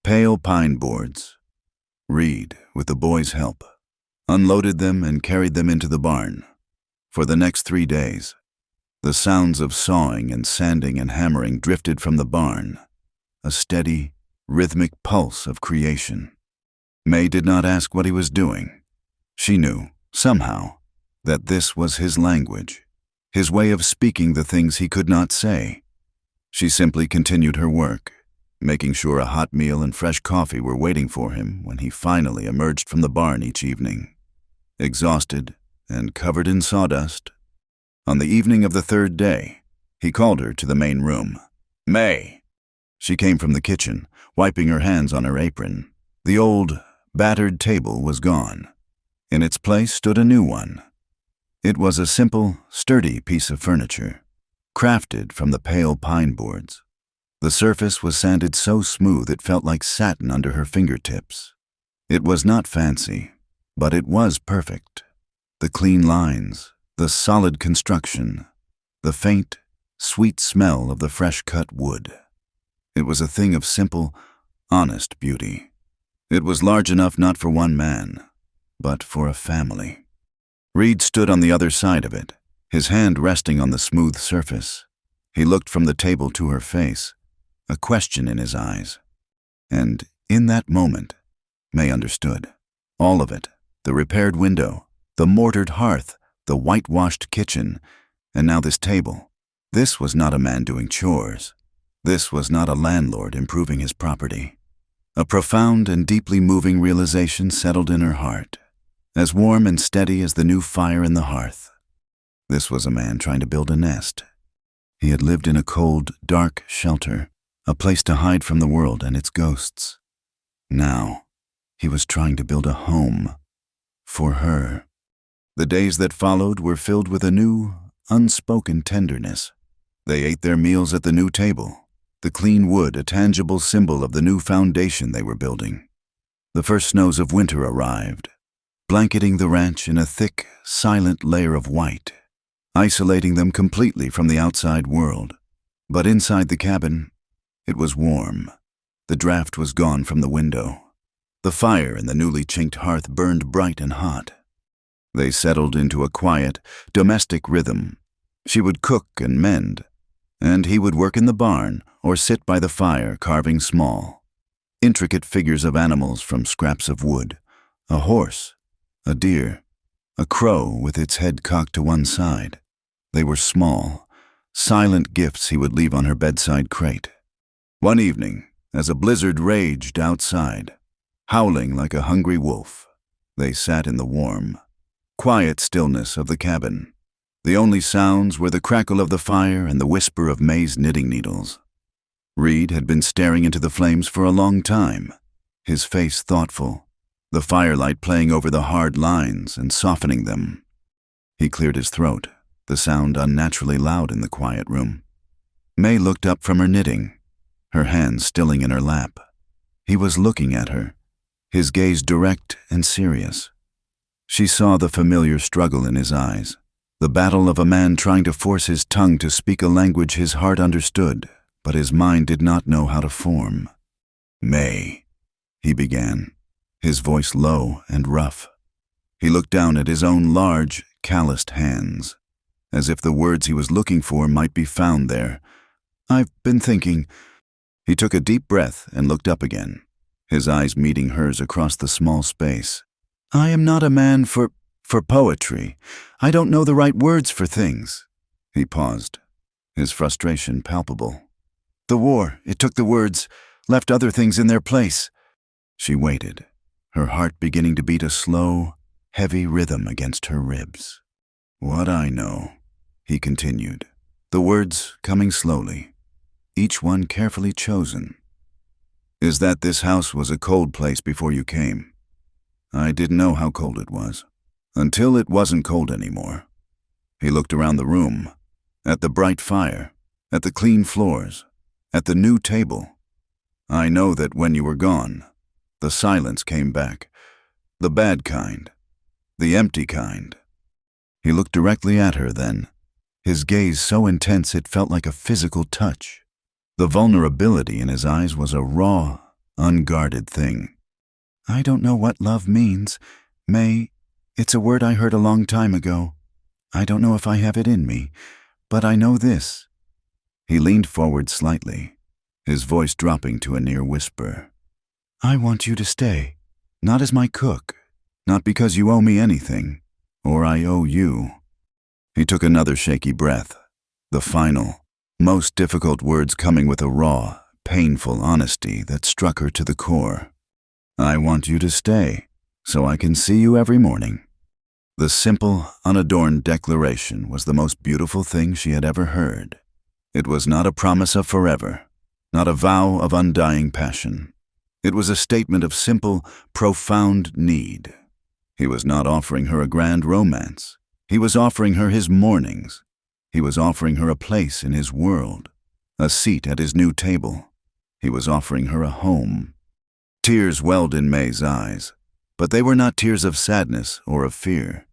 pale pine boards. Reed, with the boys' help, unloaded them and carried them into the barn. For the next 3 days, the sounds of sawing and sanding and hammering drifted from the barn, a steady, rhythmic pulse of creation. May did not ask what he was doing. She knew, somehow, that this was his language, his way of speaking the things he could not say. She simply continued her work, making sure a hot meal and fresh coffee were waiting for him when he finally emerged from the barn each evening. Exhausted and covered in sawdust. On the evening of the 3rd day, he called her to the main room. "May!" She came from the kitchen, wiping her hands on her apron. The old, battered table was gone. In its place stood a new one. It was a simple, sturdy piece of furniture, crafted from the pale pine boards. The surface was sanded so smooth it felt like satin under her fingertips. It was not fancy, but it was perfect. The clean lines, the solid construction, the faint, sweet smell of the fresh-cut wood. It was a thing of simple, honest beauty. It was large enough not for one man, but for a family. Reed stood on the other side of it, his hand resting on the smooth surface. He looked from the table to her face, a question in his eyes. And in that moment, May understood. All of it, the repaired window, the mortared hearth, the whitewashed kitchen, and now this table. This was not a man doing chores. This was not a landlord improving his property. A profound and deeply moving realization settled in her heart, as warm and steady as the new fire in the hearth. This was a man trying to build a nest. He had lived in a cold, dark shelter, a place to hide from the world and its ghosts. Now, he was trying to build a home for her. The days that followed were filled with a new, unspoken tenderness. They ate their meals at the new table, the clean wood a tangible symbol of the new foundation they were building. The first snows of winter arrived, blanketing the ranch in a thick, silent layer of white, isolating them completely from the outside world. But inside the cabin, it was warm. The draft was gone from the window. The fire in the newly chinked hearth burned bright and hot. They settled into a quiet, domestic rhythm. She would cook and mend, and he would work in the barn or sit by the fire carving small, intricate figures of animals from scraps of wood, a horse, a deer, a crow with its head cocked to one side. They were small, silent gifts he would leave on her bedside crate. One evening, as a blizzard raged outside, howling like a hungry wolf, they sat in the warm, quiet stillness of the cabin. The only sounds were the crackle of the fire and the whisper of May's knitting needles. Reed had been staring into the flames for a long time, his face thoughtful, the firelight playing over the hard lines and softening them. He cleared his throat, the sound unnaturally loud in the quiet room. May looked up from her knitting, her hands stilling in her lap. He was looking at her, his gaze direct and serious. She saw the familiar struggle in his eyes, the battle of a man trying to force his tongue to speak a language his heart understood, but his mind did not know how to form. "May," he began, his voice low and rough. He looked down at his own large, calloused hands, as if the words he was looking for might be found there. "I've been thinking." He took a deep breath and looked up again, his eyes meeting hers across the small space. "I am not a man for for poetry. I don't know the right words for things." He paused, his frustration palpable. "The war, it took the words, left other things in their place." She waited, her heart beginning to beat a slow, heavy rhythm against her ribs. "What I know," he continued, the words coming slowly, each one carefully chosen, "is that this house was a cold place before you came. I didn't know how cold it was, until it wasn't cold anymore." He looked around the room, at the bright fire, at the clean floors, at the new table. "I know that when you were gone, the silence came back, the bad kind, the empty kind." He looked directly at her then, his gaze so intense it felt like a physical touch. The vulnerability in his eyes was a raw, unguarded thing. "I don't know what love means, May. It's a word I heard a long time ago. I don't know if I have it in me, but I know this." He leaned forward slightly, his voice dropping to a near whisper. "I want you to stay, not as my cook, not because you owe me anything, or I owe you." He took another shaky breath, the final, most difficult words coming with a raw, painful honesty that struck her to the core. "I want you to stay, so I can see you every morning." The simple, unadorned declaration was the most beautiful thing she had ever heard. It was not a promise of forever, not a vow of undying passion. It was a statement of simple, profound need. He was not offering her a grand romance. He was offering her his mornings. He was offering her a place in his world, a seat at his new table. He was offering her a home. Tears welled in May's eyes, but they were not tears of sadness or of fear.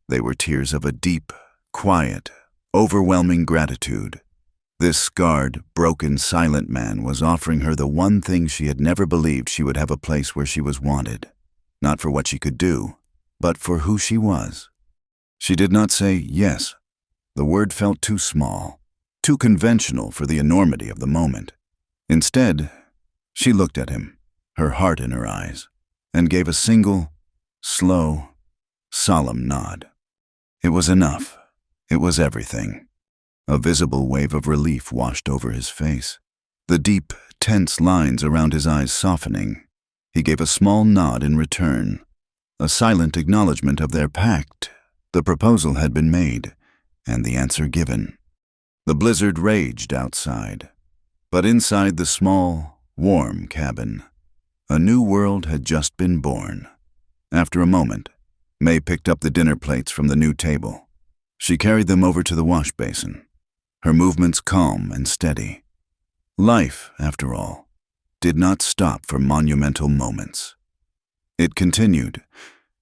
They were tears of a deep, quiet, overwhelming gratitude. This scarred, broken, silent man was offering her the one thing she had never believed she would have a place where she was wanted, not for what she could do, but for who she was. She did not say yes. The word felt too small, too conventional for the enormity of the moment. Instead, she looked at him, her heart in her eyes, and gave a single, slow, solemn nod. It was enough. It was everything. A visible wave of relief washed over his face, the deep, tense lines around his eyes softening. He gave a small nod in return, a silent acknowledgement of their pact. The proposal had been made, and the answer given. The blizzard raged outside, but inside the small, warm cabin, a new world had just been born. After a moment, May picked up the dinner plates from the new table. She carried them over to the wash basin, her movements calm and steady. Life, after all, did not stop for monumental moments. It continued.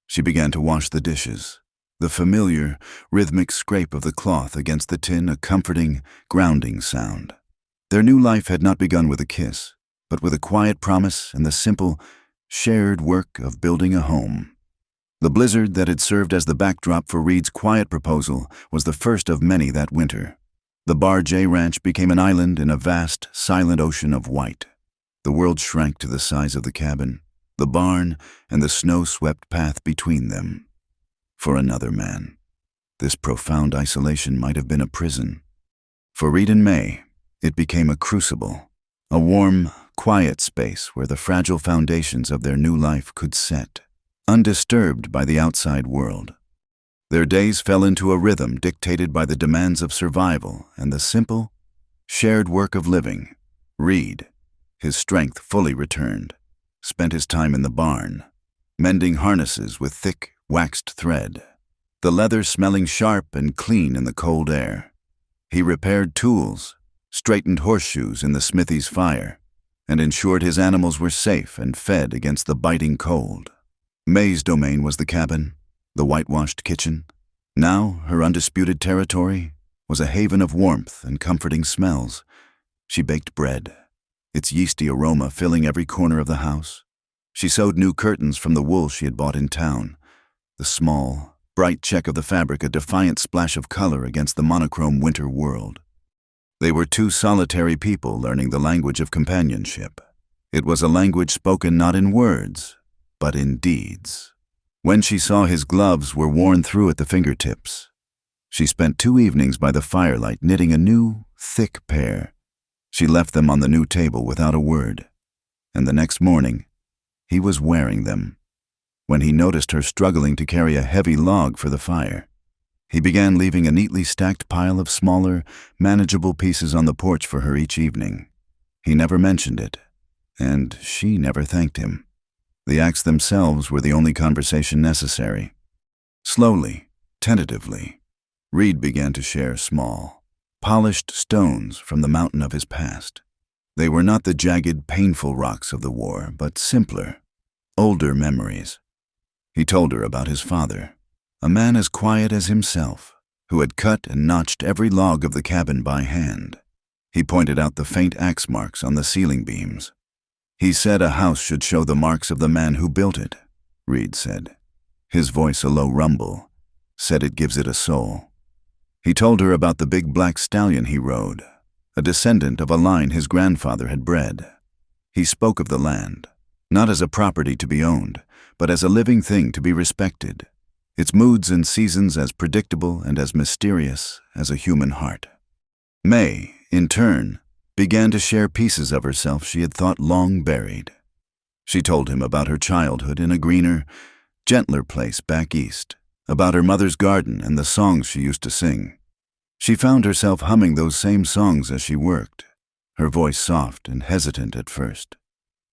She began to wash the dishes, the familiar, rhythmic scrape of the cloth against the tin a comforting, grounding sound. Their new life had not begun with a kiss, but with a quiet promise and the simple, shared work of building a home. The blizzard that had served as the backdrop for Reed's quiet proposal was the first of many that winter. The Bar J Ranch became an island in a vast, silent ocean of white. The world shrank to the size of the cabin, the barn, and the snow-swept path between them. For another man, this profound isolation might have been a prison. For Reed and May, it became a crucible, a warm, quiet space where the fragile foundations of their new life could set, undisturbed by the outside world. Their days fell into a rhythm dictated by the demands of survival and the simple, shared work of living. Reed, his strength fully returned, spent his time in the barn, mending harnesses with thick, waxed thread, the leather smelling sharp and clean in the cold air. He repaired tools, straightened horseshoes in the smithy's fire, and ensured his animals were safe and fed against the biting cold. May's domain was the cabin, the whitewashed kitchen. Now her undisputed territory was a haven of warmth and comforting smells. She baked bread, its yeasty aroma filling every corner of the house. She sewed new curtains from the wool she had bought in town, the small, bright check of the fabric a defiant splash of color against the monochrome winter world. They were two solitary people learning the language of companionship. It was a language spoken not in words, but in deeds. When she saw his gloves were worn through at the fingertips, she spent 2 evenings by the firelight knitting a new, thick pair. She left them on the new table without a word, and the next morning, he was wearing them. When he noticed her struggling to carry a heavy log for the fire, he began leaving a neatly stacked pile of smaller, manageable pieces on the porch for her each evening. He never mentioned it, and she never thanked him. The acts themselves were the only conversation necessary. Slowly, tentatively, Reed began to share small, polished stones from the mountain of his past. They were not the jagged, painful rocks of the war, but simpler, older memories. He told her about his father, a man as quiet as himself, who had cut and notched every log of the cabin by hand. He pointed out the faint axe marks on the ceiling beams. He said a house should show the marks of the man who built it, Reed said. His voice a low rumble, said it gives it a soul. He told her about the big black stallion he rode, a descendant of a line his grandfather had bred. He spoke of the land, not as a property to be owned, but as a living thing to be respected, its moods and seasons as predictable and as mysterious as a human heart. May, in turn, began to share pieces of herself she had thought long buried. She told him about her childhood in a greener, gentler place back east, about her mother's garden and the songs she used to sing. She found herself humming those same songs as she worked, her voice soft and hesitant at first,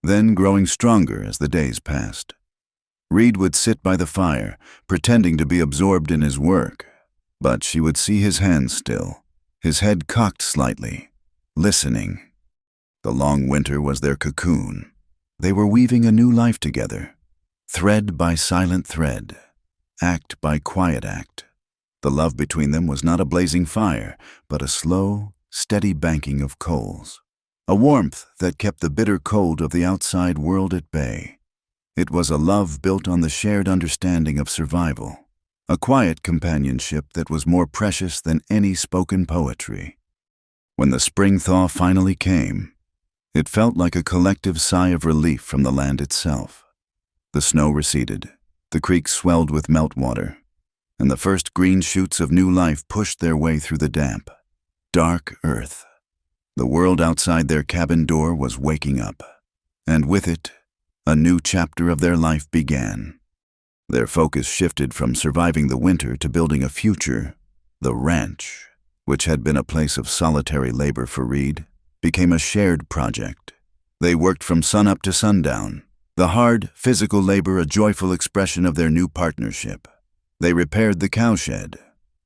then growing stronger as the days passed. Reed would sit by the fire, pretending to be absorbed in his work, but she would see his hands still, his head cocked slightly, listening. The long winter was their cocoon. They were weaving a new life together, thread by silent thread, act by quiet act. The love between them was not a blazing fire, but a slow, steady banking of coals, a warmth that kept the bitter cold of the outside world at bay. It was a love built on the shared understanding of survival, a quiet companionship that was more precious than any spoken poetry. When the spring thaw finally came, it felt like a collective sigh of relief from the land itself. The snow receded, the creek swelled with meltwater, and the first green shoots of new life pushed their way through the damp, dark earth. The world outside their cabin door was waking up, and with it, a new chapter of their life began. Their focus shifted from surviving the winter to building a future. The ranch, which had been a place of solitary labor for Reed, became a shared project. They worked from sunup to sundown, the hard, physical labor a joyful expression of their new partnership. They repaired the cowshed,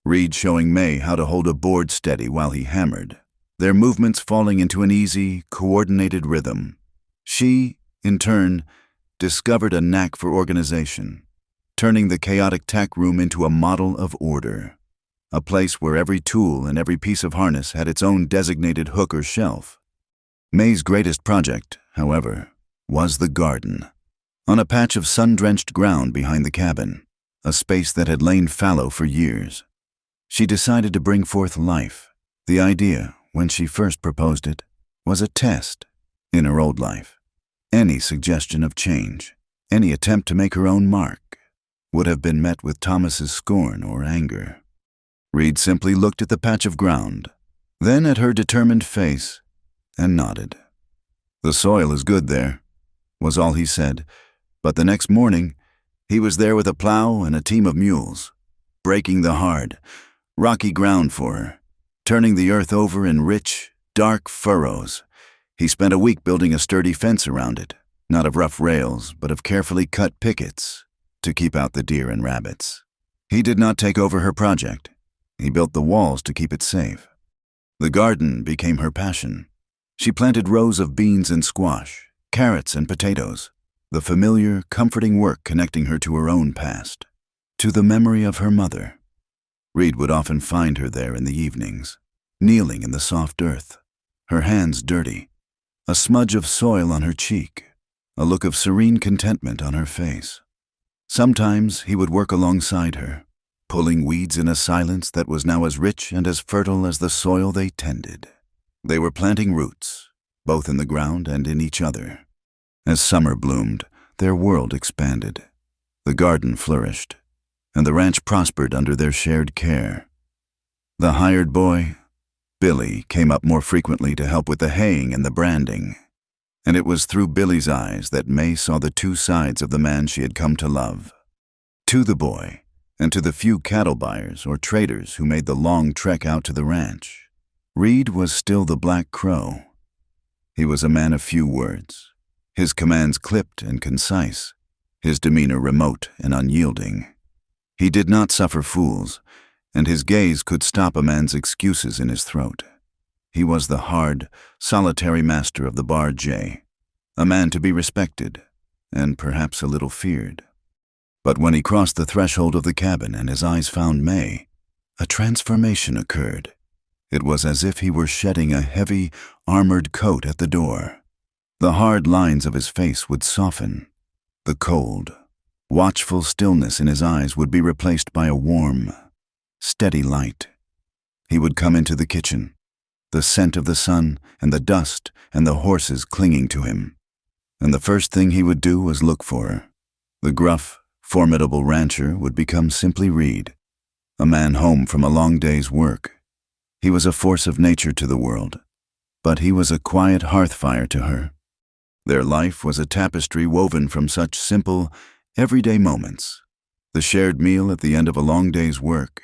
Reed showing May how to hold a board steady while he hammered, their movements falling into an easy, coordinated rhythm. She, in turn, discovered a knack for organization, turning the chaotic tack room into a model of order, a place where every tool and every piece of harness had its own designated hook or shelf. May's greatest project, however, was the garden. On a patch of sun-drenched ground behind the cabin, a space that had lain fallow for years, she decided to bring forth life. The idea, when she first proposed it, was a test in her old life. Any suggestion of change, any attempt to make her own mark, would have been met with Thomas's scorn or anger. Reed simply looked at the patch of ground, then at her determined face, and nodded. "The soil is good there," was all he said, but the next morning, he was there with a plow and a team of mules, breaking the hard, rocky ground for her, turning the earth over in rich, dark furrows. He spent a week building a sturdy fence around it, not of rough rails, but of carefully cut pickets to keep out the deer and rabbits. He did not take over her project. He built the walls to keep it safe. The garden became her passion. She planted rows of beans and squash, carrots and potatoes, the familiar, comforting work connecting her to her own past, to the memory of her mother. Reed would often find her there in the evenings, kneeling in the soft earth, her hands dirty, a smudge of soil on her cheek, a look of serene contentment on her face. Sometimes he would work alongside her, pulling weeds in a silence that was now as rich and as fertile as the soil they tended. They were planting roots, both in the ground and in each other. As summer bloomed, their world expanded. The garden flourished, and the ranch prospered under their shared care. The hired boy, Billy, came up more frequently to help with the haying and the branding, and it was through Billy's eyes that May saw the two sides of the man she had come to love. To the boy, and to the few cattle buyers or traders who made the long trek out to the ranch, Reed was still the Black Crow. He was a man of few words, his commands clipped and concise, his demeanor remote and unyielding. He did not suffer fools, and his gaze could stop a man's excuses in his throat. He was the hard, solitary master of the Bar J, a man to be respected, and perhaps a little feared. But when he crossed the threshold of the cabin and his eyes found May, a transformation occurred. It was as if he were shedding a heavy, armored coat at the door. The hard lines of his face would soften. The cold, watchful stillness in his eyes would be replaced by a warm, steady light. He would come into the kitchen, the scent of the sun and the dust and the horses clinging to him. And the first thing he would do was look for her. The gruff, formidable rancher would become simply Reed, a man home from a long day's work. He was a force of nature to the world, but he was a quiet hearth-fire to her. Their life was a tapestry woven from such simple, everyday moments. The shared meal at the end of a long day's work,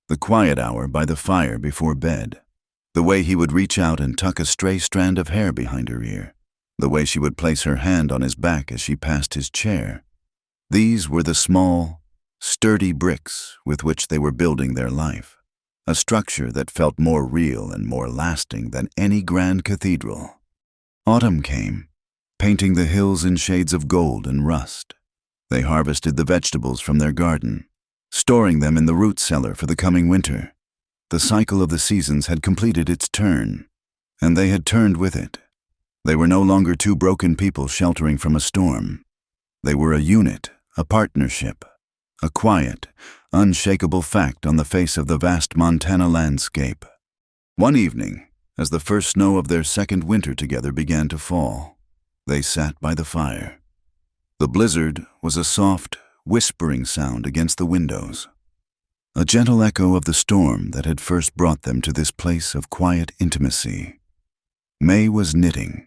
the quiet hour by the fire before bed, the way he would reach out and tuck a stray strand of hair behind her ear, the way she would place her hand on his back as she passed his chair. These were the small, sturdy bricks with which they were building their life, a structure that felt more real and more lasting than any grand cathedral. Autumn came, painting the hills in shades of gold and rust. They harvested the vegetables from their garden, storing them in the root cellar for the coming winter. The cycle of the seasons had completed its turn, and they had turned with it. They were no longer two broken people sheltering from a storm. They were a unit, a partnership, a quiet, unshakable fact on the face of the vast Montana landscape. One evening, as the first snow of their second winter together began to fall, they sat by the fire. The blizzard was a soft, whispering sound against the windows, a gentle echo of the storm that had first brought them to this place of quiet intimacy. May was knitting,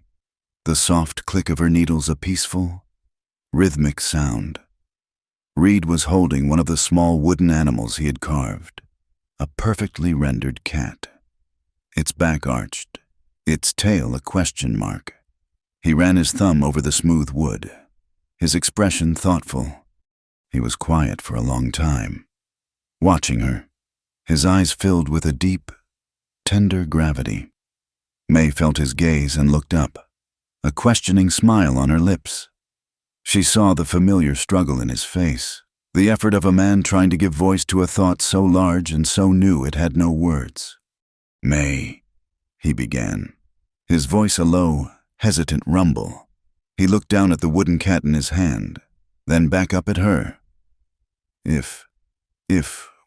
the soft click of her needles a peaceful, rhythmic sound. Reed was holding one of the small wooden animals he had carved, a perfectly rendered cat. Its back arched, its tail a question mark. He ran his thumb over the smooth wood, his expression thoughtful. He was quiet for a long time, watching her, his eyes filled with a deep, tender gravity. May felt his gaze and looked up, a questioning smile on her lips. She saw the familiar struggle in his face, the effort of a man trying to give voice to a thought so large and so new it had no words. "May," he began, his voice a low, hesitant rumble. He looked down at the wooden cat in his hand, then back up at her. If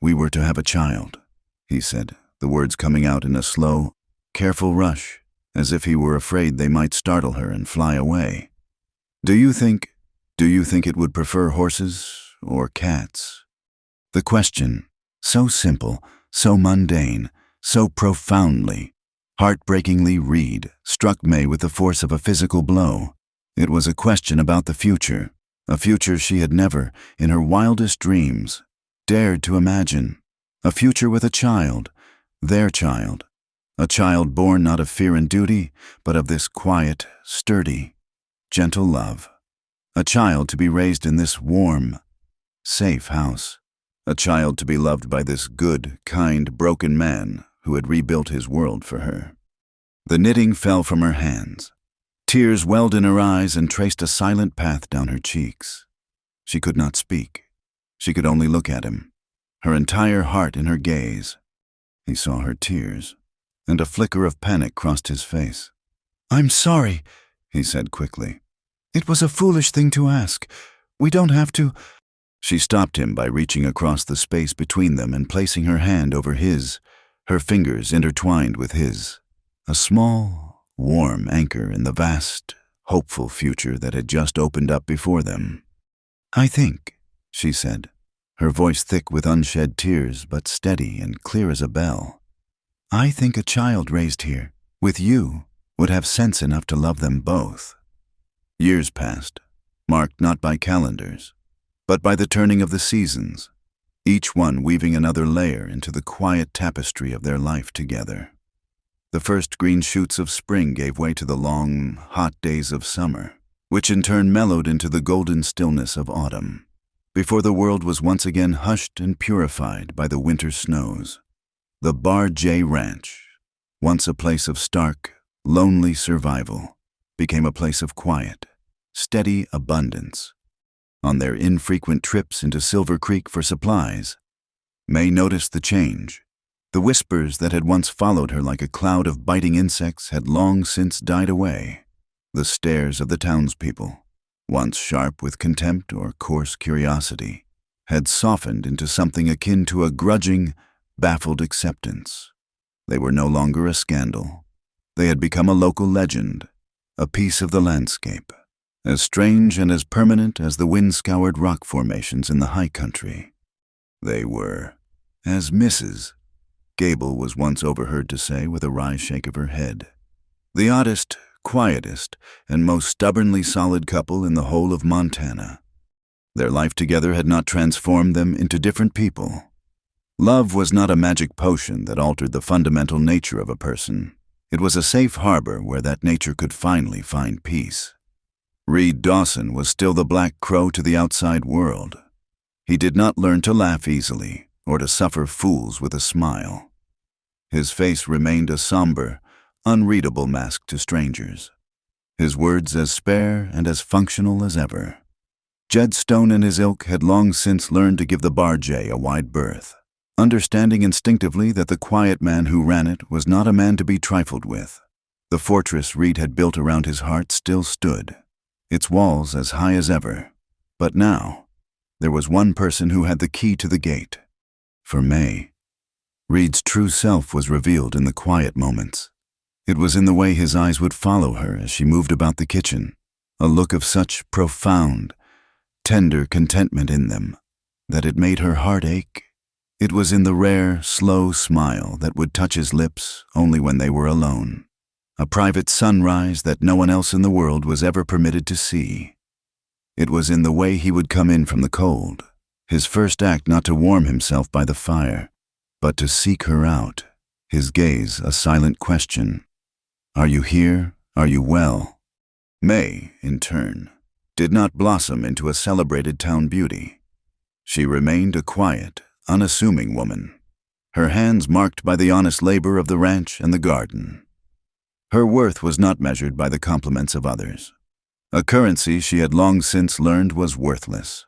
we were to have a child," he said, the words coming out in a slow, careful rush, as if he were afraid they might startle her and fly away. Do you think it would prefer horses or cats?" The question, so simple, so mundane, so profoundly, heartbreakingly Reed, struck May with the force of a physical blow. It was a question about the future, a future she had never, in her wildest dreams, dared to imagine. A future with a child, their child, a child born not of fear and duty, but of this quiet, sturdy, gentle love. A child to be raised in this warm, safe house. A child to be loved by this good, kind, broken man who had rebuilt his world for her. The knitting fell from her hands. Tears welled in her eyes and traced a silent path down her cheeks. She could not speak. She could only look at him, her entire heart in her gaze. He saw her tears, and a flicker of panic crossed his face. "I'm sorry," he said quickly. "It was a foolish thing to ask. We don't have to—" She stopped him by reaching across the space between them and placing her hand over his, her fingers intertwined with his, a small, warm anchor in the vast, hopeful future that had just opened up before them. I think," she said, her voice thick with unshed tears but steady and clear as a bell. "I think a child raised here, with you, would have sense enough to love them both." Years passed, marked not by calendars, but by the turning of the seasons, each one weaving another layer into the quiet tapestry of their life together. The first green shoots of spring gave way to the long, hot days of summer, which in turn mellowed into the golden stillness of autumn, before the world was once again hushed and purified by the winter snows. The Bar J Ranch, once a place of stark, lonely survival, became a place of quiet, steady abundance. On their infrequent trips into Silver Creek for supplies, May noticed the change. The whispers that had once followed her like a cloud of biting insects had long since died away. The stares of the townspeople, once sharp with contempt or coarse curiosity, had softened into something akin to a grudging, baffled acceptance. They were no longer a scandal. They had become a local legend, a piece of the landscape, as strange and as permanent as the wind-scoured rock formations in the high country. They were, as Mrs. Gable was once overheard to say with a wry shake of her head, the oddest, quietest, and most stubbornly solid couple in the whole of Montana. Their life together had not transformed them into different people. Love was not a magic potion that altered the fundamental nature of a person. It was a safe harbor where that nature could finally find peace. Reed Dawson was still the black crow to the outside world. He did not learn to laugh easily or to suffer fools with a smile. His face remained a somber, unreadable mask to strangers, his words as spare and as functional as ever. Jed Stone and his ilk had long since learned to give the Bar J a wide berth, understanding instinctively that the quiet man who ran it was not a man to be trifled with. The fortress Reed had built around his heart still stood, its walls as high as ever. But now, there was one person who had the key to the gate. For May, Reed's true self was revealed in the quiet moments. It was in the way his eyes would follow her as she moved about the kitchen, a look of such profound, tender contentment in them that it made her heart ache. It was in the rare, slow smile that would touch his lips only when they were alone, a private sunrise that no one else in the world was ever permitted to see. It was in the way he would come in from the cold, his first act not to warm himself by the fire, but to seek her out, his gaze a silent question. "Are you here? Are you well?" May, in turn, did not blossom into a celebrated town beauty. She remained a quiet, unassuming woman, her hands marked by the honest labor of the ranch and the garden. Her worth was not measured by the compliments of others. A currency she had long since learned was worthless.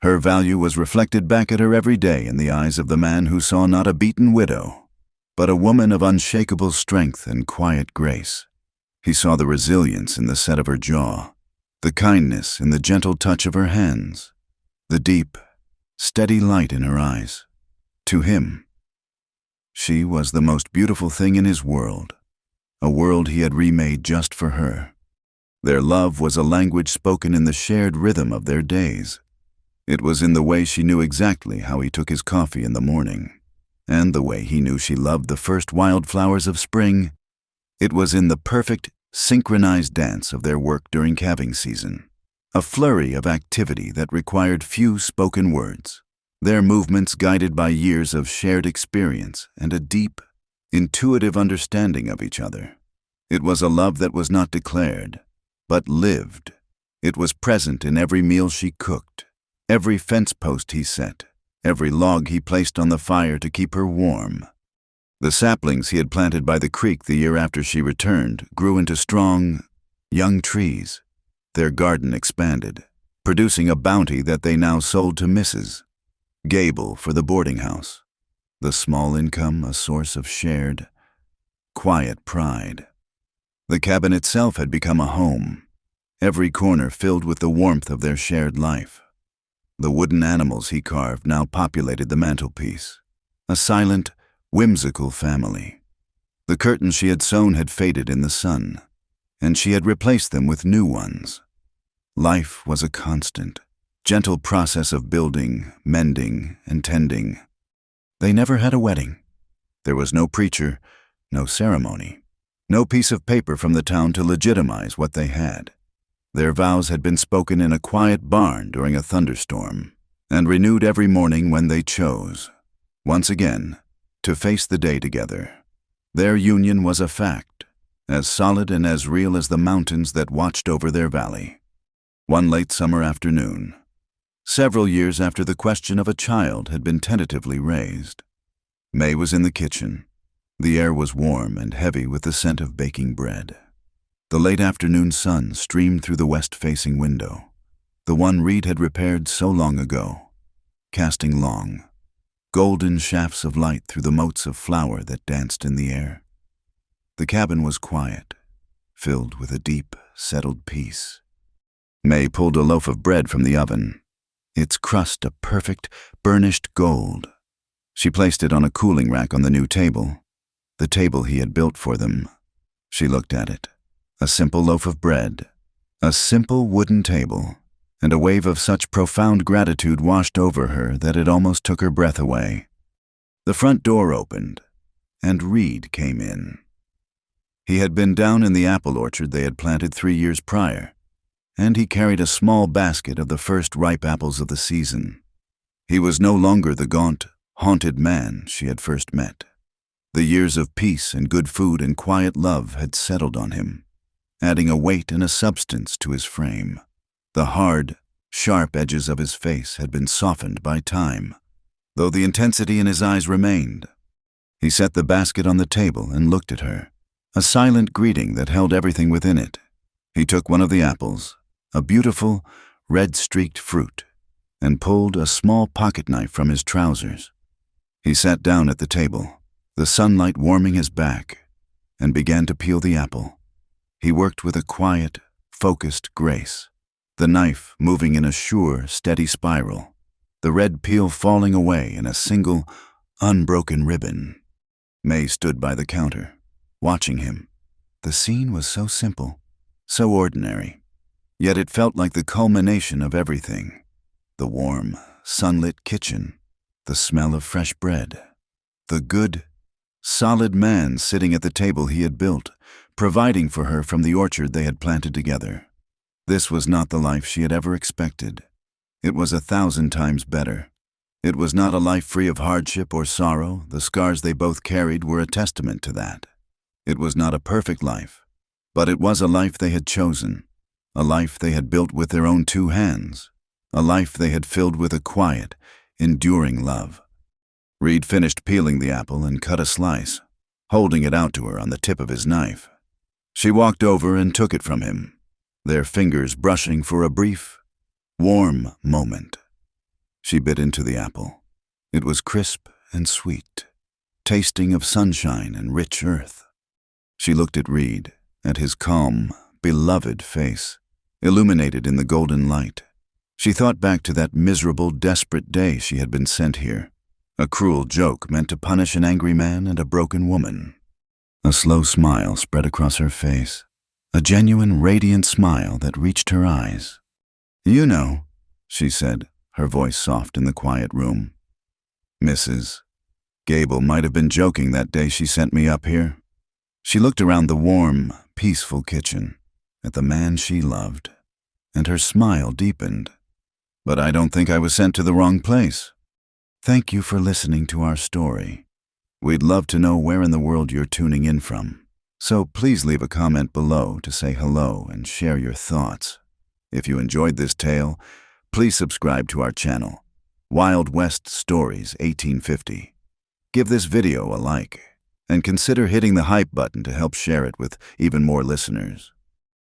Her value was reflected back at her every day in the eyes of the man who saw not a beaten widow, but a woman of unshakable strength and quiet grace. He saw the resilience in the set of her jaw, the kindness in the gentle touch of her hands, the deep, steady light in her eyes. To him, she was the most beautiful thing in his world, a world he had remade just for her. Their love was a language spoken in the shared rhythm of their days. It was in the way she knew exactly how he took his coffee in the morning, and the way he knew she loved the first wildflowers of spring. It was in the perfect, synchronized dance of their work during calving season, a flurry of activity that required few spoken words, their movements guided by years of shared experience and a deep, intuitive understanding of each other. It was a love that was not declared, but lived. It was present in every meal she cooked, every fence post he set, every log he placed on the fire to keep her warm. The saplings he had planted by the creek the year after she returned grew into strong, young trees. Their garden expanded, producing a bounty that they now sold to Mrs. Gable for the boarding house, the small income a source of shared, quiet pride. The cabin itself had become a home, every corner filled with the warmth of their shared life. The wooden animals he carved now populated the mantelpiece, a silent, whimsical family. The curtains she had sewn had faded in the sun, and she had replaced them with new ones. Life was a constant, gentle process of building, mending, and tending. They never had a wedding. There was no preacher, no ceremony, no piece of paper from the town to legitimize what they had. Their vows had been spoken in a quiet barn during a thunderstorm, and renewed every morning when they chose, once again, to face the day together. Their union was a fact, as solid and as real as the mountains that watched over their valley. One late summer afternoon, several years after the question of a child had been tentatively raised, May was in the kitchen. The air was warm and heavy with the scent of baking bread. The late afternoon sun streamed through the west-facing window, the one Reed had repaired so long ago, casting long, golden shafts of light through the motes of flour that danced in the air. The cabin was quiet, filled with a deep, settled peace. May pulled a loaf of bread from the oven, its crust a perfect, burnished gold. She placed it on a cooling rack on the new table, the table he had built for them. She looked at it. A simple loaf of bread, a simple wooden table, and a wave of such profound gratitude washed over her that it almost took her breath away. The front door opened, and Reed came in. He had been down in the apple orchard they had planted 3 years prior, and he carried a small basket of the first ripe apples of the season. He was no longer the gaunt, haunted man she had first met. The years of peace and good food and quiet love had settled on him, adding a weight and a substance to his frame. The hard, sharp edges of his face had been softened by time, though the intensity in his eyes remained. He set the basket on the table and looked at her, a silent greeting that held everything within it. He took one of the apples, a beautiful, red-streaked fruit, and pulled a small pocket knife from his trousers. He sat down at the table, the sunlight warming his back, and began to peel the apple. He worked with a quiet, focused grace, the knife moving in a sure, steady spiral, the red peel falling away in a single, unbroken ribbon. May stood by the counter, watching him. The scene was so simple, so ordinary, yet it felt like the culmination of everything. The warm, sunlit kitchen, the smell of fresh bread, the good, solid man sitting at the table he had built, providing for her from the orchard they had planted together. This was not the life she had ever expected. It was 1,000 times better. It was not a life free of hardship or sorrow. The scars they both carried were a testament to that. It was not a perfect life, but it was a life they had chosen, a life they had built with their own 2 hands, a life they had filled with a quiet, enduring love. Reed finished peeling the apple and cut a slice, holding it out to her on the tip of his knife. She walked over and took it from him, their fingers brushing for a brief, warm moment. She bit into the apple. It was crisp and sweet, tasting of sunshine and rich earth. She looked at Reed, at his calm, beloved face, illuminated in the golden light. She thought back to that miserable, desperate day she had been sent here, a cruel joke meant to punish an angry man and a broken woman. A slow smile spread across her face, a genuine, radiant smile that reached her eyes. "You know," she said, her voice soft in the quiet room. "Mrs. Gable might have been joking that day she sent me up here." She looked around the warm, peaceful kitchen, at the man she loved, and her smile deepened. "But I don't think I was sent to the wrong place. Thank you for listening to our story. We'd love to know where in the world you're tuning in from, so please leave a comment below to say hello and share your thoughts. If you enjoyed this tale, please subscribe to our channel, Wild West Stories 1850. Give this video a like, and consider hitting the hype button to help share it with even more listeners.